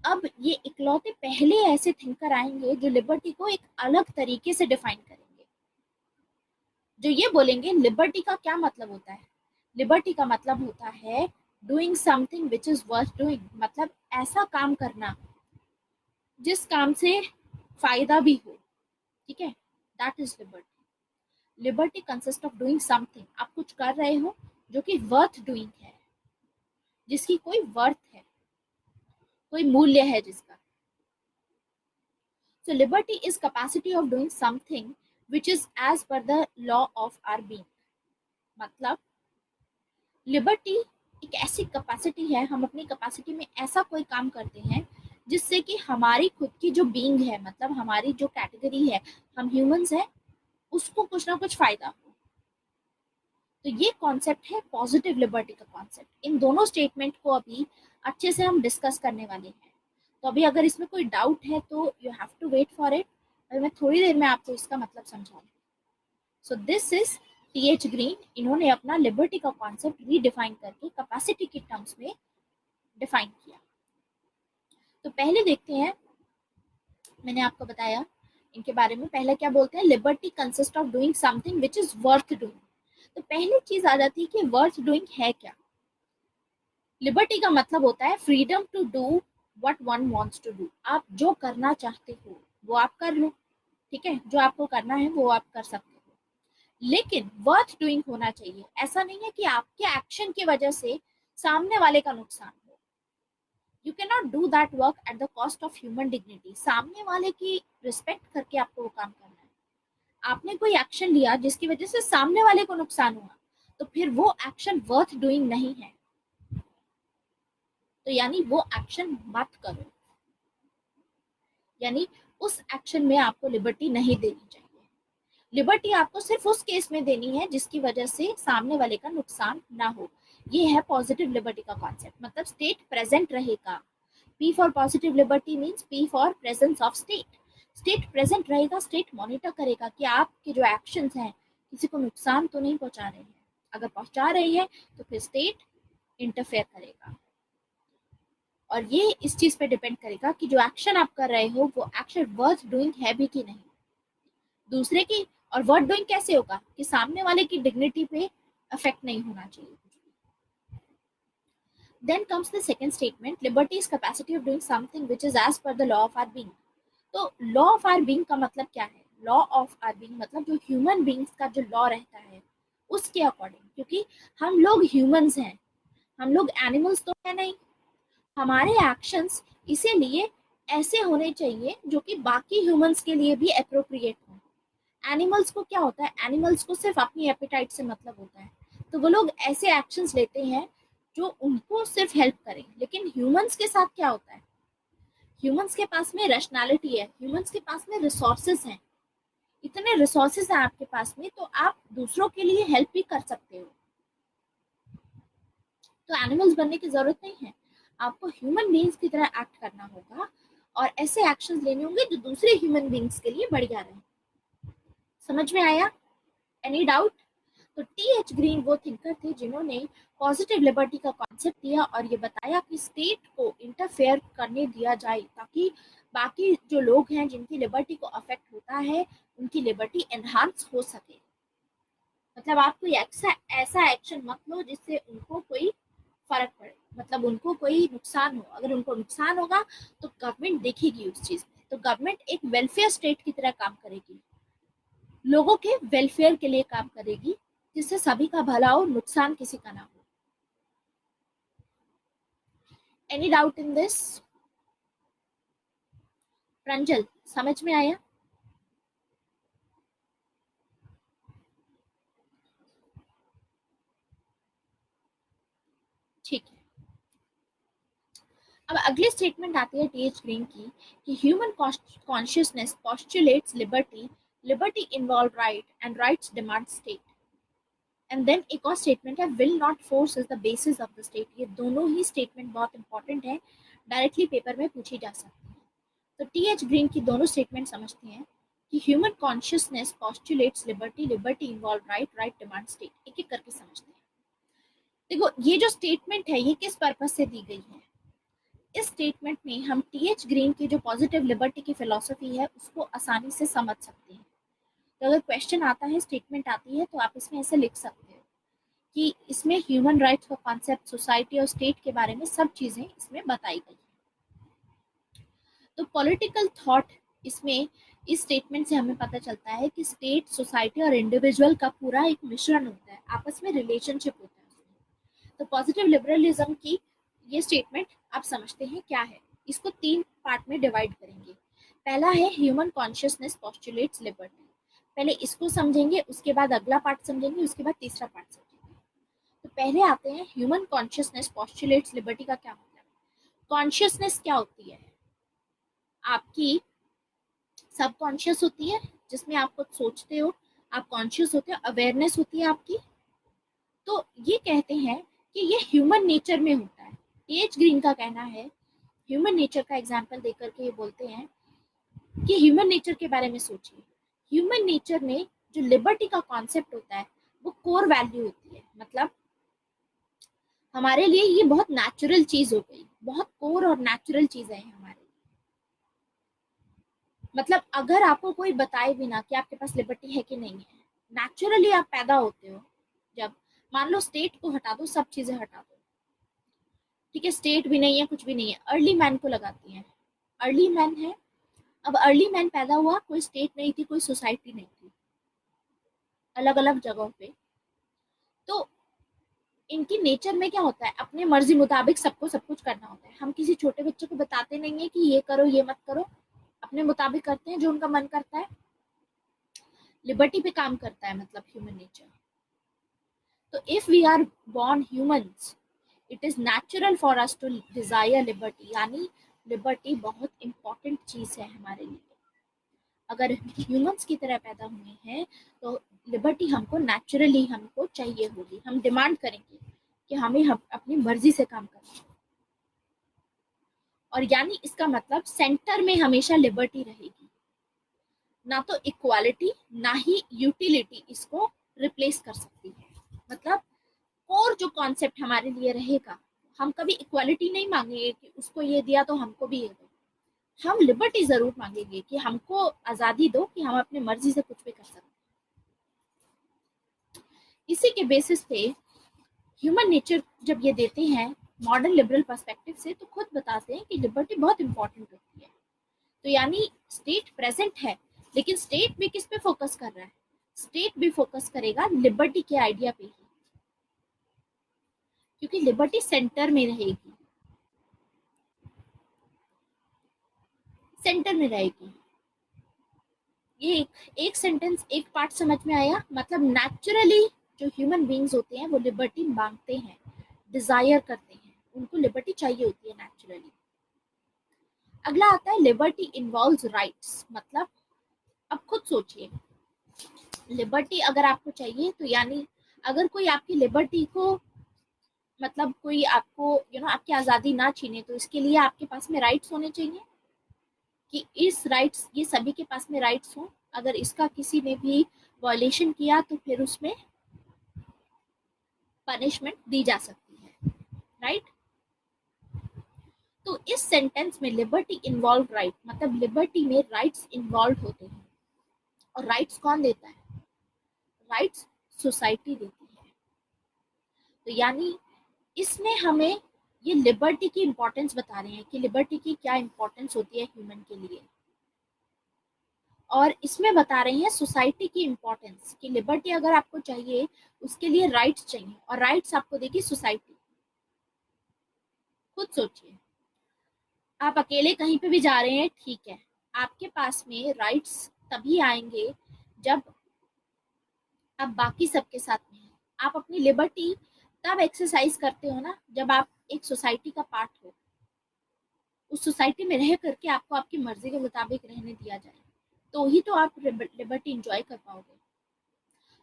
अब ये इकलौते पहले ऐसे थिंकर आएंगे जो लिबर्टी को एक अलग तरीके से डिफाइन करेंगे, जो ये बोलेंगे लिबर्टी का क्या मतलब होता है। लिबर्टी का मतलब होता है doing something which is worth doing, मतलब ऐसा काम करना जिस काम से फायदा भी हो, ठीक है, that is liberty. Liberty consist of doing something, आप कुछ कर रहे हो जो कि वर्थ डूइंग है, जिसकी कोई वर्थ है, कोई मूल्य है जिसका। So liberty is capacity of doing something which is as per the law of our being। मतलब लिबर्टी एक ऐसी कैपेसिटी है, हम अपनी कैपेसिटी में ऐसा कोई काम करते हैं जिससे कि हमारी खुद की जो बीइंग है, मतलब हमारी जो कैटेगरी है, हम ह्यूमंस हैं, उसको कुछ ना कुछ फायदा हो। तो ये कॉन्सेप्ट है पॉजिटिव लिबर्टी का कॉन्सेप्ट। इन दोनों स्टेटमेंट को अभी अच्छे से हम डिस्कस करने वाले हैं। तो अभी अगर इसमें कोई डाउट है तो you have to wait for it, और मैं थोड़ी देर में आपको इसका मतलब समझाऊंगी। So this is TH Green. इन्होंने अपना लिबर्टी का कॉन्सेप्ट रीडिफाइन करके कैपेसिटी के टर्म्स में डिफाइन किया। तो पहले देखते हैं, मैंने आपको बताया इनके बारे में। पहले क्या बोलते हैं, liberty consist of doing something which is worth doing. तो पहली चीज आ जाती है कि वर्थ डूइंग है क्या। लिबर्टी का मतलब होता है freedom to do what one wants to do. आप जो करना चाहते हो वो आप कर लो, ठीक है, जो आपको करना है वो आप कर सकते हो, लेकिन वर्थ डूइंग होना चाहिए। ऐसा नहीं है कि आपके एक्शन की वजह से सामने वाले का नुकसान हो। You can not do that work at the cost of human dignity. सामने वाले की रिस्पेक्ट करके आपको वो काम करना है। आपने कोई एक्शन लिया जिसकी वजह से सामने वाले को नुकसान हुआ, तो फिर वो एक्शन वर्थ डूइंग नहीं है। तो यानी वो एक्शन मत करो, यानी उस एक्शन में आपको लिबर्टी नहीं देनी चाहिए। लिबर्टी आपको सिर्फ उस केस में देनी है जिसकी वजह से सामने वाले का नुकसान ना हो। ये है पॉजिटिव लिबर्टी का कॉन्सेप्ट। मतलब स्टेट प्रेजेंट रहेगा। P for positive liberty means P for presence of state. State present रहेगा, स्टेट मॉनिटर करेगा कि आपके जो एक्शंस हैं किसी को नुकसान तो नहीं पहुंचा रहे हैं। अगर पहुंचा रहे हैं तो फिर स्टेट इंटरफेयर करेगा। और ये इस चीज पे डिपेंड करेगा कि जो एक्शन आप कर रहे हो वो एक्शन वर्थ डूइंग है भी कि नहीं। दूसरे की और वर्थ डूइंग कैसे होगा कि सामने वाले की डिग्निटी पे अफेक्ट नहीं होना चाहिए। Then comes the second statement, liberty is capacity of doing something which is as per the law of our being. तो लॉ ऑफ आर बीइंग का मतलब क्या है। लॉ ऑफ आर बीइंग मतलब जो ह्यूमन बीइंग्स का जो लॉ रहता है उसके अकॉर्डिंग, क्योंकि हम लोग ह्यूमंस हैं, हम लोग एनिमल्स तो है नहीं। हमारे एक्शंस इसीलिए ऐसे होने चाहिए जो कि बाकी ह्यूमंस के लिए भी अप्रोप्रिएट हो। एनिमल्स को क्या होता है, एनिमल्स को सिर्फ अपनी एपेटाइट से मतलब होता है, तो वो लोग ऐसे एक्शंस लेते हैं जो उनको सिर्फ हेल्प करें। लेकिन ह्यूमंस के साथ क्या होता है, ह्यूमंस के पास में रैशनैलिटी है, ह्यूमंस के पास में रिसोर्सेज हैं। इतने रिसोर्सेज हैं आपके पास में तो आप दूसरों के लिए हेल्प भी कर सकते हो। तो एनिमल्स बनने की जरूरत नहीं है, आपको ह्यूमन बीइंग्स की तरह एक्ट करना होगा और ऐसे एक्शंस लेने होंगे जो दूसरे ह्यूमन बीइंग्स के लिए बढ़िया रहे। समझ में आया? Any doubt? तो टीएच ग्रीन वो थिंकर थे जिन्होंने पॉजिटिव लिबर्टी का कॉन्सेप्ट दिया और ये बताया कि स्टेट को इंटरफेयर करने दिया जाए ताकि बाकी जो लोग हैं जिनकी लिबर्टी को अफेक्ट होता है उनकी लिबर्टी एनहांस हो सके। मतलब आप कोई ऐसा एक्शन मत लो जिससे उनको कोई फर्क पड़े, मतलब उनको कोई नुकसान हो। अगर उनको नुकसान होगा तो गवर्नमेंट देखेगी उस चीज में। तो गवर्नमेंट एक वेलफेयर स्टेट की तरह काम करेगी, लोगों के वेलफेयर के लिए काम करेगी, जिससे सभी का भला हो, नुकसान किसी का ना हो। Any doubt in this? Pranjal, समझ में आया? ठीक है। अब अगली स्टेटमेंट आती है टीएच ग्रीन की कि human consciousness postulates liberty, liberty involve right and rights demand state. And then एक और स्टेटमेंट है, will not force is the basis of the state. ये दोनों ही स्टेटमेंट बहुत इंपॉर्टेंट है, डायरेक्टली पेपर में पूछी जा सकती है। तो टीएच ग्रीन की दोनों स्टेटमेंट समझते हैं कि human consciousness postulates liberty, liberty involve right, right demand state. एक एक करके समझते हैं। देखो ये जो स्टेटमेंट है ये किस पर्पज से दी गई है। इस स्टेटमेंट में हम टीएच ग्रीन की जो पॉजिटिव लिबर्टी की फिलॉसफी है उसको आसानी से समझ सकते हैं। तो अगर क्वेश्चन आता है, स्टेटमेंट आती है, तो आप इसमें ऐसे लिख सकते हो कि इसमें ह्यूमन राइट्स का कॉन्सेप्ट, सोसाइटी और स्टेट के बारे में सब चीजें इसमें बताई गई। तो पॉलिटिकल थॉट इसमें, इस स्टेटमेंट से हमें पता चलता है कि स्टेट, सोसाइटी और इंडिविजुअल का पूरा एक मिश्रण होता है, आपस में रिलेशनशिप होता है उसमें। तो पॉजिटिव लिबरलिज्म की ये स्टेटमेंट आप समझते हैं क्या है। इसको 3 पार्ट में डिवाइड करेंगे। पहला है ह्यूमन कॉन्शियसनेस पोस्टुलेट्स लिबर्टी। पहले इसको समझेंगे, उसके बाद अगला पार्ट समझेंगे, उसके बाद तीसरा पार्ट समझेंगे। तो पहले आते हैं ह्यूमन कॉन्शियसनेस पोस्टुलेट्स लिबर्टी का क्या मतलब है। कॉन्शियसनेस क्या होती है, आपकी सबकॉन्शियस होती है जिसमें आप कुछ सोचते हो, आप कॉन्शियस होते हैं, अवेयरनेस होती है आपकी। तो ये कहते हैं कि ये ह्यूमन नेचर में होता है। एच ग्रीन का कहना है, ह्यूमन नेचर का एग्जाम्पल देकर के ये बोलते हैं कि ह्यूमन नेचर के बारे में सोचिए। ह्यूमन नेचर में जो लिबर्टी का कॉन्सेप्ट होता है वो कोर वैल्यू होती है। मतलब हमारे लिए ये बहुत नेचुरल चीज हो गई, बहुत कोर और नेचुरल चीज है हमारे लिए। मतलब अगर आपको कोई बताए बिना कि आपके पास लिबर्टी है कि नहीं है, नेचुरली आप पैदा होते हो। जब मान लो स्टेट को हटा दो, सब चीजें हटा दो, ठीक है, स्टेट भी नहीं है, कुछ भी नहीं है, अर्ली मैन को लगाती है। अर्ली मैन है, अब अर्ली मैन पैदा हुआ, कोई स्टेट नहीं थी, कोई सोसाइटी नहीं थी, अलग अलग जगहों पे। तो इनकी नेचर में क्या होता है, अपने मर्जी मुताबिक सबको सब कुछ करना होता है। हम किसी छोटे बच्चे को बताते नहीं है कि ये करो ये मत करो, अपने मुताबिक करते हैं जो उनका मन करता है, लिबर्टी पे काम करता है मतलब ह्यूमन नेचर। तो if we are born humans, it is natural for us to desire liberty, यानी लिबर्टी बहुत इंपॉर्टेंट चीज है हमारे लिए। अगर ह्यूमंस की तरह पैदा हुए हैं तो लिबर्टी हमको नेचुरली हमको चाहिए होगी, हम डिमांड करेंगे कि हम अपनी मर्जी से काम करें। और यानी इसका मतलब सेंटर में हमेशा लिबर्टी रहेगी, ना तो इक्वालिटी ना ही यूटिलिटी इसको रिप्लेस कर सकती है। मतलब और जो कॉन्सेप्ट हमारे लिए रहेगा, हम कभी इक्वालिटी नहीं मांगेंगे कि उसको ये दिया तो हमको भी ये दो। हम लिबर्टी जरूर मांगेंगे कि हमको आजादी दो कि हम अपनी मर्जी से कुछ भी कर सकते हैं। इसी के बेसिस पे ह्यूमन नेचर जब ये देते हैं मॉडर्न लिबरल पर्सपेक्टिव से, तो खुद बताते हैं कि लिबर्टी बहुत इंपॉर्टेंट होती है। तो यानी स्टेट प्रेजेंट है, लेकिन स्टेट भी किस पे फोकस कर रहा है, स्टेट भी फोकस करेगा लिबर्टी के आइडिया पे ही, क्योंकि लिबर्टी सेंटर में रहेगी, सेंटर में रहेगी। ये एक सेंटेंस एक पार्ट समझ में आया। मतलब नेचुरली जो ह्यूमन बींग्स होते हैं वो लिबर्टी मांगते हैं, डिजायर करते हैं, उनको लिबर्टी चाहिए होती है नेचुरली। अगला आता है लिबर्टी इन्वॉल्व्स राइट्स। मतलब अब खुद सोचिए, लिबर्टी अगर आपको चाहिए तो यानी अगर कोई आपकी लिबर्टी को, मतलब कोई आपको आपकी आज़ादी ना छीने, तो इसके लिए आपके पास में राइट्स होने चाहिए कि इस राइट्स, ये सभी के पास में राइट्स हो। अगर इसका किसी ने भी वॉयलेशन किया तो फिर उसमें पनिशमेंट दी जा सकती है, राइट। तो इस सेंटेंस में लिबर्टी इन्वॉल्व राइट, मतलब लिबर्टी में राइट्स इन्वॉल्व होते हैं। और राइट्स कौन देता है, राइट्स सोसाइटी देती है। तो यानी इसमें हमें ये लिबर्टी की इंपॉर्टेंस बता रहे हैं कि लिबर्टी की क्या इंपॉर्टेंस होती है ह्यूमन के लिए। और इसमें बता रही हैं सोसाइटी की इंपॉर्टेंस कि लिबर्टी अगर आपको चाहिए उसके लिए राइट्स चाहिए, और राइट्स आपको देगी सोसाइटी। खुद सोचिए, आप अकेले कहीं पे भी जा रहे हैं, ठीक है, आपके पास में राइट्स तभी आएंगे जब आप बाकी सबके साथ में हैं। आप अपनी लिबर्टी तब एक्सरसाइज करते हो ना जब आप एक सोसाइटी का पार्ट हो, उस सोसाइटी में रह करके आपको आपकी मर्जी के मुताबिक रहने दिया जाए, तो ही तो आप लिबर्टी इंजॉय कर पाओगे।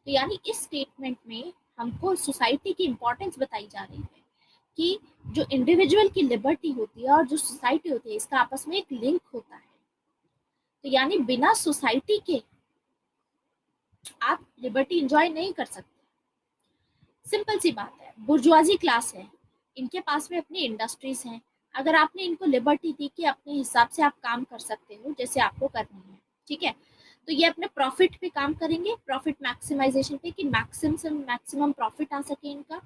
तो यानी इस स्टेटमेंट में हमको सोसाइटी की इंपॉर्टेंस बताई जा रही है कि जो इंडिविजुअल की लिबर्टी होती है और जो सोसाइटी होती है, इसका आपस में एक लिंक होता है। तो यानी बिना सोसाइटी के आप लिबर्टी एंजॉय नहीं कर सकते। सिंपल सी बात है, बुर्जुआजी क्लास है, इनके पास में अपनी इंडस्ट्रीज हैं। अगर आपने इनको लिबर्टी दी कि अपने हिसाब से आप काम कर सकते हो जैसे आपको करनी है, ठीक है, तो ये अपने प्रॉफिट पे काम करेंगे, प्रॉफिट मैक्सिमाइजेशन पे, कि मैक्सिमम से मैक्सिमम प्रॉफिट आ सके इनका।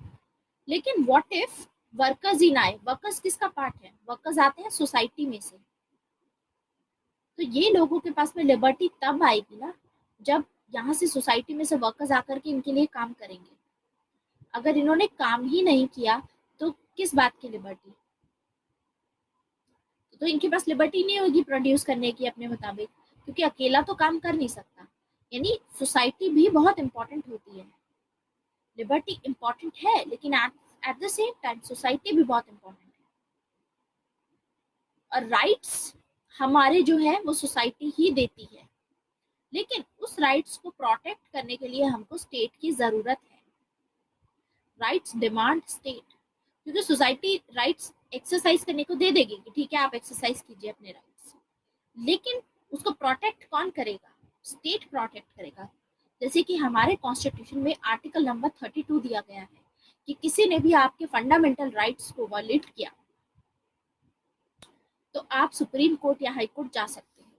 लेकिन व्हाट इफ वर्कर्स ही ना आए, वर्कर्स किसका पार्ट है, वर्कर्स आते हैं सोसाइटी में से। तो ये लोगों के पास में लिबर्टी तब आएगी ना जब यहाँ से सोसाइटी में से वर्कर्स आकर के इनके लिए काम करेंगे। अगर इन्होंने काम ही नहीं किया तो किस बात की लिबर्टी, तो इनके पास लिबर्टी नहीं होगी प्रोड्यूस करने की अपने मुताबिक, क्योंकि अकेला तो काम कर नहीं सकता। यानी सोसाइटी भी बहुत इंपॉर्टेंट होती है। लिबर्टी इंपॉर्टेंट है लेकिन eight the same time society भी बहुत इंपॉर्टेंट है। और राइट्स हमारे जो है वो सोसाइटी ही देती है। लेकिन उस राइट्स को प्रोटेक्ट करने के लिए हमको स्टेट की ज़रूरत है। राइट्स डिमांड स्टेट, क्योंकि सोसाइटी राइट्स एक्सरसाइज करने को दे देगी कि ठीक है आप एक्सरसाइज कीजिए अपने राइट्स, लेकिन उसको प्रोटेक्ट कौन करेगा? स्टेट प्रोटेक्ट करेगा। जैसे कि हमारे कॉन्स्टिट्यूशन में आर्टिकल नंबर 32 दिया गया है कि किसी ने भी आपके फंडामेंटल राइट्स को वायलेट किया तो आप सुप्रीम कोर्ट या हाई कोर्ट जा सकते हैं,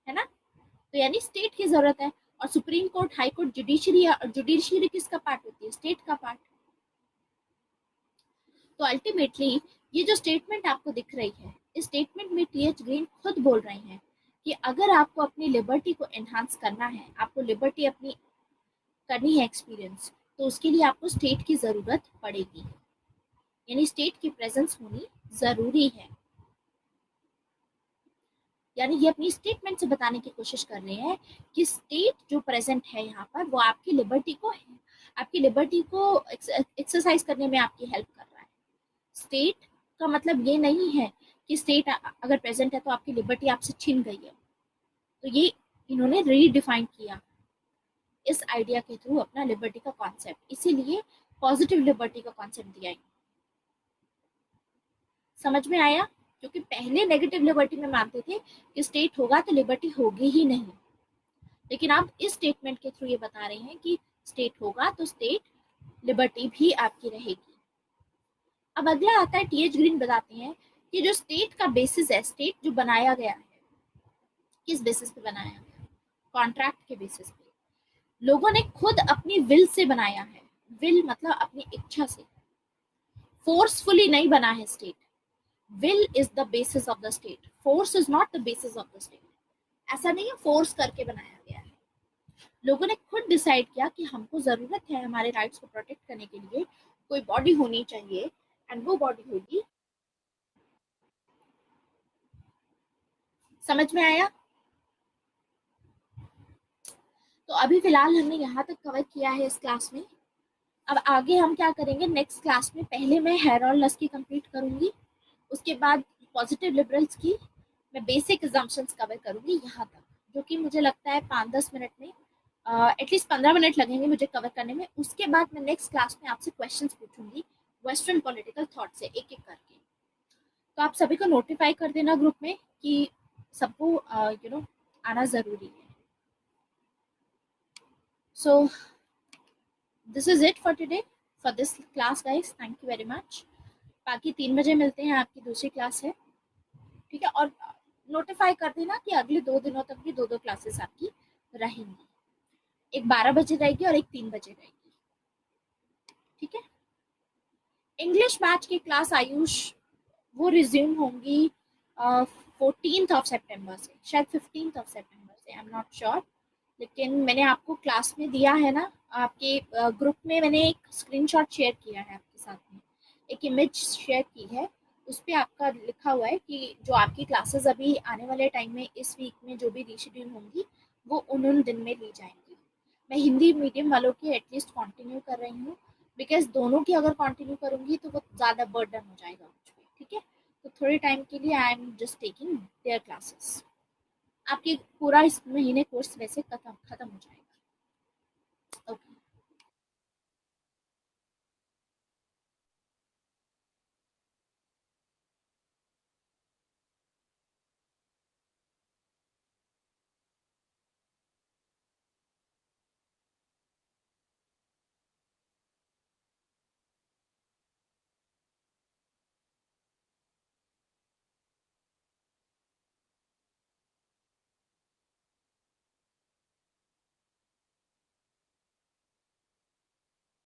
है ना? तो यानी स्टेट की जरूरत है। और supreme court, high court, judiciary किसका पार्ट होती है? स्टेट का पार्ट। तो अल्टीमेटली ये जो स्टेटमेंट आपको दिख रही है, इस स्टेटमेंट में टीएच ग्रीन खुद बोल रहे हैं कि अगर आपको अपनी लिबर्टी को एनहांस करना है, आपको लिबर्टी अपनी करनी है एक्सपीरियंस, तो उसके लिए आपको स्टेट की जरूरत पड़ेगी, यानी स्टेट की प्रेजेंस होनी जरूरी है। यानी ये अपनी स्टेटमेंट से बताने की कोशिश कर रहे हैं कि स्टेट जो प्रेजेंट है यहाँ पर वो आपकी लिबर्टी को एक्सरसाइज करने में आपकी हेल्प कर रहा है। स्टेट का मतलब ये नहीं है कि स्टेट अगर प्रेजेंट है तो आपकी लिबर्टी आपसे छीन गई है। तो ये इन्होंने रीडिफाइन किया इस आइडिया के थ्रू अपना लिबर्टी का कॉन्सेप्ट, इसीलिए पॉजिटिव लिबर्टी का कॉन्सेप्ट दिया है। समझ में आया? क्योंकि पहले नेगेटिव लिबर्टी में मानते थे कि स्टेट होगा तो लिबर्टी होगी ही नहीं, लेकिन आप इस स्टेटमेंट के थ्रू ये बता रहे हैं कि स्टेट होगा तो स्टेट लिबर्टी भी आपकी रहेगी। अब अगला आता है, टीएच ग्रीन बताते हैं कि जो स्टेट का बेसिस है, स्टेट जो बनाया गया है किस बेसिस पे बनाया गया? कॉन्ट्रैक्ट के बेसिस पे। लोगों ने खुद अपनी विल से बनाया है। विल मतलब अपनी इच्छा से, फोर्सफुली नहीं बना है state. Will is the basis of the state, force is not the basis of the state. ऐसा नहीं है फोर्स करके बनाया गया है। लोगों ने खुद डिसाइड किया कि हमको जरूरत है हमारे राइट्स को प्रोटेक्ट करने के लिए कोई बॉडी होनी चाहिए, एंड वो बॉडी होगी। समझ में आया? तो अभी फिलहाल हमने यहाँ तक कवर किया है इस क्लास में। अब आगे हम क्या करेंगे नेक्स्ट क्लास में? पहले मैं हेरोल्ड लस्की कंप्लीट करूंगी, उसके बाद पॉजिटिव लिबरल्स की मैं बेसिक एग्जाम्पशंस कवर करूंगी यहाँ तक, जो कि मुझे लगता है 5-10 मिनट में, एटलीस्ट 15 मिनट लगेंगे मुझे कवर करने में। उसके बाद मैं नेक्स्ट क्लास में आपसे क्वेश्चंस पूछूंगी वेस्टर्न पॉलिटिकल थॉट से, एक एक करके। तो आप सभी को नोटिफाई कर देना ग्रुप में कि सबको आना जरूरी है। सो this is it for today, for this class guys. Thank you very much. बाकी 3 बजे मिलते हैं, आपकी दूसरी क्लास है, ठीक है? और नोटिफाई कर देना कि अगले 2 दिनों तक भी 2-2 क्लासेस आपकी रहेंगी। एक 12 बजे रहेगी और एक 3 बजे रहेगी, ठीक है? इंग्लिश बैच की क्लास आयुष वो रिज्यूम होंगी 14 से, शायद 15 से, आई एम नॉट श्योर। लेकिन मैंने आपको क्लास में दिया है ना, आपके ग्रुप में मैंने एक स्क्रीनशॉट शेयर किया है आपके साथ में, एक इमेज शेयर की है। उस पर आपका लिखा हुआ है कि जो आपकी क्लासेस अभी आने वाले टाइम में इस वीक में जो भी रीशेड्यूल होंगी वो उन दिन में ली जाएंगी। मैं हिंदी मीडियम वालों की एटलीस्ट कंटिन्यू कर रही हूँ, बिकॉज दोनों की अगर कंटिन्यू करूँगी तो वो ज़्यादा बर्डन हो जाएगा मुझ पर, ठीक है? तो थोड़े टाइम के लिए I am just taking their classes. आपके पूरा इस महीने कोर्स वैसे खत्म हो जाएगा।